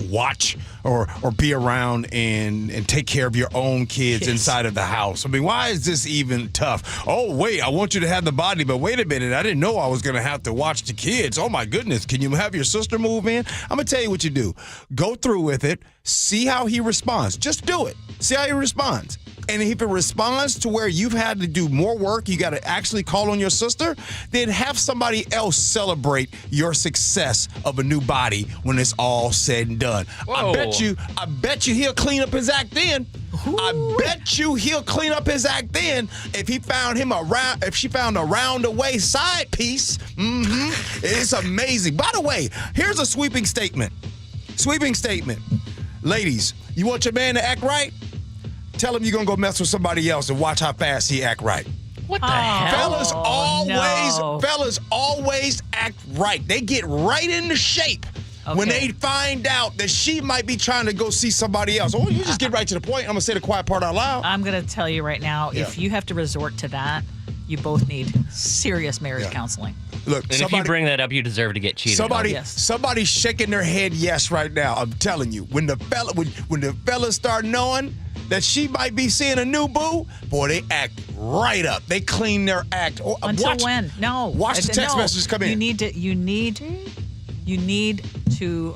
watch or be around and take care of your own kids inside of the house. I mean, why is this even tough? Oh, wait, I want you to have the body, but wait a minute, I didn't know I was going to have to watch the kids. Oh, my goodness. Can you have your sister move in? I'm going to tell you what you do. Go through with it. See how he responds. Just do it. See how he responds. And if it responds to where you've had to do more work, you got to actually call on your sister, then have somebody else celebrate your success of a new body when it's all said and done. Whoa. I bet you he'll clean up his act then. I bet you he'll clean up his act then if she found a round-away side piece. It's amazing. By the way, here's a sweeping statement. Ladies, you want your man to act right? Tell him you're going to go mess with somebody else and watch how fast he act right. What the hell? Fellas always act right. They get right into shape when they find out that she might be trying to go see somebody else. Oh, you just get right to the point. I'm going to say the quiet part out loud. I'm going to tell you right now, if you have to resort to that, you both need serious marriage counseling. Look, and if you bring that up, you deserve to get cheated. Somebody's shaking their head yes right now. I'm telling you, when the fellas start knowing that she might be seeing a new boo, boy, they act right up. They clean their act. Until when? No. Watch the text messages come in. You need to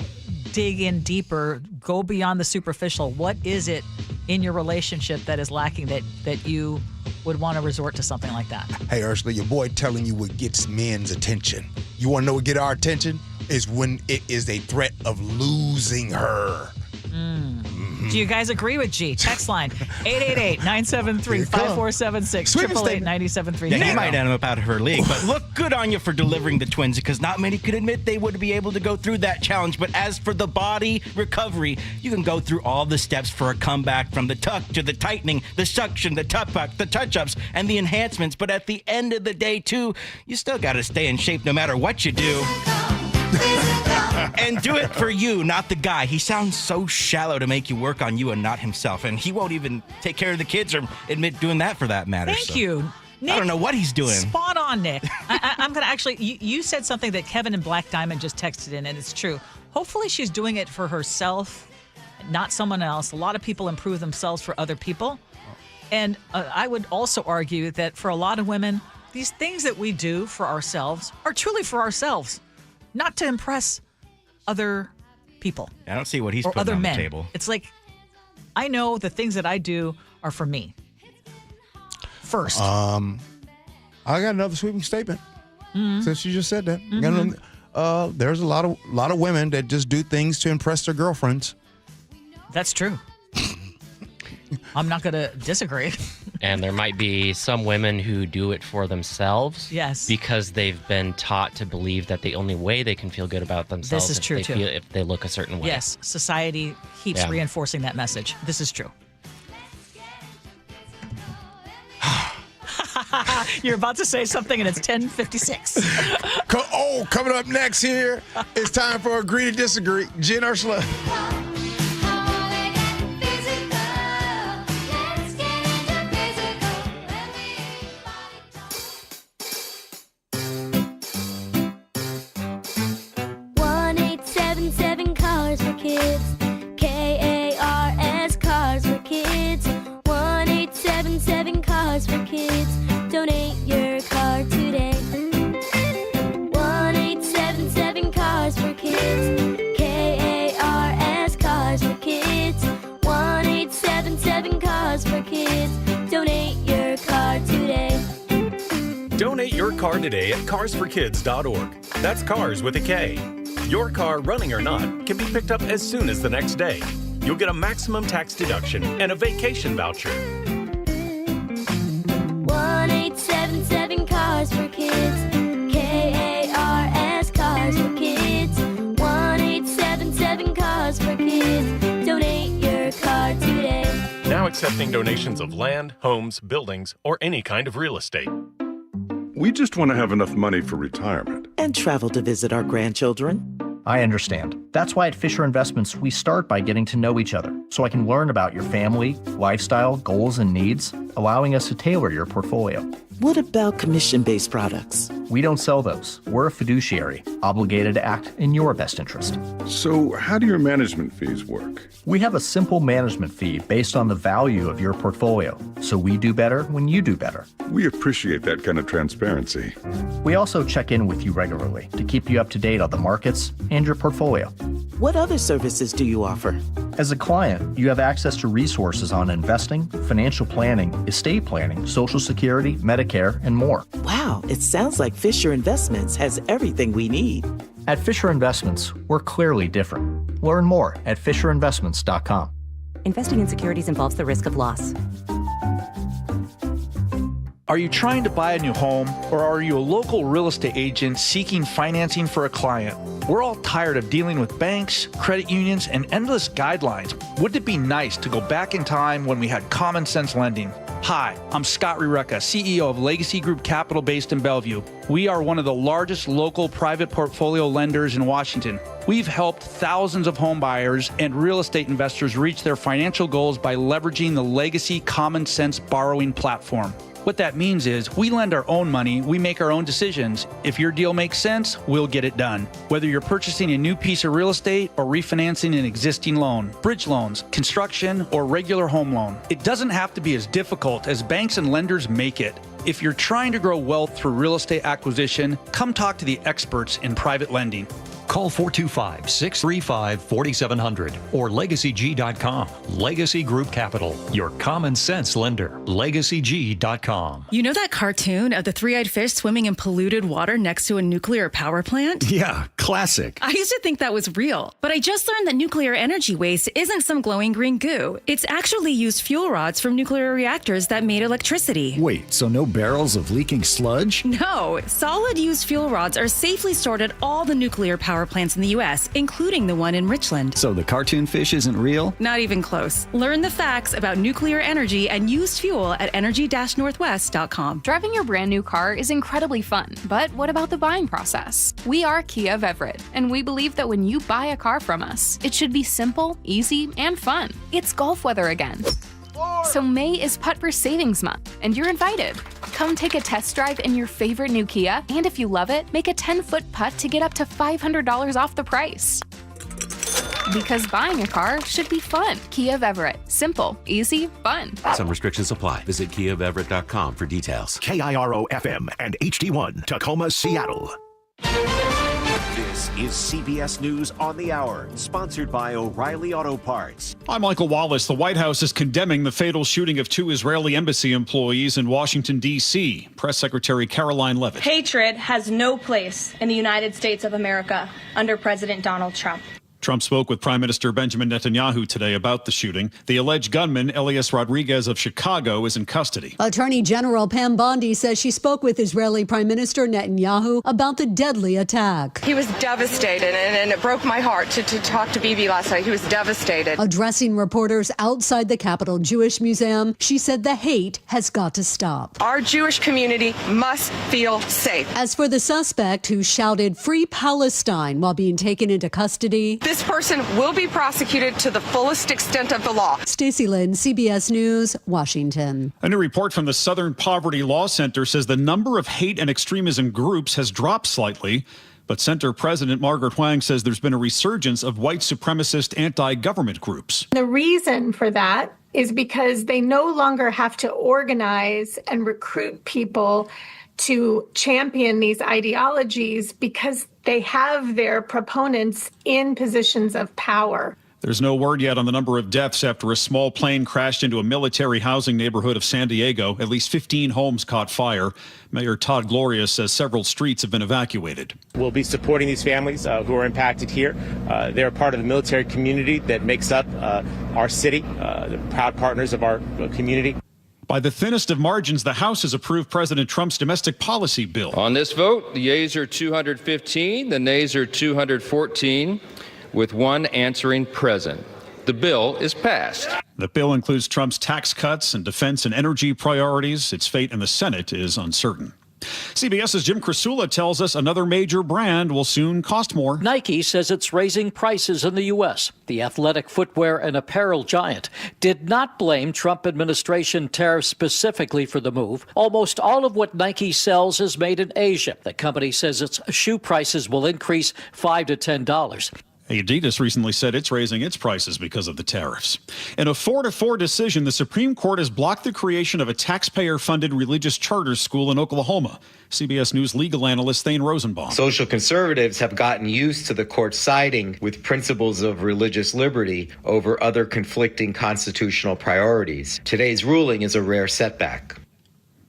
dig in deeper, go beyond the superficial. What is it in your relationship that is lacking that you would want to resort to something like that? Hey, Ursula, your boy telling you what gets men's attention. You want to know what get our attention? Is when it is a threat of losing her. Do you guys agree with G? Text line 888-973-5476 888-973. Yeah, he might end up out of her league, but look good on you for delivering the twins, because not many could admit they would be able to go through that challenge. But as for the body recovery, you can go through all the steps for a comeback, from the tuck to the tightening, the suction, the tuck puck, the touch-ups, and the enhancements. But at the end of the day, too, you still got to stay in shape no matter what you do. And do it for you, not the guy. He sounds so shallow to make you work on you and not himself. And he won't even take care of the kids or admit doing that for that matter. Thank you, Nick. I don't know what he's doing. Spot on, Nick. I'm going to actually, you said something that Kevin in Black Diamond just texted in, and it's true. Hopefully she's doing it for herself, not someone else. A lot of people improve themselves for other people. And I would also argue that for a lot of women, these things that we do for ourselves are truly for ourselves, not to impress other people. I don't see what he's or putting other on men. the table. It's like, I know the things that I do are for me first. I got another sweeping statement. Since you just said that, there's a lot of women that just do things to impress their girlfriends. That's true. I'm not going to disagree. And there might be some women who do it for themselves. Yes. Because they've been taught to believe that the only way they can feel good about themselves This is true, too. If they look a certain way. Yes. Society keeps reinforcing that message. This is true. You're about to say something and it's 10:56. Coming up next here, it's time for Agree to Disagree. Gee and Ursula. 1877 Cars for Kids. KARS Cars for Kids. 1877 Cars for Kids. Donate your car today. 1877 Cars for Kids. KARS Cars for Kids. 1877 Cars for Kids. Donate your car today. Donate your car today at carsforkids.org. That's cars with a K. Your car, running or not, can be picked up as soon as the next day. You'll get a maximum tax deduction and a vacation voucher. 1877 Cars for Kids. KARS Cars for Kids. 1877 Cars for Kids. Donate your car today. Now accepting donations of land, homes, buildings, or any kind of real estate. We just want to have enough money for retirement. And travel to visit our grandchildren. I understand. That's why at Fisher Investments, we start by getting to know each other so I can learn about your family, lifestyle, goals, and needs, allowing us to tailor your portfolio. What about commission-based products? We don't sell those. We're a fiduciary, obligated to act in your best interest. So how do your management fees work? We have a simple management fee based on the value of your portfolio, so we do better when you do better. We appreciate that kind of transparency. We also check in with you regularly to keep you up to date on the markets and your portfolio. What other services do you offer? As a client, you have access to resources on investing, financial planning, estate planning, Social Security, Medicare, and more. Wow, it sounds like Fisher Investments has everything we need. At Fisher Investments, we're clearly different. Learn more at FisherInvestments.com. Investing in securities involves the risk of loss. Are you trying to buy a new home, or are you a local real estate agent seeking financing for a client? We're all tired of dealing with banks, credit unions, and endless guidelines. Wouldn't it be nice to go back in time when we had common sense lending? Hi, I'm Scott Rureka, CEO of Legacy Group Capital based in Bellevue. We are one of the largest local private portfolio lenders in Washington. We've helped thousands of home buyers and real estate investors reach their financial goals by leveraging the Legacy Common Sense borrowing platform. What that means is we lend our own money, we make our own decisions. If your deal makes sense, we'll get it done. Whether you're purchasing a new piece of real estate or refinancing an existing loan, bridge loans, construction, or regular home loan, it doesn't have to be as difficult as banks and lenders make it. If you're trying to grow wealth through real estate acquisition, come talk to the experts in private lending. Call 425-635-4700 or LegacyG.com. Legacy Group Capital, your common sense lender. LegacyG.com. You know that cartoon of the three-eyed fish swimming in polluted water next to a nuclear power plant? Yeah, classic. I used to think that was real, but I just learned that nuclear energy waste isn't some glowing green goo. It's actually used fuel rods from nuclear reactors that made electricity. Wait, so no barrels of leaking sludge? No, solid used fuel rods are safely stored at all the nuclear power plants in the U.S., including the one in Richland. So the cartoon fish isn't real? Not even close. Learn the facts about nuclear energy and used fuel at energy-northwest.com. Driving your brand new car is incredibly fun, but what about the buying process? We are Kia of Everett, and we believe that when you buy a car from us, it should be simple, easy, and fun. It's golf weather again. So May is Putt for Savings Month, and you're invited. Come take a test drive in your favorite new Kia, and if you love it, make a 10-foot putt to get up to $500 off the price. Because buying a car should be fun. Kia of Everett. Simple, easy, fun. Some restrictions apply. Visit KiaofEverett.com for details. KIRO FM and HD1, Tacoma, Seattle. This is CBS News on the Hour, sponsored by O'Reilly Auto Parts. I'm Michael Wallace. The White House is condemning the fatal shooting of 2 Israeli embassy employees in Washington, D.C. Press Secretary Caroline Levitt. Hatred has no place in the United States of America under President Donald Trump. Trump spoke with Prime Minister Benjamin Netanyahu today about the shooting. The alleged gunman, Elias Rodriguez of Chicago, is in custody. Attorney General Pam Bondi says she spoke with Israeli Prime Minister Netanyahu about the deadly attack. He was devastated, and it broke my heart to talk to Bibi last night. He was devastated. Addressing reporters outside the Capitol Jewish Museum, she said the hate has got to stop. Our Jewish community must feel safe. As for the suspect who shouted "Free Palestine" while being taken into custody, this person will be prosecuted to the fullest extent of the law. Stacey Lynn, CBS News, Washington. A new report from the Southern Poverty Law Center says the number of hate and extremism groups has dropped slightly, But Center President Margaret Huang says there's been a resurgence of white supremacist anti-government groups. The reason for that is because they no longer have to organize and recruit people to champion these ideologies because they have their proponents in positions of power. There's no word yet on the number of deaths after a small plane crashed into a military housing neighborhood of San Diego. At least 15 homes caught fire. Mayor Todd Gloria says several streets have been evacuated. We'll be supporting these families who are impacted here. They're part of the military community that makes up our city, the proud partners of our community. By the thinnest of margins, the House has approved President Trump's domestic policy bill. On this vote, the yeas are 215, the nays are 214. With one answering present. The bill is passed. The bill includes Trump's tax cuts and defense and energy priorities. Its fate in the Senate is uncertain. CBS's Jim Krasula tells us another major brand will soon cost more. Nike says it's raising prices in the U.S. The athletic footwear and apparel giant did not blame Trump administration tariffs specifically for the move. Almost all of what Nike sells is made in Asia. The company says its shoe prices will increase $5 to $10. Adidas recently said it's raising its prices because of the tariffs. In a 4-4 decision, the Supreme Court has blocked the creation of a taxpayer-funded religious charter school in Oklahoma. CBS News legal analyst Thane Rosenbaum. Social conservatives have gotten used to the court siding with principles of religious liberty over other conflicting constitutional priorities. Today's ruling is a rare setback.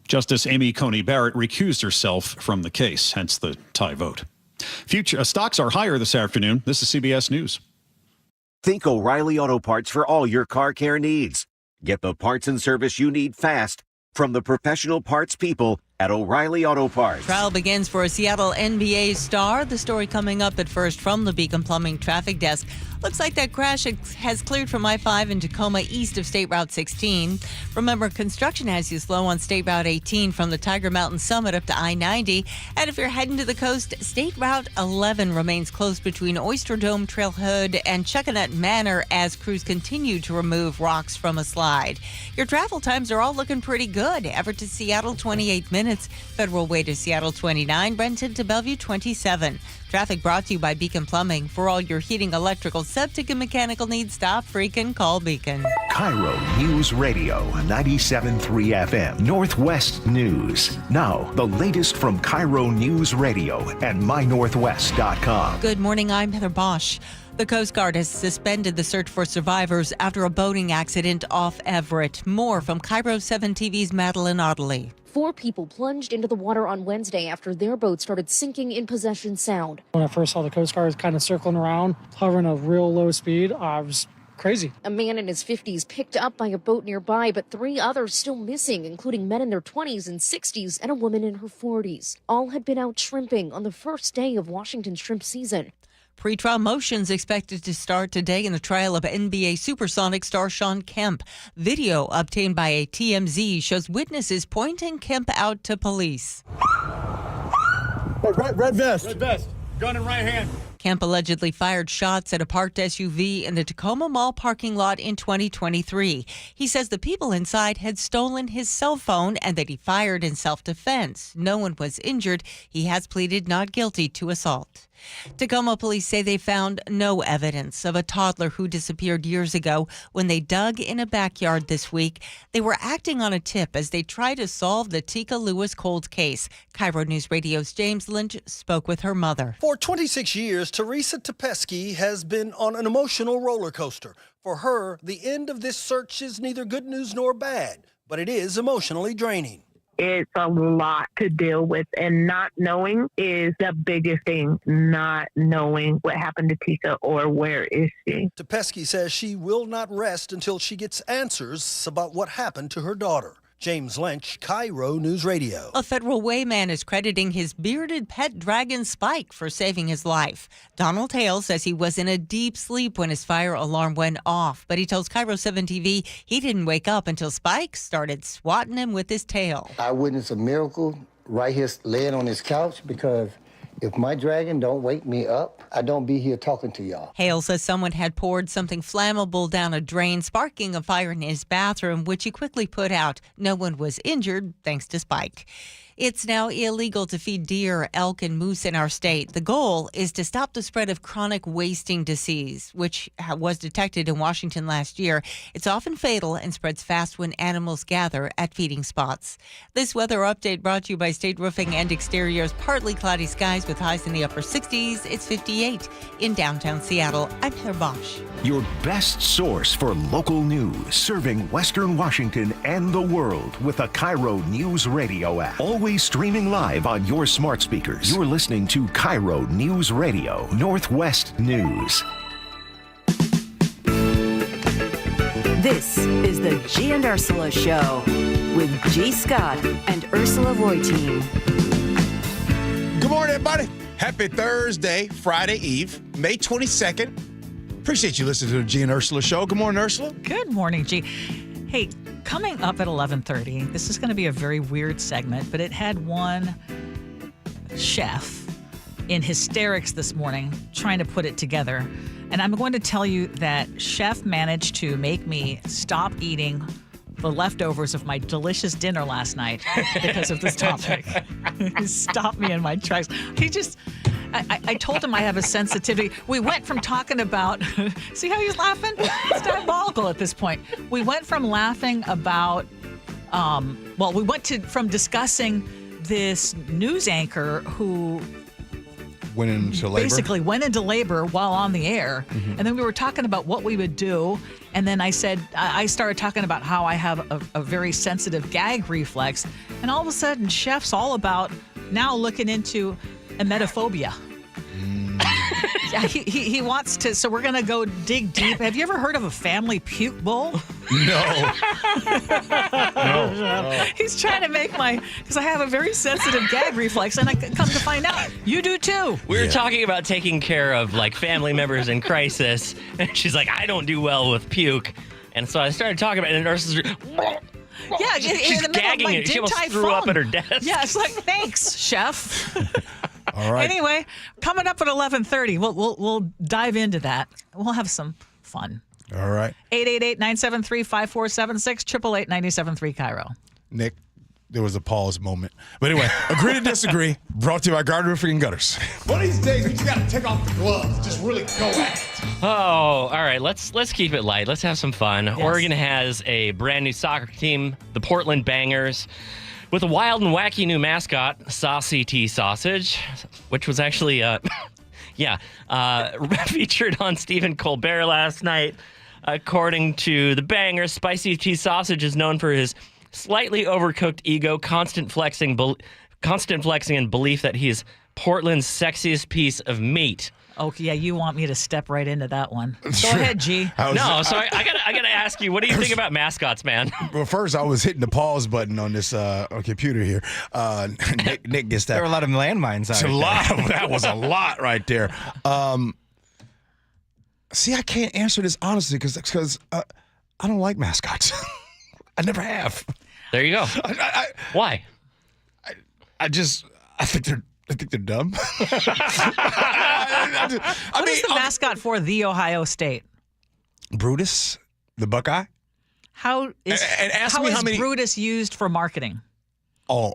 Justice Amy Coney Barrett recused herself from the case, hence the tie vote. Future stocks are higher this afternoon. This is CBS News. Think O'Reilly Auto Parts for all your car care needs. Get the parts and service you need fast from the professional parts people at O'Reilly Auto Parts. Trial begins for a Seattle NBA star. The story coming up at first from the Beacon Plumbing traffic desk. Looks like that crash has cleared from I-5 in Tacoma east of State Route 16. Remember, construction has you slow on State Route 18 from the Tiger Mountain Summit up to I-90. And if you're heading to the coast, State Route 11 remains closed between Oyster Dome Trailhead and Chuckanut Manor as crews continue to remove rocks from a slide. Your travel times are all looking pretty good. Everett to Seattle, 28 minutes. Federal Way to Seattle, 29. Brenton to Bellevue, 27. Traffic brought to you by Beacon Plumbing. For all your heating, electrical, septic, and mechanical needs, stop freaking call Beacon. KIRO News Radio 97.3 FM Northwest News. Now, the latest from KIRO News Radio and mynorthwest.com. Good morning, I'm Heather Bosch. The Coast Guard has suspended the search for survivors after a boating accident off Everett. More from KIRO 7 TV's Madeline Audley. 4 people plunged into the water on Wednesday after their boat started sinking in Possession Sound. When I first saw the Coast Guard kind of circling around, hovering at a real low speed, I was crazy. A man in his 50s picked up by a boat nearby, but 3 others still missing, including men in their 20s and 60s and a woman in her 40s. All had been out shrimping on the first day of Washington's shrimp season. Pre-trial motions expected to start today in the trial of NBA Supersonic star Shawn Kemp. Video obtained by a TMZ shows witnesses pointing Kemp out to police. Red vest. Red vest. Gun in right hand. Kemp allegedly fired shots at a parked SUV in the Tacoma Mall parking lot in 2023. He says the people inside had stolen his cell phone and that he fired in self-defense. No one was injured. He has pleaded not guilty to assault. Tacoma police say they found no evidence of a toddler who disappeared years ago when they dug in a backyard this week. They were acting on a tip as they try to solve the Tika Lewis cold case. KIRO News Radio's James Lynch spoke with her mother. For 26 years, Teresa Tepesky has been on an emotional roller coaster. For her, the end of this search is neither good news nor bad, but it is emotionally draining. It's a lot to deal with, and not knowing is the biggest thing, not knowing what happened to Tika or where is she. Tepesky says she will not rest until she gets answers about what happened to her daughter. James Lynch, KIRO News Radio. A Federal Way man is crediting his bearded pet dragon Spike for saving his life. Donald Hale says he was in a deep sleep when his fire alarm went off, but he tells KIRO 7 TV he didn't wake up until Spike started swatting him with his tail. I witnessed a miracle right here laying on his couch because if my dragon don't wake me up, I don't be here talking to y'all. Hale says someone had poured something flammable down a drain, sparking a fire in his bathroom, which he quickly put out. No one was injured, thanks to Spike. It's now illegal to feed deer, elk, and moose in our state. The goal is to stop the spread of chronic wasting disease, which was detected in Washington last year. It's often fatal and spreads fast when animals gather at feeding spots. This weather update brought to you by State Roofing and Exteriors. Partly cloudy skies with highs in the upper 60s. It's 58 in downtown Seattle. I'm Heather Bosch. Your best source for local news, serving Western Washington and the world with the KIRO Newsradio App. Always streaming live on your smart speakers. You're listening to KIRO Newsradio, Northwest News. This is the Gee and Ursula Show with G. Scott and Ursula Reutin. Good morning, everybody. Happy Thursday, Friday Eve, May 22nd. Appreciate you listening to the Gee and Ursula Show. Good morning, Ursula. Good morning, G. Hey, coming up at 11:30, this is going to be a very weird segment, but it had one chef in hysterics this morning trying to put it together. And I'm going to tell you that chef managed to make me stop eating the leftovers of my delicious dinner last night because of this topic. He stopped me in my tracks. I told him I have a sensitivity. We went from talking about, see how he's laughing? It's diabolical at this point. We went from laughing about, from discussing this news anchor who went into labor. Basically went into labor while on the air. Mm-hmm. And then we were talking about what we would do. And then I started talking about how I have a very sensitive gag reflex. And all of a sudden, Chef's all about now looking into emetophobia. Yeah, he wants to, so we're going to go dig deep. Have you ever heard of a family puke bowl? No. No. He's trying to make because I have a very sensitive gag reflex, and I come to find out, you do too. We were talking about taking care of like family members in crisis, and she's like, I don't do well with puke. And so I started talking about it, and Ursula's yeah, she's in the middle gagging of my it. She almost dig-type threw phone. up at her desk. Yeah, it's like, thanks, chef. All right. Anyway, coming up at 11:30, we'll dive into that. We'll have some fun. All right. 888-973-5476, 888-973 KIRO. Nick, there was a pause moment. But anyway, agree to disagree. Brought to you by Garden Roofing and Gutters. One of these days, we just got to take off the gloves. Just really go at it. Oh, all right. Let's keep it light. Let's have some fun. Yes. Oregon has a brand new soccer team, the Portland Bangers, with a wild and wacky new mascot, Saucy T Sausage, which was actually, featured on Stephen Colbert last night. According to the Bangers, Spicy T Sausage is known for his slightly overcooked ego, constant flexing and belief that he's Portland's sexiest piece of meat. Okay, yeah, you want me to step right into that one. Go ahead, G. I gotta ask you, what do you think about mascots, man? Well, first I was hitting the pause button on this computer here. Nick gets that. There were a lot of landmines out there. That was a lot right there. See, I can't answer this honestly because I don't like mascots. I never have. There you go. Why? I think they're dumb. What is the mascot for the Ohio State? Brutus, the Buckeye. How is Brutus used for marketing? Oh,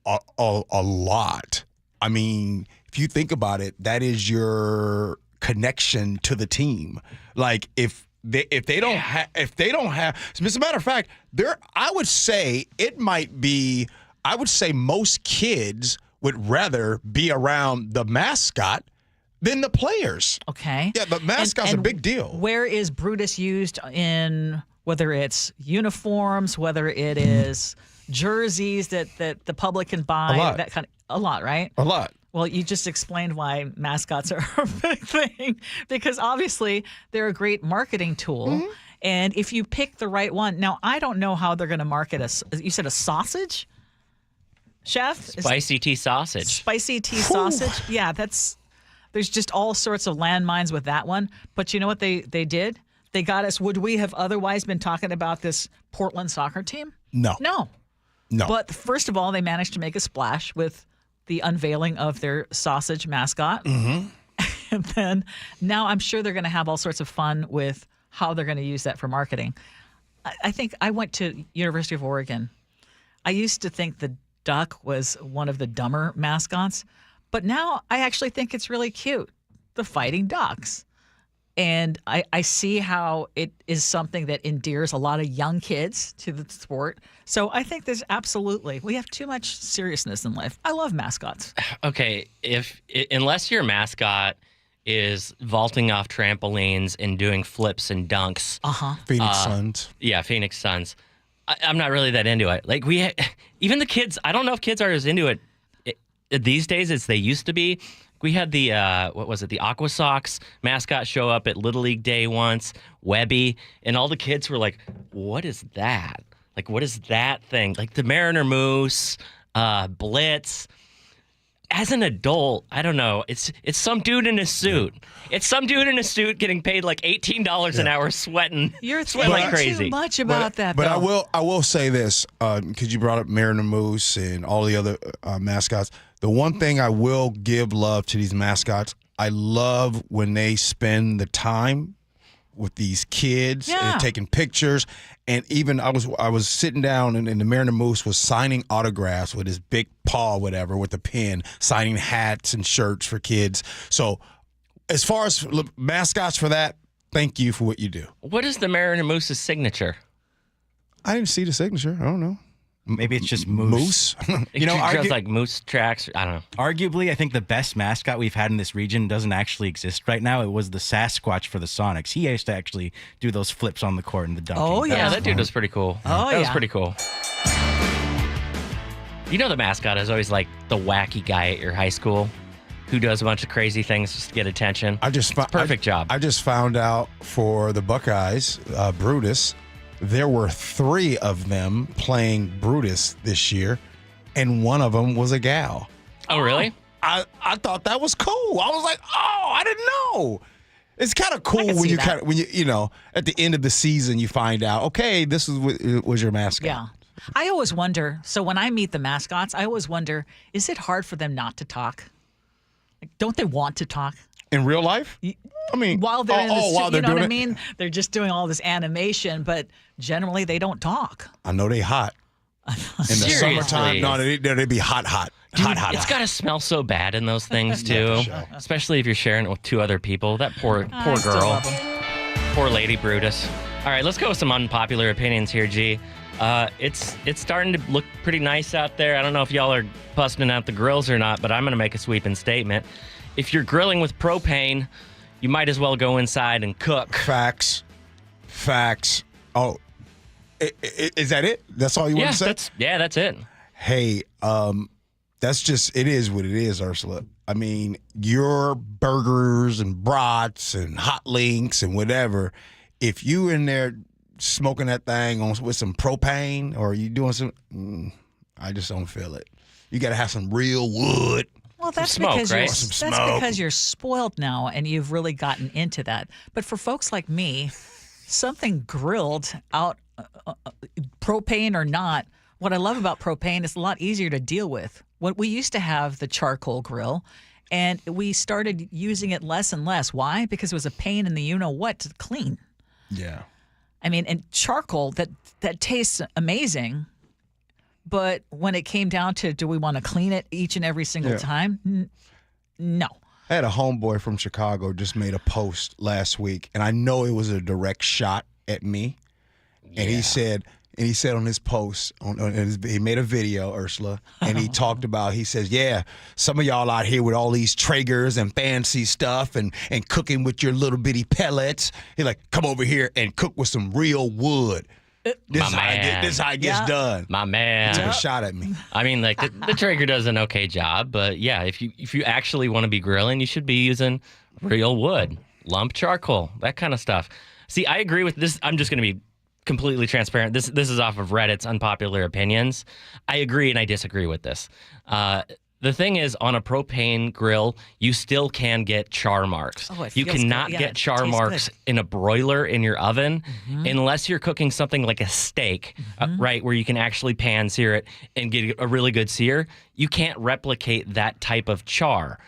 a lot. I mean, if you think about it, that is your connection to the team. Like if they don't have, as a matter of fact, I would say most kids would rather be around the mascot than the players. Okay. Yeah, but mascot's a big deal. Where is Brutus used in, whether it's uniforms, whether it is jerseys that the public can buy? A lot. A lot, right? A lot. Well, you just explained why mascots are a big thing, because obviously they're a great marketing tool. Mm-hmm. And if you pick the right one, now I don't know how they're going to market you said a sausage? Chef? Spicy T Sausage. Spicy T Sausage? Yeah, there's just all sorts of landmines with that one. But you know what they did? They got us. Would we have otherwise been talking about this Portland soccer team? No. But first of all, they managed to make a splash with the unveiling of their sausage mascot. Mm-hmm. And then now I'm sure they're going to have all sorts of fun with how they're going to use that for marketing. I think I went to University of Oregon. I used to think the duck was one of the dumber mascots. But now I actually think it's really cute, the fighting ducks. And I see how it is something that endears a lot of young kids to the sport. So I think there's absolutely, we have too much seriousness in life. I love mascots. Okay, unless your mascot is vaulting off trampolines and doing flips and dunks. Phoenix Suns. Yeah, Phoenix Suns. I'm not really that into it. Like even the kids, I don't know if kids are as into it these days as they used to be. We had the, the Aqua Sox mascot show up at Little League Day once, Webby, and all the kids were like, what is that? Like, what is that thing? Like the Mariner Moose, Blitz. As an adult, I don't know. It's some dude in a suit. It's some dude in a suit getting paid like $18 an hour, sweating like crazy. Too much about that. But though. I will say this because you brought up Mariner Moose and all the other mascots. The one thing I will give love to these mascots, I love when they spend the time with these kids and taking pictures. And even I was sitting down and the Mariner Moose was signing autographs with his big paw, whatever, with a pen, signing hats and shirts for kids. So as far as mascots for that, thank you for what you do. What is the Mariner Moose's signature? I didn't see the signature. I don't know. Maybe it's just moose. Just like moose tracks. I don't know. Arguably, I think the best mascot we've had in this region doesn't actually exist right now. It was the Sasquatch for the Sonics. He used to actually do those flips on the court and the dunking. Oh, yeah. That dude was pretty cool. That was pretty cool. You know the mascot is always like the wacky guy at your high school who does a bunch of crazy things just to get attention. Perfect job. I just found out for the Buckeyes, Brutus, there were 3 of them playing Brutus this year, and one of them was a gal. Oh, really? I thought that was cool. I was like, oh, I didn't know. It's kind of cool when you at the end of the season you find out, okay, this was your mascot. Yeah. I always wonder, so when I meet the mascots, I always wonder, is it hard for them not to talk? Like, don't they want to talk? In real life? I mean, while they're in the while they're you know doing what I mean? They're just doing all this animation, but generally they don't talk. I know they hot. In the summertime, no, they'd be hot. Dude, it's got to smell so bad in those things, too. Especially if you're sharing it with 2 other people. That poor girl. Poor lady Brutus. All right, let's go with some unpopular opinions here, G. It's starting to look pretty nice out there. I don't know if y'all are busting out the grills or not, but I'm going to make a sweeping statement. If you're grilling with propane, you might as well go inside and cook. Facts. Oh, is that it? That's all you want to say? That's it. Hey, that's just, it is what it is, Ursula. I mean, your burgers and brats and hot links and whatever, if you in there smoking that thing with some propane or you doing some, I just don't feel it. You got to have some real wood. Well, that's smoke, because right? because you're spoiled now and you've really gotten into that. But for folks like me, something grilled out, propane or not, what I love about propane is a lot easier to deal with. What we used to have the charcoal grill, and we started using it less and less. Why? Because it was a pain in the you-know-what to clean. Yeah. I mean, and charcoal, that tastes amazing. But when it came down to, do we want to clean it each and every single time? No. I had a homeboy from Chicago just made a post last week, and I know it was a direct shot at me. And he said on his post, he made a video, Ursula, and he talked about, he says, yeah, some of y'all out here with all these Traegers and fancy stuff and cooking with your little bitty pellets. He's like, come over here and cook with some real wood. This is how it gets done. My man. He took a shot at me. I mean, like the Traeger does an okay job, but yeah, if you actually want to be grilling, you should be using real wood, lump charcoal, that kind of stuff. See, I agree with this. I'm just going to be completely transparent. This is off of Reddit's Unpopular Opinions. I agree and I disagree with this. The thing is, on a propane grill, you still can get char marks. Oh, you cannot get char marks in a broiler in your oven unless you're cooking something like a steak, right, where you can actually pan sear it and get a really good sear. You can't replicate that type of char.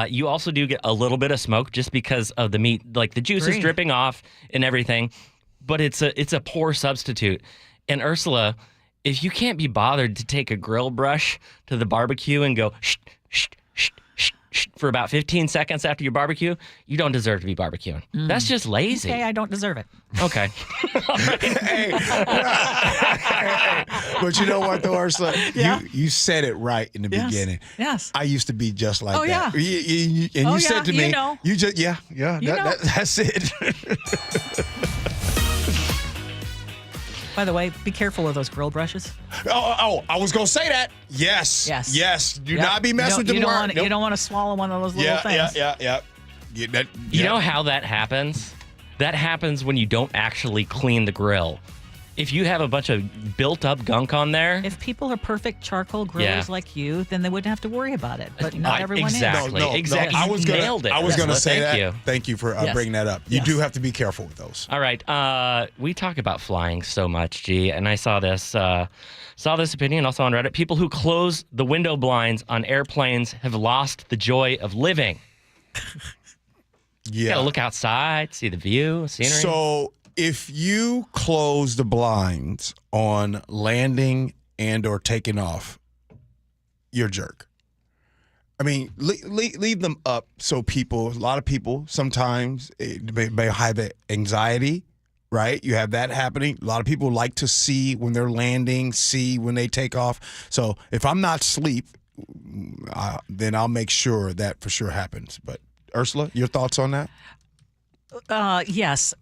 You also do get a little bit of smoke just because of the meat, like the juice is dripping off and everything, but it's a poor substitute. And Ursula, if you can't be bothered to take a grill brush to the barbecue and go shh, shh, shh, shh, shh, for about 15 seconds after your barbecue, you don't deserve to be barbecuing. That's just lazy. Okay, I don't deserve it. Okay. But you know what, though, Ursula? Yeah. You said it right in the beginning. Yes. I used to be just like Oh, that. yeah. And you said to me, you know. you just, that's it. By the way, be careful of those grill brushes. Oh, I was going to say that. Yes. Yes. Do not be messing with the word. You don't want to swallow one of those little things. Yeah. You know how that happens? That happens when you don't actually clean the grill. If you have a bunch of built-up gunk on there. If people are perfect charcoal grillers like you, then they wouldn't have to worry about it. But not everyone exactly. is. Exactly. I was going to say that. You. Thank you for bringing that up. You do have to be careful with those. All right. We talk about flying so much, G, and I saw this opinion also on Reddit. People who close the window blinds on airplanes have lost the joy of living. You gotta look outside, see the view, scenery. So if you close the blinds on landing and or taking off, you're a jerk. I mean, leave them up so a lot of people sometimes may have anxiety, right? You have that happening. A lot of people like to see when they're landing, see when they take off. So if I'm not asleep, then I'll make sure that for sure happens. But Ursula, your thoughts on that? Yes.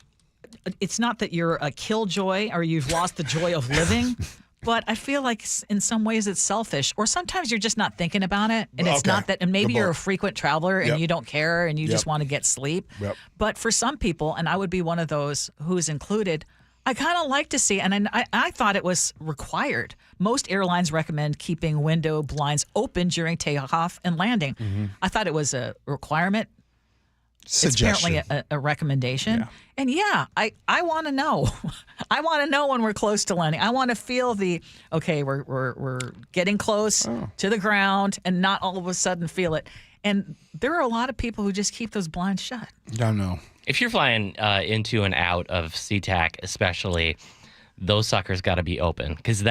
It's not that you're a killjoy or you've lost the joy of living, but I feel like in some ways it's selfish. Or sometimes you're just not thinking about it, and it's not that. And maybe you're a frequent traveler and you don't care and you just want to get sleep. Yep. But for some people, and I would be one of those who's included, I kind of like to see, and I thought it was required. Most airlines recommend keeping window blinds open during takeoff and landing. Mm-hmm. I thought it was a requirement. Suggestion. It's apparently a recommendation. Yeah. And I want to know. I want to know when we're close to landing. I want to feel we're getting close to the ground and not all of a sudden feel it. And there are a lot of people who just keep those blinds shut. I know. If you're flying into and out of SeaTac, especially, those suckers got to be open because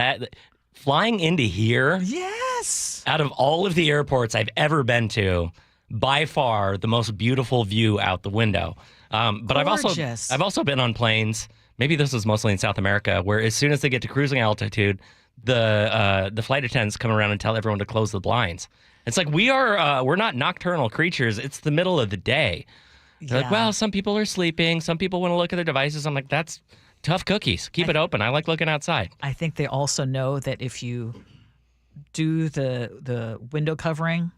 flying into here. Yes. Out of all of the airports I've ever been to, by far the most beautiful view out the window. But Gorgeous. I've also been on planes. Maybe this was mostly in South America, where as soon as they get to cruising altitude, the flight attendants come around and tell everyone to close the blinds. It's like we're not nocturnal creatures. It's the middle of the day. They're like, well, some people are sleeping. Some people want to look at their devices. I'm like, that's tough cookies. Keep it open. I like looking outside. I think they also know that if you do the window covering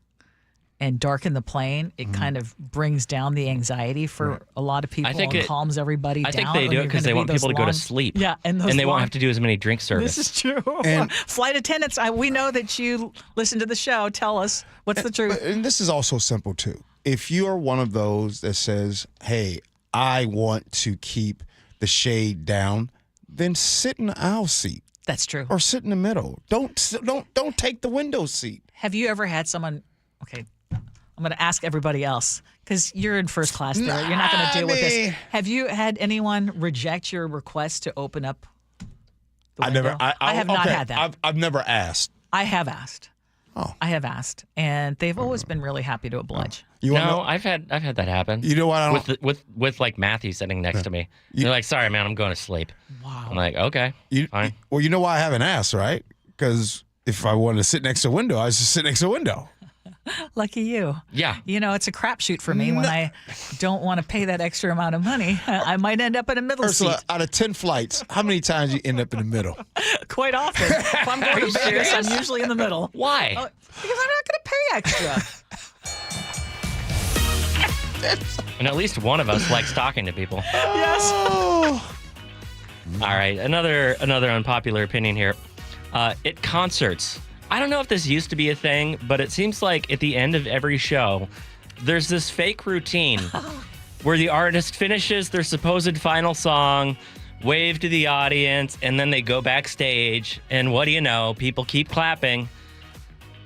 and darken the plane, it kind of brings down the anxiety for a lot of people and calms everybody down. I think they do it because they want people to go to sleep. Yeah, and they won't have to do as many drink service. This is true. And flight attendants, we know that you listen to the show. Tell us, what's the truth? And this is also simple, too. If you are one of those that says, hey, I want to keep the shade down, then sit in the aisle seat. That's true. Or sit in the middle. Don't take the window seat. Have you ever had someone, okay, I'm going to ask everybody else because you're in first class there. You're not going to deal with this. Have you had anyone reject your request to open up the window? I have not had that. I've never asked. I have asked. Oh. I have asked, and they've always been really happy to oblige. I've had that happen. You know what? With like Matthew sitting next to me. They're like, sorry, man, I'm going to sleep. Wow. I'm like, okay, fine. Well, you know why I haven't asked, right? Because if I wanted to sit next to a window, I just sit next to a window. Lucky you. Yeah. You know, it's a crapshoot for me when I don't want to pay that extra amount of money. I might end up in a middle Ursula, seat. out of 10 flights, how many times you end up in the middle? Quite often. If I'm going to Vegas, I'm usually in the middle. Why? Because I'm not going to pay extra. And at least one of us likes talking to people. Yes. All right, another unpopular opinion here. At concerts, I don't know if this used to be a thing, but it seems like at the end of every show, there's this fake routine where the artist finishes their supposed final song, wave to the audience, and then they go backstage, and what do you know? People keep clapping.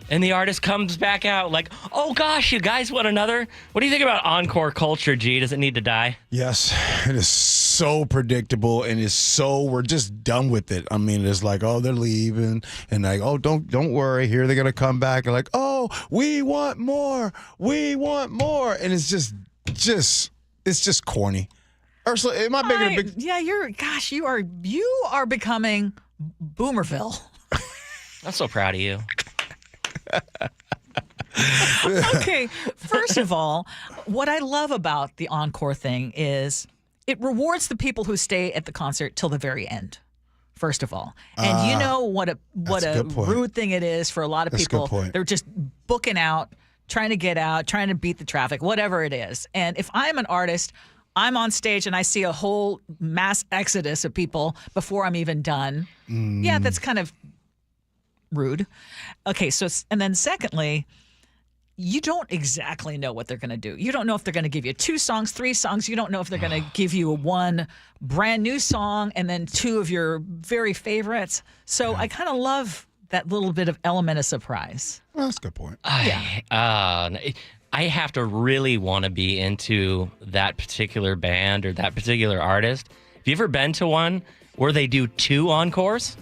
And the artist comes back out like, oh gosh, you guys want another? What do you think about encore culture, G? Does it need to die? Yes, it is so predictable, and we're just done with it. I mean, it's like, oh, they're leaving, and like, oh, don't worry, here they're gonna come back, and like, oh, we want more, and it's just corny. Ursula, am I bigger? Yeah, you are becoming Boomerville. I'm so proud of you. Okay, first of all, what I love about the encore thing is it rewards the people who stay at the concert till the very end. First of all, and you know what a rude thing it is for a lot of people. They're just booking out, trying to get out, trying to beat the traffic, whatever it is. And if I'm an artist, I'm on stage and I see a whole mass exodus of people before I'm even done. Yeah, that's kind of rude. Okay, and then secondly, you don't exactly know what they're going to do. You don't know if they're going to give you 2 songs, 3 songs. You don't know if they're going to give you one brand new song and then 2 of your very favorites. So I kind of love that little bit of element of surprise. Well, that's a good point. I have to really want to be into that particular band or that particular artist. Have you ever been to one where they do 2 encores?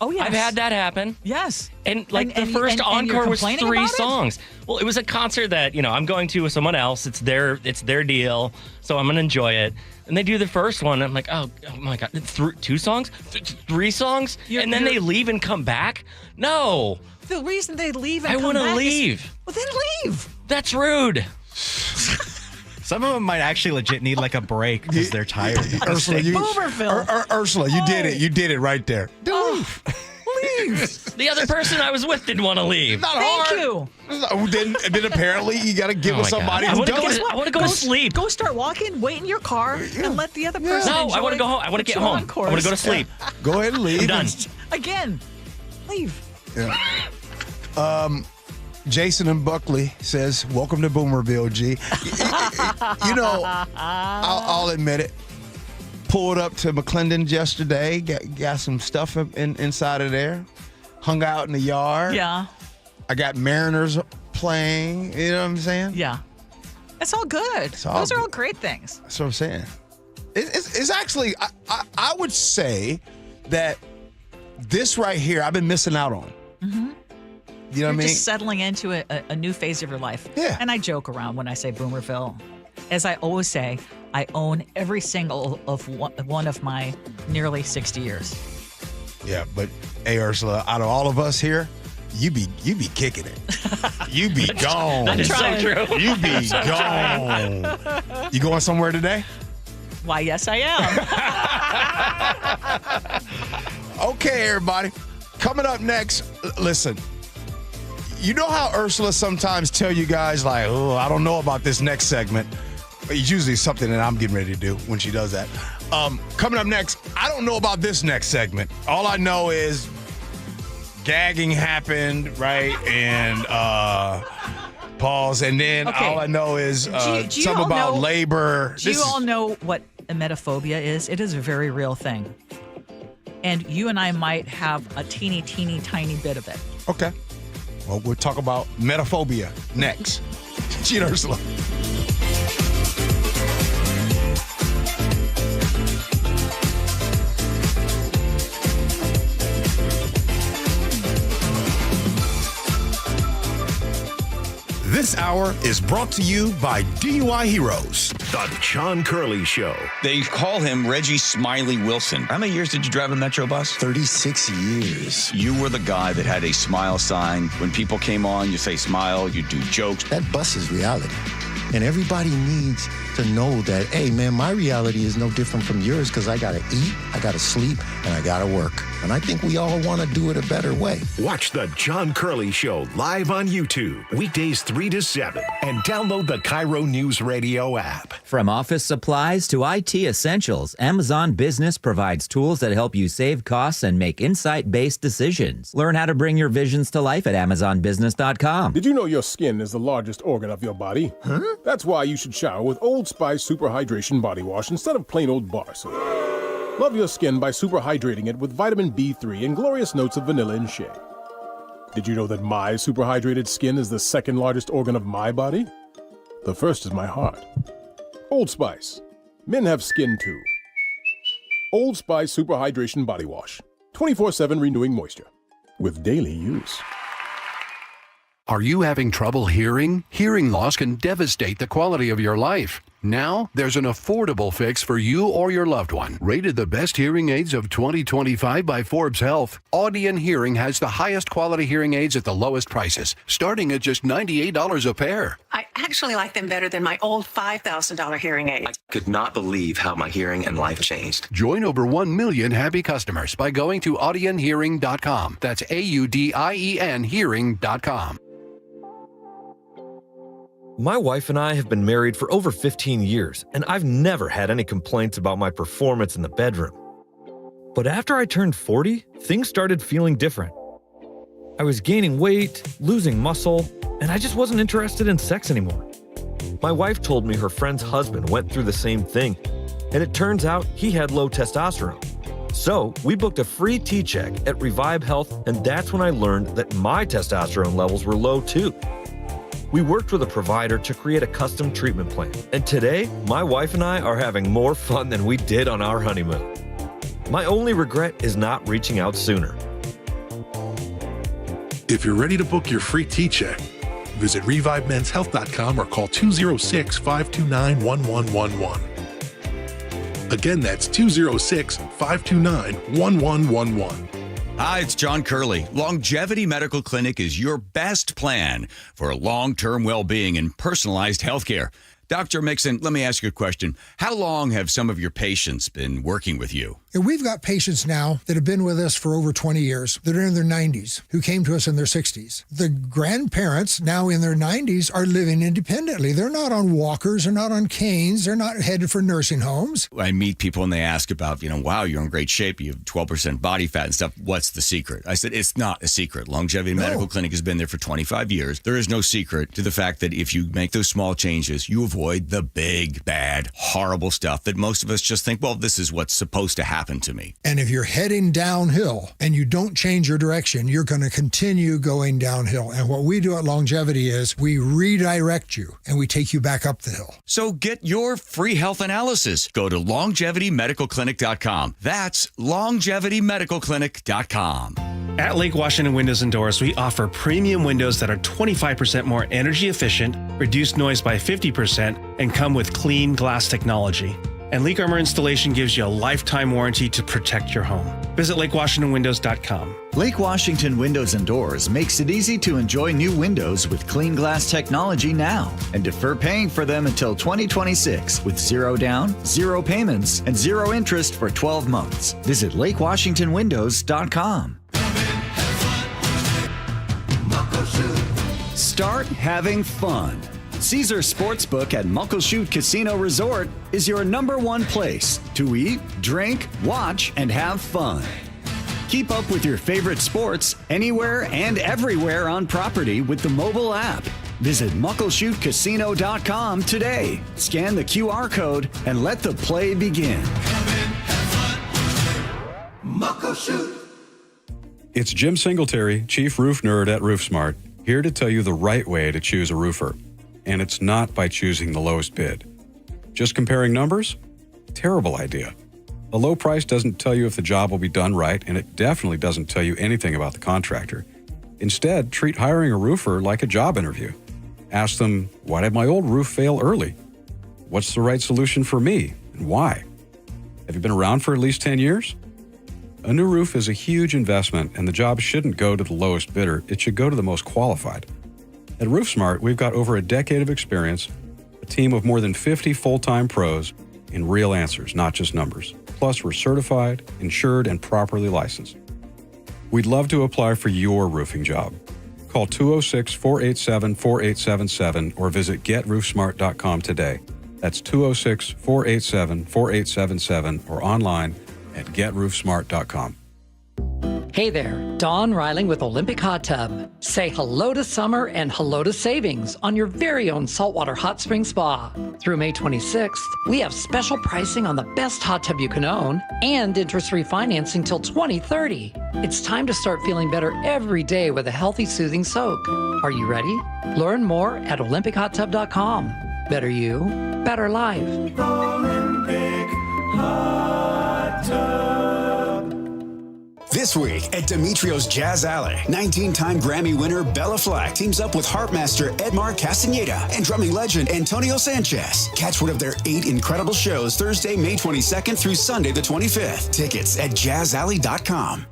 Oh, yes. I've had that happen. Yes. And the first encore was 3 songs. Well, it was a concert that, I'm going to with someone else. It's their deal. So I'm going to enjoy it. And they do the first one. And I'm like, oh my God, 2 songs? 3 songs? And then they leave and come back? No. The reason they leave and I come back want to leave. Well, then leave. That's rude. Some of them might actually legit need like a break because they're tired. Ursula, Ursula, you did it. You did it right there. Leave. The other person I was with didn't want to leave. Thank you. Then apparently you got to give with somebody who does. I want to go to sleep. Go start walking, wait in your car, and let the other person enjoy. No, I want to go home. I want to get home. Encores. I want to go to sleep. Go ahead and leave. I'm done. Again, leave. Yeah. Jason and Buckley says, welcome to Boomerville, G. I'll admit it. Pulled up to McClendon yesterday, got some stuff inside of there, hung out in the yard. Yeah. I got Mariners playing, you know what I'm saying? Yeah. It's all good. Those are all great things. That's what I'm saying. It's actually, I would say that this right here, I've been missing out on. Mm-hmm. You know what I mean? Just settling into a new phase of your life. Yeah. And I joke around when I say Boomerville. As I always say, I own every single of one of my nearly 60 years. Yeah, but hey, Ursula, out of all of us here, you be kicking it. You be gone. That is so true. You be gone. You going somewhere today? Why, yes, I am. Okay, everybody. Coming up next, listen. You know how Ursula sometimes tell you guys like, oh, I don't know about this next segment. It's usually something that I'm getting ready to do when she does that. Coming up next, I don't know about this next segment. All I know is gagging happened, right? And pause. And then all I know is something about labor. Do you all know what emetophobia is? It is a very real thing. And you and I might have a teeny, teeny, tiny bit of it. Okay. Well, we'll talk about metaphobia next. Gee Ursula. This hour is brought to you by DUI Heroes. The John Curley Show. They call him Reggie Smiley Wilson. How many years did you drive a Metro bus? 36 years. You were the guy that had a smile sign. When people came on, you say smile, you do jokes. That bus is reality. And everybody needs to know that, hey, man, my reality is no different from yours because I got to eat, I got to sleep, and I got to work. And I think we all want to do it a better way. Watch the John Curley Show live on YouTube, weekdays 3 to 7, and download the KIRO Newsradio app. From office supplies to IT essentials, Amazon Business provides tools that help you save costs and make insight-based decisions. Learn how to bring your visions to life at AmazonBusiness.com. Did you know your skin is the largest organ of your body? Huh? That's why you should shower with Old Spice Super Hydration Body Wash instead of plain old bar soap. Love your skin by super hydrating it with vitamin B3 and glorious notes of vanilla and shea. Did you know that my superhydrated skin is the second largest organ of my body? The first is my heart. Old Spice. Men have skin too. Old Spice Super Hydration Body Wash. 24/7 renewing moisture. With daily use. Are you having trouble hearing? Hearing loss can devastate the quality of your life. Now, there's an affordable fix for you or your loved one. Rated the best hearing aids of 2025 by Forbes Health, Audion Hearing has the highest quality hearing aids at the lowest prices, starting at just $98 a pair. I actually like them better than my old $5,000 hearing aid. I could not believe how my hearing and life changed. Join over 1 million happy customers by going to audionhearing.com. That's AUDIEN hearing.com. My wife and I have been married for over 15 years, and I've never had any complaints about my performance in the bedroom. But after I turned 40, things started feeling different. I was gaining weight, losing muscle, and I just wasn't interested in sex anymore. My wife told me her friend's husband went through the same thing, and it turns out he had low testosterone. So we booked a free T-check at Revive Health, and that's when I learned that my testosterone levels were low too. We worked with a provider to create a custom treatment plan, and today, my wife and I are having more fun than we did on our honeymoon. My only regret is not reaching out sooner. If you're ready to book your free T-check, visit ReviveMen'sHealth.com or call 206-529-1111. Again, that's 206-529-1111. Hi, it's John Curley. Longevity Medical Clinic is your best plan for long-term well-being and personalized health care. Dr. Mixon, let me ask you a question. How long have some of your patients been working with you? We've got patients now that have been with us for over 20 years that are in their 90s who came to us in their 60s. The grandparents now in their 90s are living independently. They're not on walkers. They're not on canes. They're not headed for nursing homes. I meet people and they ask about, wow, you're in great shape. You have 12% body fat and stuff. What's the secret? I said, it's not a secret. Longevity Medical Clinic has been there for 25 years. There is no secret to the fact that if you make those small changes, you avoid the big, bad, horrible stuff that most of us just think, well, this is what's supposed to happen to me. And if you're heading downhill and you don't change your direction, you're going to continue going downhill. And what we do at Longevity is we redirect you and we take you back up the hill. So get your free health analysis. Go to longevitymedicalclinic.com. That's longevitymedicalclinic.com. At Lake Washington Windows and Doors, we offer premium windows that are 25% more energy efficient, reduce noise by 50%, and come with clean glass technology. And Leak Armor installation gives you a lifetime warranty to protect your home. Visit LakeWashingtonWindows.com. Lake Washington Windows and Doors makes it easy to enjoy new windows with clean glass technology now and defer paying for them until 2026 with zero down, zero payments, and zero interest for 12 months. Visit LakeWashingtonWindows.com. Start having fun. Caesar Sportsbook at Muckleshoot Casino Resort is your #1 place to eat, drink, watch, and have fun. Keep up with your favorite sports anywhere and everywhere on property with the mobile app. Visit muckleshootcasino.com today. Scan the QR code and let the play begin. Muckleshoot. It's Jim Singletary, Chief Roof Nerd at RoofSmart, here to tell you the right way to choose a roofer. And it's not by choosing the lowest bid. Just comparing numbers? Terrible idea. A low price doesn't tell you if the job will be done right, and it definitely doesn't tell you anything about the contractor. Instead, treat hiring a roofer like a job interview. Ask them, why did my old roof fail early? What's the right solution for me, and why? Have you been around for at least 10 years? A new roof is a huge investment, and the job shouldn't go to the lowest bidder. It should go to the most qualified. At RoofSmart, we've got over a decade of experience, a team of more than 50 full-time pros, and real answers, not just numbers. Plus, we're certified, insured, and properly licensed. We'd love to apply for your roofing job. Call 206-487-4877 or visit GetRoofSmart.com today. That's 206-487-4877 or online at GetRoofSmart.com. Hey there, Dawn Riling with Olympic Hot Tub. Say hello to summer and hello to savings on your very own saltwater hot spring spa. Through May 26th, we have special pricing on the best hot tub you can own and interest-free financing till 2030. It's time to start feeling better every day with a healthy, soothing soak. Are you ready? Learn more at OlympicHotTub.com. Better you, better life. Olympic Hot Tub. This week at Demetrio's Jazz Alley, 19-time Grammy winner Bella Flack teams up with harpmaster Edmar Castaneda and drumming legend Antonio Sanchez. Catch one of their 8 incredible shows Thursday, May 22nd through Sunday the 25th. Tickets at jazzalley.com.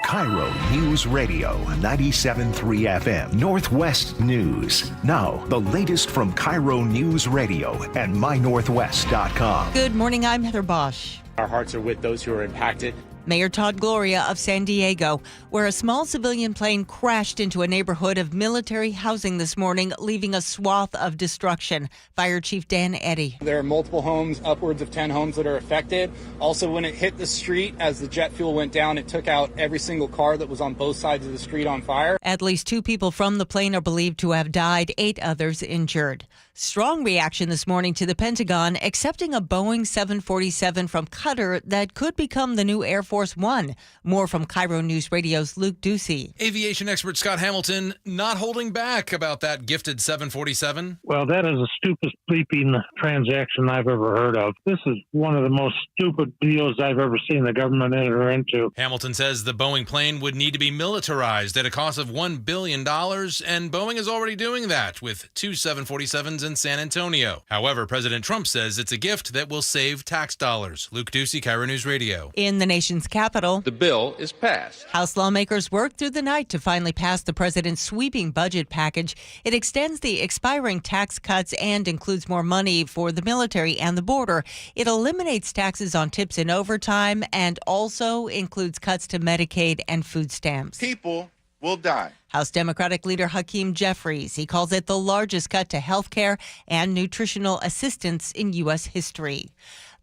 KIRO Newsradio 97.3 FM Northwest News. Now, the latest from KIRO Newsradio and mynorthwest.com. Good morning, I'm Heather Bosch. Our hearts are with those who are impacted. Mayor Todd Gloria of San Diego, where a small civilian plane crashed into a neighborhood of military housing this morning, leaving a swath of destruction. Fire Chief Dan Eddy. There are multiple homes, upwards of 10 homes that are affected. Also, when it hit the street, as the jet fuel went down, it took out every single car that was on both sides of the street on fire. At least 2 people from the plane are believed to have died, 8 others injured. Strong reaction this morning to the Pentagon accepting a Boeing 747 from Qatar that could become the new Air Force One. More from KIRO News Radio's Luke Ducey. Aviation expert Scott Hamilton not holding back about that gifted 747. Well, that is the stupidest bleeping transaction I've ever heard of. This is one of the most stupid deals I've ever seen the government enter into. Hamilton says the Boeing plane would need to be militarized at a cost of $1 billion, and Boeing is already doing that with 2 747s in San Antonio. However, President Trump says it's a gift that will save tax dollars. Luke Ducey, KIRO News Radio. In the nation's capital, the bill is passed. House lawmakers worked through the night to finally pass the president's sweeping budget package. It extends the expiring tax cuts and includes more money for the military and the border. It eliminates taxes on tips and overtime and also includes cuts to Medicaid and food stamps. People will die. House Democratic leader Hakeem Jeffries. He calls it the largest cut to health care and nutritional assistance in U.S. history.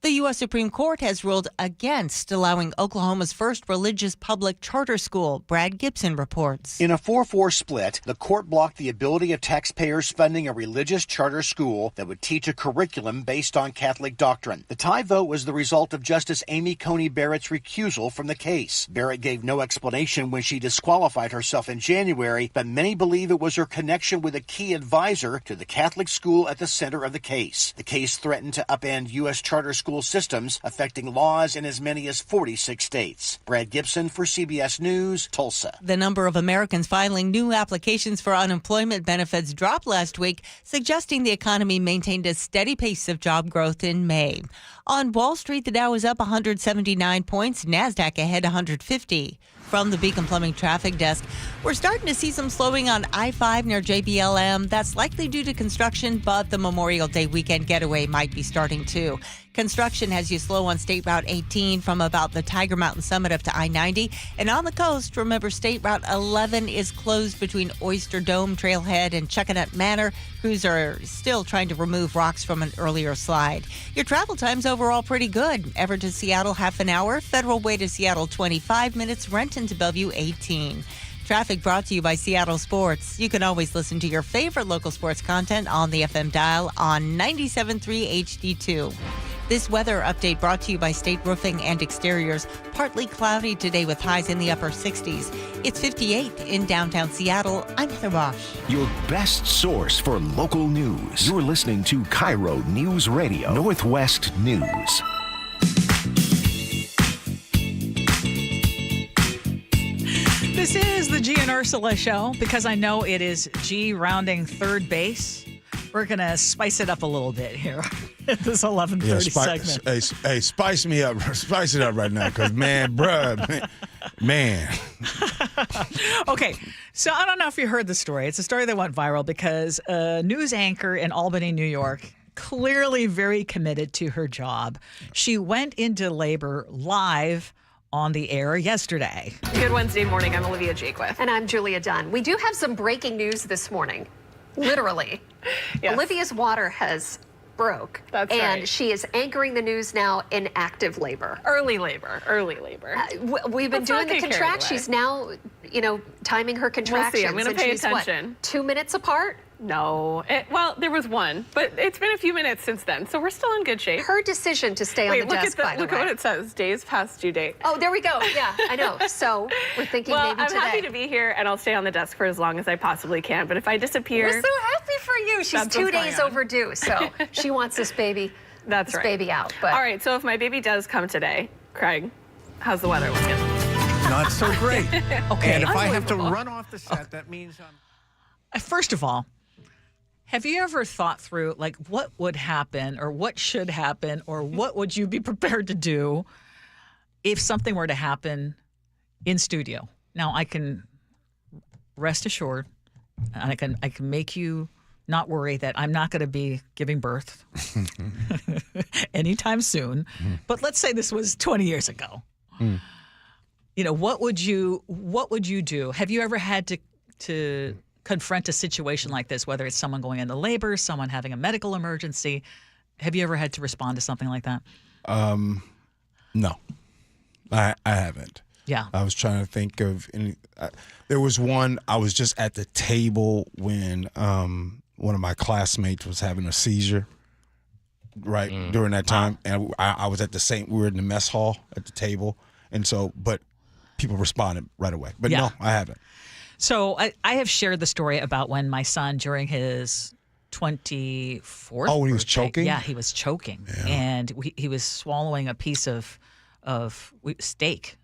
The U.S. Supreme Court has ruled against allowing Oklahoma's first religious public charter school. Brad Gibson reports. In a 4-4 split, the court blocked the ability of taxpayers funding a religious charter school that would teach a curriculum based on Catholic doctrine. The tie vote was the result of Justice Amy Coney Barrett's recusal from the case. Barrett gave no explanation when she disqualified herself in January, but many believe it was her connection with a key advisor to the Catholic school at the center of the case. The case threatened to upend U.S. charter school systems, affecting laws in as many as 46 states. Brad Gibson for CBS News, Tulsa. The number of Americans filing new applications for unemployment benefits dropped last week, suggesting the economy maintained a steady pace of job growth in May. On Wall Street, the Dow is up 179 points, NASDAQ ahead 150. From the Beacon Plumbing Traffic Desk, we're starting to see some slowing on I-5 near JBLM. That's likely due to construction, but the Memorial Day weekend getaway might be starting too. Construction has you slow on State Route 18 from about the Tiger Mountain Summit up to I-90. And on the coast, remember State Route 11 is closed between Oyster Dome Trailhead and Chuckanut Manor. Crews are still trying to remove rocks from an earlier slide. Your travel time's overall pretty good. Everett to Seattle, half an hour. Federal Way to Seattle, 25 minutes. Renton to Bellevue, 18. Traffic brought to you by Seattle Sports. You can always listen to your favorite local sports content on the FM dial on 97.3 HD2. This weather update brought to you by State Roofing and Exteriors. Partly cloudy today with highs in the upper 60s. It's 58 in downtown Seattle. I'm Heather Bosch. Your best source for local news. You're listening to KIRO News Radio, Northwest News. This is the Gee and Ursula Show. Because I know it is G rounding third base, we're going to spice it up a little bit here at this 11:30 segment. Hey, spice me up. Spice it up right now because, man. Okay, so I don't know if you heard the story. It's a story that went viral because a news anchor in Albany, New York, clearly very committed to her job. She went into labor live on the air yesterday. Good Wednesday morning. I'm Olivia Jaquith. And I'm Julia Dunn. We do have some breaking news this morning. Literally. Yes. Olivia's water has broke. That's and right. she is anchoring the news now in active labor. Early labor. We've been Let's doing not the get carried contract. away. She's now, timing her contractions. I'm going to and pay she's, attention. What, 2 minutes apart? No. Well, there was one, but it's been a few minutes since then, so we're still in good shape. Her decision to stay on the desk, by the way. Look at what it says. Days past due date. Oh, there we go. Yeah, I know. So we're thinking well, maybe I'm today. happy to be here, and I'll stay on the desk for as long as I possibly can. But if I disappear... We're so happy for you. She's That's 2 what's going days on. overdue, so she wants this baby. That's right. Baby out. But all right, so if my baby does come today, Craig, how's the weather looking? Not so great. Okay. And if I have to run off the set, that means I'm... First of all, have you ever thought through, like, what would happen or what should happen or what would you be prepared to do if something were to happen in studio? Now, I can rest assured, and I can make you not worry that I'm not going to be giving birth anytime soon. But let's say this was 20 years ago. What would you do? Have you ever had to confront a situation like this, whether it's someone going into labor, someone having a medical emergency? Have you ever had to respond to something like that? No, I haven't. Yeah. I was trying to think of any. There was one. I was just at the table when one of my classmates was having a seizure. Right during that time, and I was at the same. We were in the mess hall at the table, and so, but people responded right away. But no, I haven't. So I have shared the story about when my son, during his 24th when he was birthday, choking? Yeah, he was choking. Yeah. And he was swallowing a piece of steak,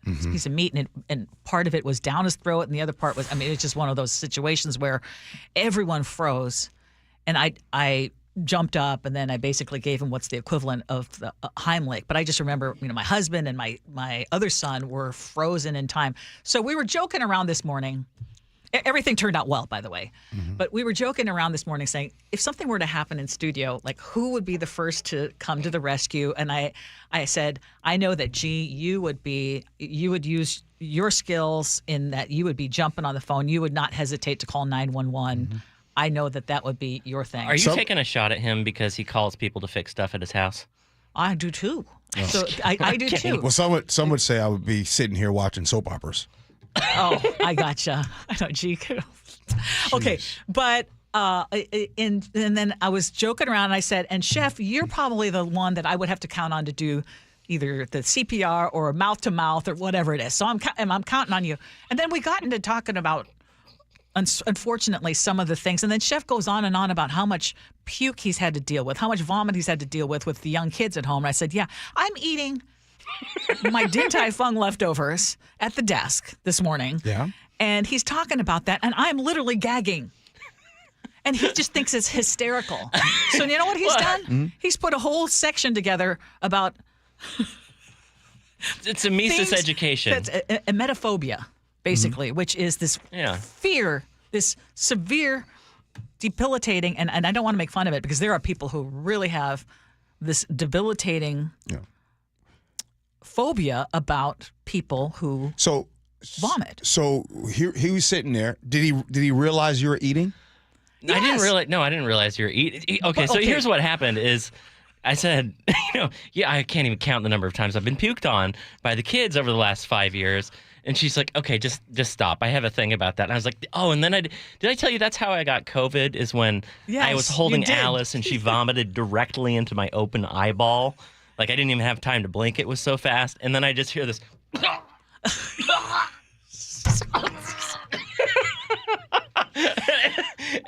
a piece of meat, and part of it was down his throat, and the other part was, it's just one of those situations where everyone froze. And I jumped up, and then I basically gave him what's the equivalent of the Heimlich. But I just remember, my husband and my other son were frozen in time. So we were joking around this morning. Everything turned out well, by the way. But we were joking around this morning saying, if something were to happen in studio, like, who would be the first to come to the rescue? And I said, I know that, Gee, you would use your skills in that you would be jumping on the phone. You would not hesitate to call 911. I know that would be your thing. Are you taking a shot at him because he calls people to fix stuff at his house? I do too. So I do too. Well, some would say I would be sitting here watching soap operas. Oh, I gotcha. I know, Gee. Okay, but and then I was joking around and I said, and Chef, you're probably the one that I would have to count on to do either the CPR or mouth to mouth or whatever it is. So I'm counting on you. And then we got into talking about, unfortunately, some of the things. And then Chef goes on and on about how much puke he's had to deal with, how much vomit he's had to deal with the young kids at home. And I said, yeah, I'm eating my Din Tai Fung leftovers at the desk this morning. Yeah. And he's talking about that, and I'm literally gagging. And he just thinks it's hysterical. So you know what he's done? He's put a whole section together about... It's a Mises education. That's emetophobia, basically, which is this fear, this severe, debilitating, and I don't want to make fun of it because there are people who really have this debilitating phobia about people who vomit. So he was sitting there. Did he realize you were eating? Yes. I didn't realize you were eating. Okay, so here's what happened is I said, I can't even count the number of times I've been puked on by the kids over the last 5 years. And she's like, okay, just stop. I have a thing about that. And I was like, and then did I tell you that's how I got COVID is when I was holding Alice and she vomited directly into my open eyeball. Like I didn't even have time to blink. It was so fast. And then I just hear this.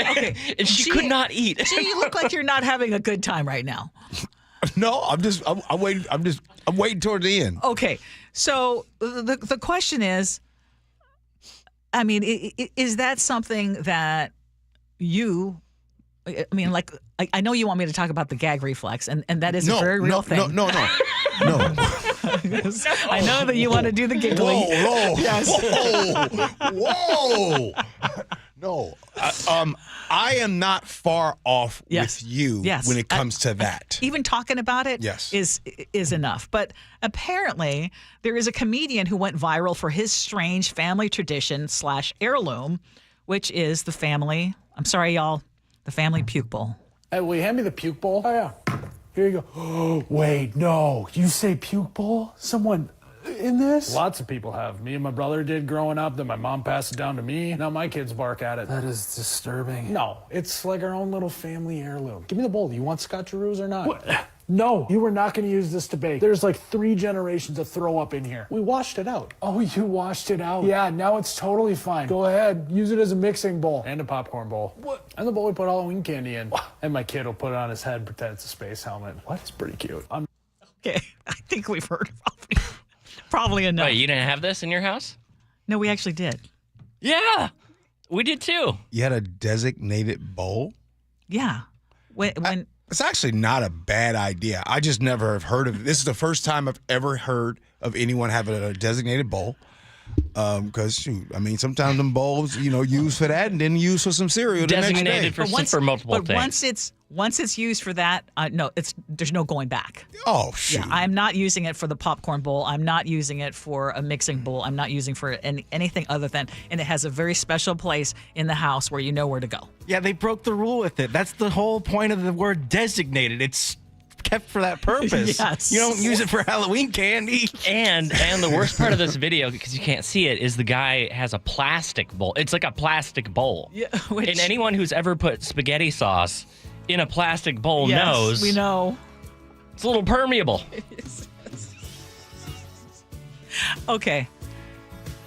Okay, and she could not eat. Gee, you look like you're not having a good time right now. No, I'm waiting. I'm waiting toward the end. Okay, so the question is, is that something that you? I know you want me to talk about the gag reflex, and that is a very real thing. No. I know that you want to do the giggling. Whoa. Yes. Whoa. No. I am not far off with you when it comes to that. Even talking about it is enough. But apparently, there is a comedian who went viral for his strange family tradition / heirloom, which is the family, I'm sorry, y'all, the family puke bowl. Hey, will you hand me the puke bowl? Oh, yeah. Here you go. Oh, wait, no. You say puke bowl? Someone in this? Lots of people have. Me and my brother did growing up. Then my mom passed it down to me. Now my kids bark at it. That is disturbing. No, it's like our own little family heirloom. Give me the bowl. Do you want scotcheroos or not? What? No, you were not going to use this to bake. There's like 3 generations of throw up in here. We washed it out. Oh, you washed it out? Yeah, now it's totally fine. Go ahead, use it as a mixing bowl. And a popcorn bowl. What? And the bowl we put Halloween candy in. What? And my kid will put it on his head and pretend it's a space helmet. What? It's pretty cute. Okay, I think we've heard probably enough. Wait, you didn't have this in your house? No, we actually did. Yeah, we did too. You had a designated bowl? Yeah. When it's actually not a bad idea. I just never have heard of it. This is the first time I've ever heard of anyone having a designated bowl. Because shoot, I mean, sometimes them bowls, used for that and then used for some cereal. Designated for multiple things. But once it's used for that, no, there's no going back. Oh shoot! Yeah, I'm not using it for the popcorn bowl. I'm not using it for a mixing bowl. I'm not using for anything other than, and it has a very special place in the house where you know where to go. Yeah, they broke the rule with it. That's the whole point of the word designated. It's kept for that purpose. Yes. You don't use it for Halloween candy. And the worst part of this video, because you can't see it, is the guy has a plastic bowl. It's like a plastic bowl. Yeah. And anyone who's ever put spaghetti sauce in a plastic bowl knows. We know. It's a little permeable. Okay.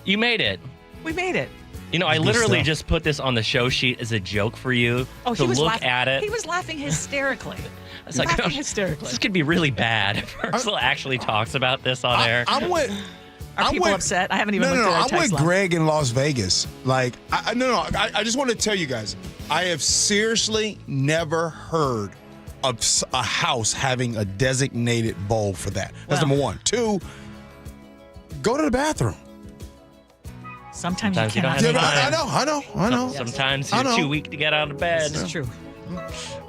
You made it. We made it. I literally just put this on the show sheet as a joke for you to look at it. He was laughing hysterically. I was like, this could be really bad if Ursula actually talks about this on air. Are people upset? I haven't even looked at our text I'm with line. Greg in Las Vegas. Like, I just want to tell you guys, I have seriously never heard of a house having a designated bowl for that. That's number one. 2, go to the bathroom. Sometimes you don't can't. I know. Sometimes you're too weak to get out of bed. This is true.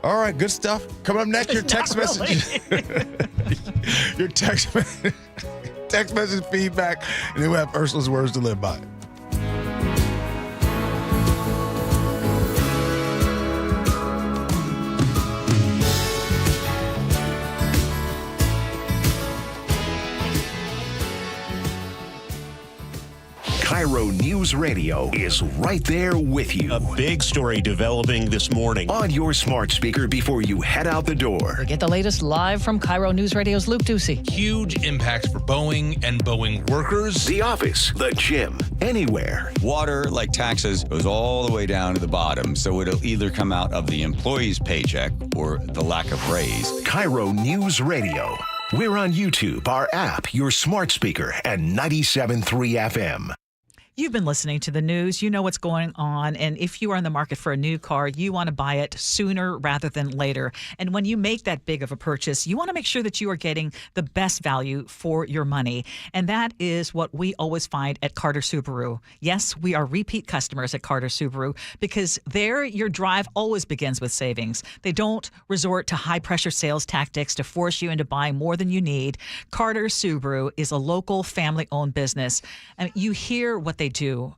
All right, good stuff. Coming up next, your text message. Your text message feedback, and then we'll have Ursula's words to live by. KIRO News Radio is right there with you. A big story developing this morning. On your smart speaker before you head out the door. Get the latest live from KIRO News Radio's Luke Ducey. Huge impacts for Boeing and Boeing workers. The office, the gym, anywhere. Water, like taxes, goes all the way down to the bottom, so it'll either come out of the employee's paycheck or the lack of raise. KIRO News Radio. We're on YouTube, our app, your smart speaker, and 97.3 FM. You've been listening to the news. You know what's going on. And if you are in the market for a new car, you want to buy it sooner rather than later. And when you make that big of a purchase, you want to make sure that you are getting the best value for your money. And that is what we always find at Carter Subaru. Yes, we are repeat customers at Carter Subaru because there your drive always begins with savings. They don't resort to high-pressure sales tactics to force you into buying more than you need. Carter Subaru is a local family-owned business. And you hear what they do.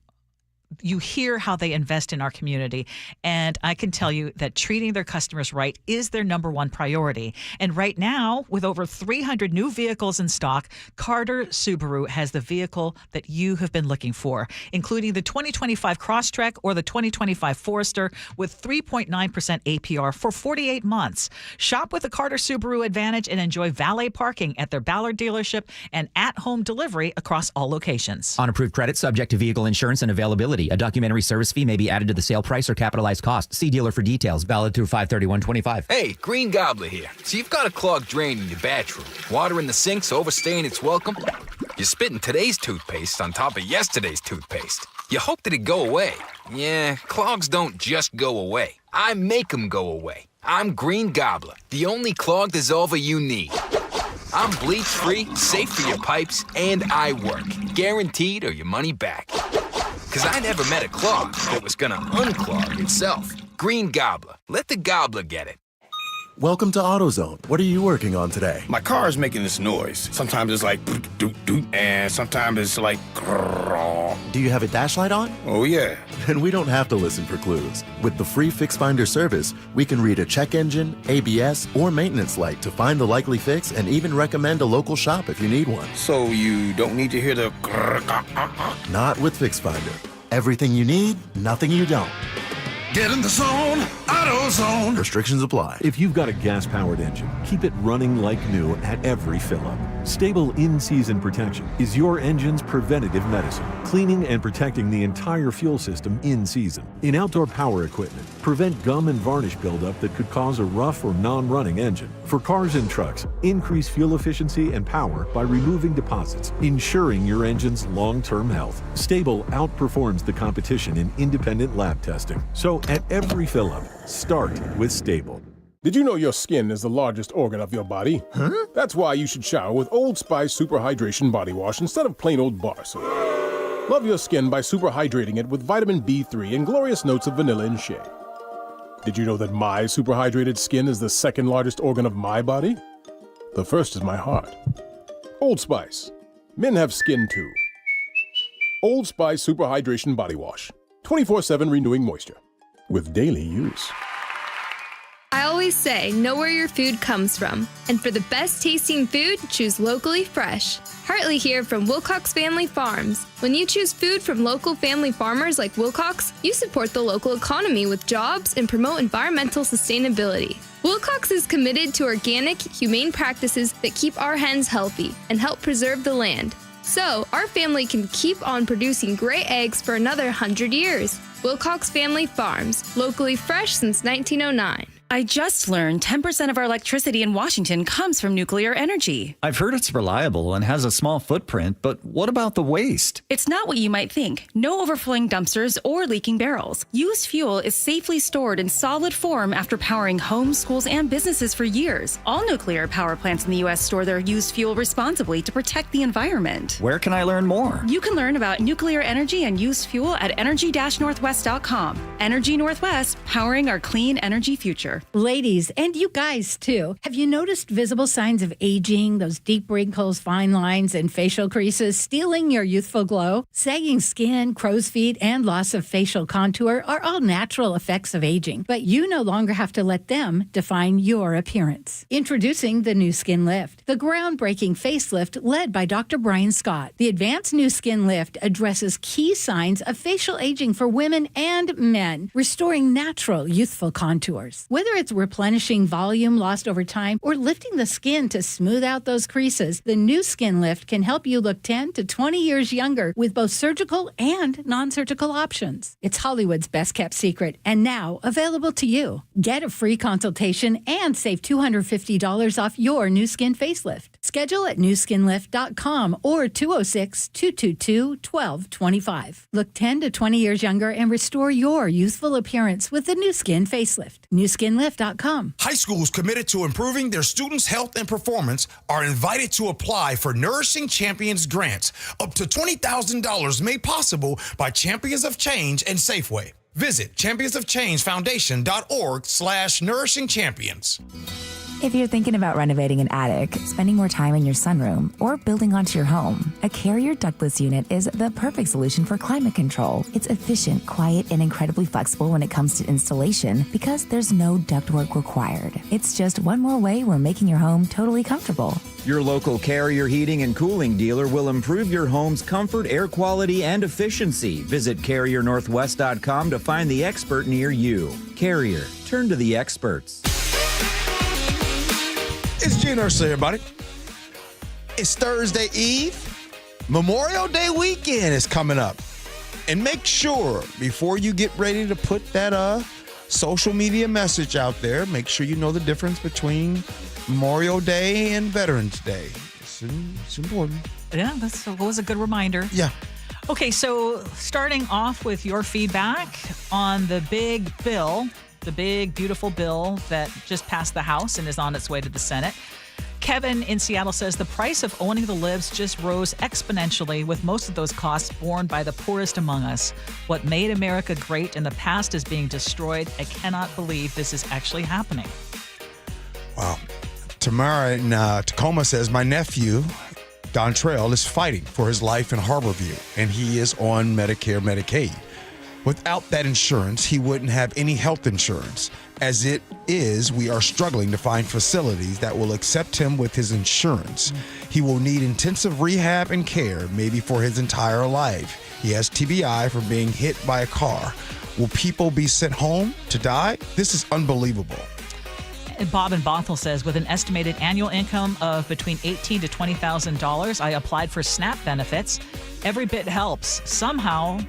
You hear how they invest in our community. And I can tell you that treating their customers right is their number one priority. And right now, with over 300 new vehicles in stock, Carter Subaru has the vehicle that you have been looking for, including the 2025 Crosstrek or the 2025 Forester with 3.9% APR for 48 months. Shop with the Carter Subaru Advantage and enjoy valet parking at their Ballard dealership and at-home delivery across all locations. On approved credit, subject to vehicle insurance and availability. A documentary service fee may be added to the sale price or capitalized cost. See dealer for details. Valid through 5/31/25. Hey, Green Gobbler here. So you've got a clogged drain in your bathroom. Water in the sink's overstaying its welcome. You're spitting today's toothpaste on top of yesterday's toothpaste. You hope that it go away. Yeah, clogs don't just go away. I make them go away. I'm Green Gobbler, the only clog dissolver you need. I'm bleach-free, safe for your pipes, and I work. Guaranteed or your money back. Because I never met a clog that was going to unclog itself. Green Gobbler. Let the gobbler get it. Welcome to AutoZone. What are you working on today? My car is making this noise. Sometimes it's like doot doot, and sometimes it's like grrr. Do you have a dash light on? Oh yeah. Then we don't have to listen for clues. With the free Fix Finder service, we can read a check engine, ABS, or maintenance light to find the likely fix and even recommend a local shop if you need one. So you don't need to hear the grrr. Not with Fix Finder. Everything you need, nothing you don't. Get in the zone, AutoZone. Restrictions apply. If you've got a gas-powered engine, keep it running like new at every fill-up. Stable in-season protection is your engine's preventative medicine, cleaning and protecting the entire fuel system in season. In outdoor power equipment, prevent gum and varnish buildup that could cause a rough or non-running engine. For cars and trucks, increase fuel efficiency and power by removing deposits, ensuring your engine's long-term health. Stable outperforms the competition in independent lab testing. So at every fill-up, start with Stable. Did you know your skin is the largest organ of your body? Huh? That's why you should shower with Old Spice Super Hydration Body Wash instead of plain old bar soap. Love your skin by super hydrating it with vitamin B3 and glorious notes of vanilla and shea. Did you know that my super hydrated skin is the second largest organ of my body? The first is my heart. Old Spice. Men have skin too. Old Spice Super Hydration Body Wash. 24/7 renewing moisture. With daily use. I always say, know where your food comes from. And for the best tasting food, choose locally fresh. Hartley here from Wilcox Family Farms. When you choose food from local family farmers like Wilcox, you support the local economy with jobs and promote environmental sustainability. Wilcox is committed to organic, humane practices that keep our hens healthy and help preserve the land. So, our family can keep on producing great eggs for another 100 years. Wilcox Family Farms, locally fresh since 1909. I just learned 10% of our electricity in Washington comes from nuclear energy. I've heard it's reliable and has a small footprint, but what about the waste? It's not what you might think. No overflowing dumpsters or leaking barrels. Used fuel is safely stored in solid form after powering homes, schools, and businesses for years. All nuclear power plants in the U.S. store their used fuel responsibly to protect the environment. Where can I learn more? You can learn about nuclear energy and used fuel at energy-northwest.com. Energy Northwest, powering our clean energy future. Ladies, and you guys too, have you noticed visible signs of aging, those deep wrinkles, fine lines, and facial creases stealing your youthful glow? Sagging skin, crow's feet, and loss of facial contour are all natural effects of aging, but you no longer have to let them define your appearance. Introducing the New Skin Lift, the groundbreaking facelift led by Dr. Brian Scott. The advanced New Skin Lift addresses key signs of facial aging for women and men, restoring natural youthful contours. Whether it's replenishing volume lost over time or lifting the skin to smooth out those creases, the New Skin Lift can help you look 10 to 20 years younger with both surgical and non-surgical options. It's Hollywood's best-kept secret and now available to you. Get a free consultation and save $250 off your New Skin facelift. Schedule at newskinlift.com or 206-222-1225. Look 10 to 20 years younger and restore your youthful appearance with the New Skin facelift. newskinlift.com. High schools committed to improving their students' health and performance are invited to apply for Nourishing Champions grants, up to $20,000 made possible by Champions of Change and Safeway. Visit championsofchangefoundation.org/nourishingchampions. If you're thinking about renovating an attic, spending more time in your sunroom, or building onto your home, a Carrier ductless unit is the perfect solution for climate control. It's efficient, quiet, and incredibly flexible when it comes to installation because there's no ductwork required. It's just one more way we're making your home totally comfortable. Your local Carrier heating and cooling dealer will improve your home's comfort, air quality, and efficiency. Visit CarrierNorthwest.com to find the expert near you. Carrier, turn to the experts. It's Gee and Ursula, everybody. It's Thursday Eve. Memorial Day weekend is coming up. And make sure, before you get ready to put that social media message out there, make sure you know the difference between Memorial Day and Veterans Day. It's important. Yeah, that was a good reminder. Yeah. Okay, so starting off with your feedback on the big bill, the big, beautiful bill that just passed the House and is on its way to the Senate. Kevin in Seattle says the price of owning the libs just rose exponentially, with most of those costs borne by the poorest among us. What made America great in the past is being destroyed. I cannot believe this is actually happening. Wow. Tamara in Tacoma says, my nephew, Dontrell, is fighting for his life in Harborview, and he is on Medicare, Medicaid. Without that insurance, he wouldn't have any health insurance. As it is, we are struggling to find facilities that will accept him with his insurance. He will need intensive rehab and care, maybe for his entire life. He has TBI from being hit by a car. Will people be sent home to die? This is unbelievable. Bob in Bothell says, with an estimated annual income of between $18,000 to $20,000, I applied for SNAP benefits. Every bit helps. Somehow,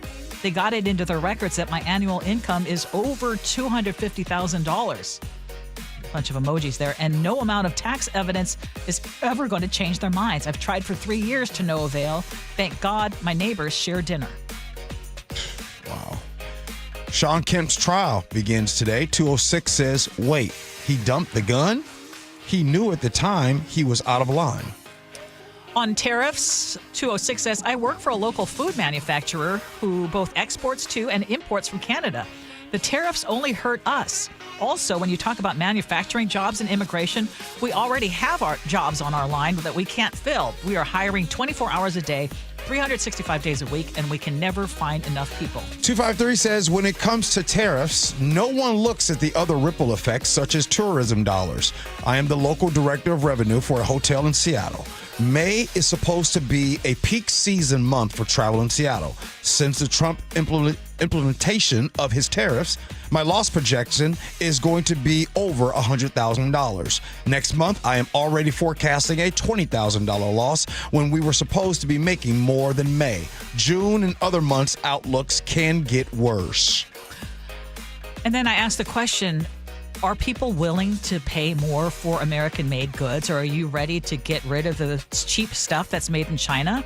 they got it into their records that my annual income is over $250,000. Bunch of emojis there, and no amount of tax evidence is ever going to change their minds. I've tried for 3 years to no avail. Thank God my neighbors share dinner. Wow. Shawn Kemp's trial begins today. 206 says, wait, he dumped the gun? He knew at the time he was out of line. On tariffs, 206 says, I work for a local food manufacturer who both exports to and imports from Canada. The tariffs only hurt us. Also, when you talk about manufacturing jobs and immigration, we already have our jobs on our line that we can't fill. We are hiring 24 hours a day, 365 days a week, and we can never find enough people. 253 says, when it comes to tariffs, no one looks at the other ripple effects, such as tourism dollars. I am the local director of revenue for a hotel in Seattle. May is supposed to be a peak season month for travel in Seattle. Since the Trump implementation of his tariffs, my loss projection is going to be over $100,000. Next month, I am already forecasting a $20,000 loss when we were supposed to be making more than May. June and other months' outlooks can get worse. And then I asked the question, are people willing to pay more for American-made goods, or are you ready to get rid of the cheap stuff that's made in China?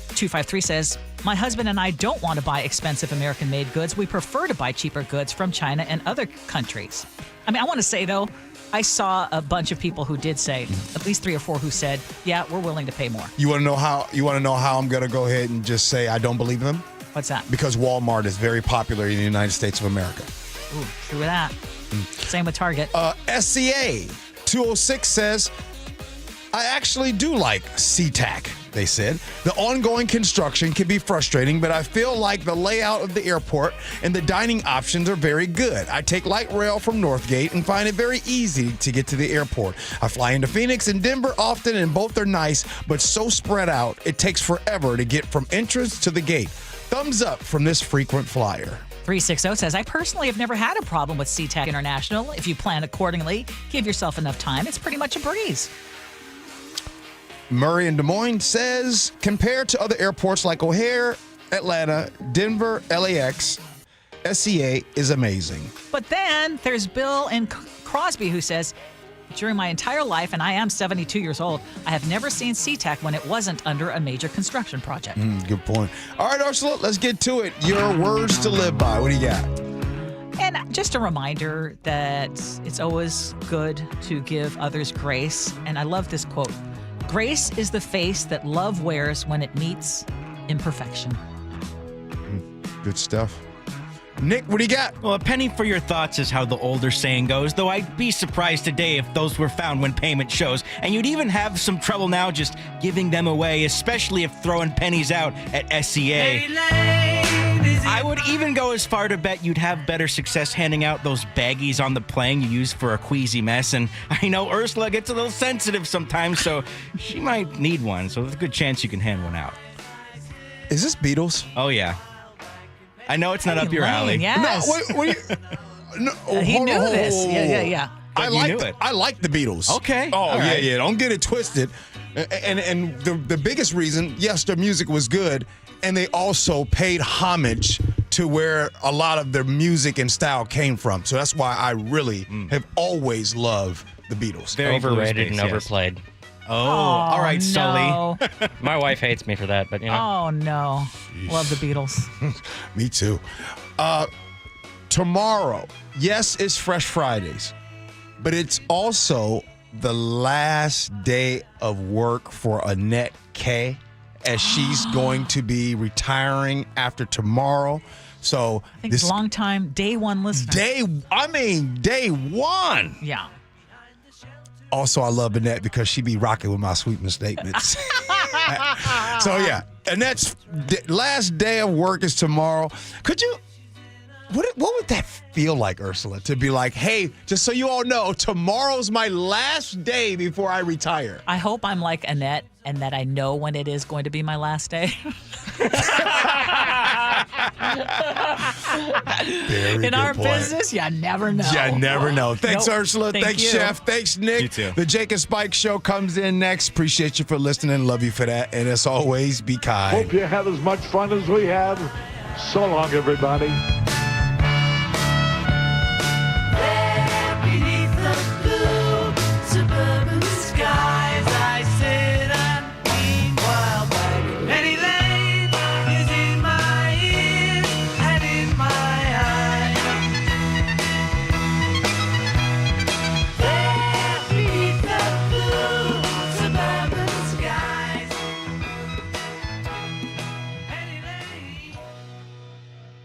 253 says, my husband and I don't want to buy expensive American-made goods. We prefer to buy cheaper goods from China and other countries. I mean, I want to say, though, I saw a bunch of people who did say, at least 3 or 4 who said, yeah, we're willing to pay more. You want to know how I'm going to go ahead and just say I don't believe them? What's that? Because Walmart is very popular in the United States of America. Ooh, true with that. Same with Target. SCA 206 says, I actually do like SeaTac, they said. The ongoing construction can be frustrating, but I feel like the layout of the airport and the dining options are very good. I take light rail from Northgate and find it very easy to get to the airport. I fly into Phoenix and Denver often, and both are nice, but so spread out, it takes forever to get from entrance to the gate. Thumbs up from this frequent flyer. 360 says, I personally have never had a problem with SeaTac International. If you plan accordingly, give yourself enough time, it's pretty much a breeze. Murray in Des Moines says, compared to other airports like O'Hare, Atlanta, Denver, LAX, SCA is amazing. But then there's Bill in Crosby who says, during my entire life, and I am 72 years old, I have never seen SeaTac when it wasn't under a major construction project. Good point. All right, Ursula, let's get to it. Your words to live by. What do you got? And just a reminder that it's always good to give others grace. And I love this quote. Grace is the face that love wears when it meets imperfection. Good stuff. Nick, what do you got? Well, a penny for your thoughts is how the older saying goes, though I'd be surprised today if those were found when payment shows. And you'd even have some trouble now just giving them away, especially if throwing pennies out at SCA. I would even go as far to bet you'd have better success handing out those baggies on the plane you use for a queasy mess. And I know Ursula gets a little sensitive sometimes, so she might need one. So there's a good chance you can hand one out. Is this Beatles? Oh, yeah. I know it's not up your alley. Yes. He knew this. Yeah. I like the Beatles. Okay. Oh, yeah. Don't get it twisted. And the biggest reason, yes, their music was good, and they also paid homage to where a lot of their music and style came from. So that's why I really have always loved the Beatles. Very overrated and overplayed. Oh, all right, no. Sully. My wife hates me for that, but you know. Oh, no. Love the Beatles. Me too. Tomorrow, yes, it's Fresh Fridays, but it's also the last day of work for Annette K, as she's going to be retiring after tomorrow. So I think long time day one listener. Day one. Yeah. Also, I love Annette because she be rocking with my sweeping statements. So, yeah. Annette's last day of work is tomorrow. What would that feel like, Ursula, to be like, hey, just so you all know, tomorrow's my last day before I retire? I hope I'm like Annette and that I know when it is going to be my last day. In our business, you never know. You never know. Thanks, Nope. Ursula. Thank Thanks, you. Chef. Thanks, Nick. You too. The Jake and Spike Show comes in next. Appreciate you for listening. Love you for that. And as always, be kind. Hope you have as much fun as we have. So long, everybody.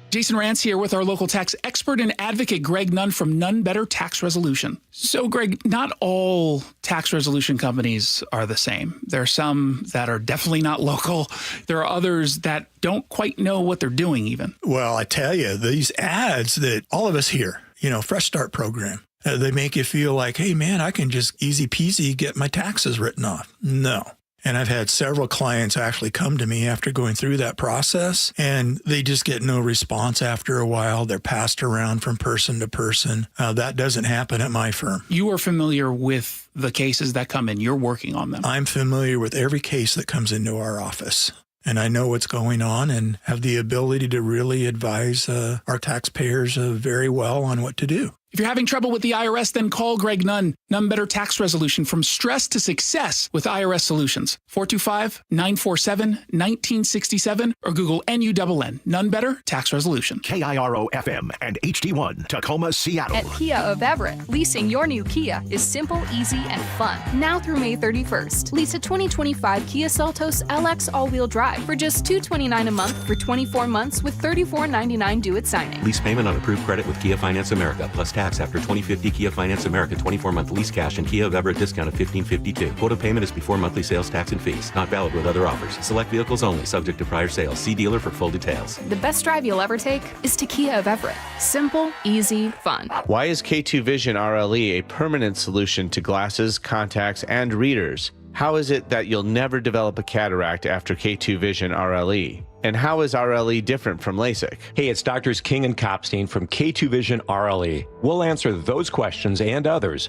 Jason Rance here with our local tax expert and advocate, Greg Nunn from None Better Tax Resolution. So, Greg, not all tax resolution companies are the same. There are some that are definitely not local. There are others that don't quite know what they're doing even. Well, I tell you, these ads that all of us hear, Fresh Start program, they make you feel like, hey, man, I can just easy peasy get my taxes written off. No. And I've had several clients actually come to me after going through that process, and they just get no response after a while. They're passed around from person to person. That doesn't happen at my firm. You are familiar with the cases that come in. You're working on them. I'm familiar with every case that comes into our office. And I know what's going on and have the ability to really advise our taxpayers very well on what to do. If you're having trouble with the IRS, then call Greg Nunn. None Better Tax Resolution, from stress to success with IRS Solutions. 425-947-1967 or Google NUNN. None Better Tax Resolution. KIRO FM and HD1, Tacoma, Seattle. At Kia of Everett, leasing your new Kia is simple, easy, and fun. Now through May 31st. Lease a 2025 Kia Seltos LX all-wheel drive for just $229 a month for 24 months with $34.99 due at signing. Lease payment on approved credit with Kia Finance America, plus tax after 2050 Kia Finance America 24-month lease cash and Kia of Everett discount of $15.52. Quota payment is before monthly sales tax and fees. Not valid with other offers. Select vehicles only, subject to prior sales. See dealer for full details. The best drive you'll ever take is to Kia of Everett. Simple, easy, fun. Why is K2 Vision RLE a permanent solution to glasses, contacts, and readers? How is it that you'll never develop a cataract after K2 Vision RLE? And how is RLE different from LASIK? Hey, it's Doctors King and Kopstein from K2 Vision RLE. We'll answer those questions and others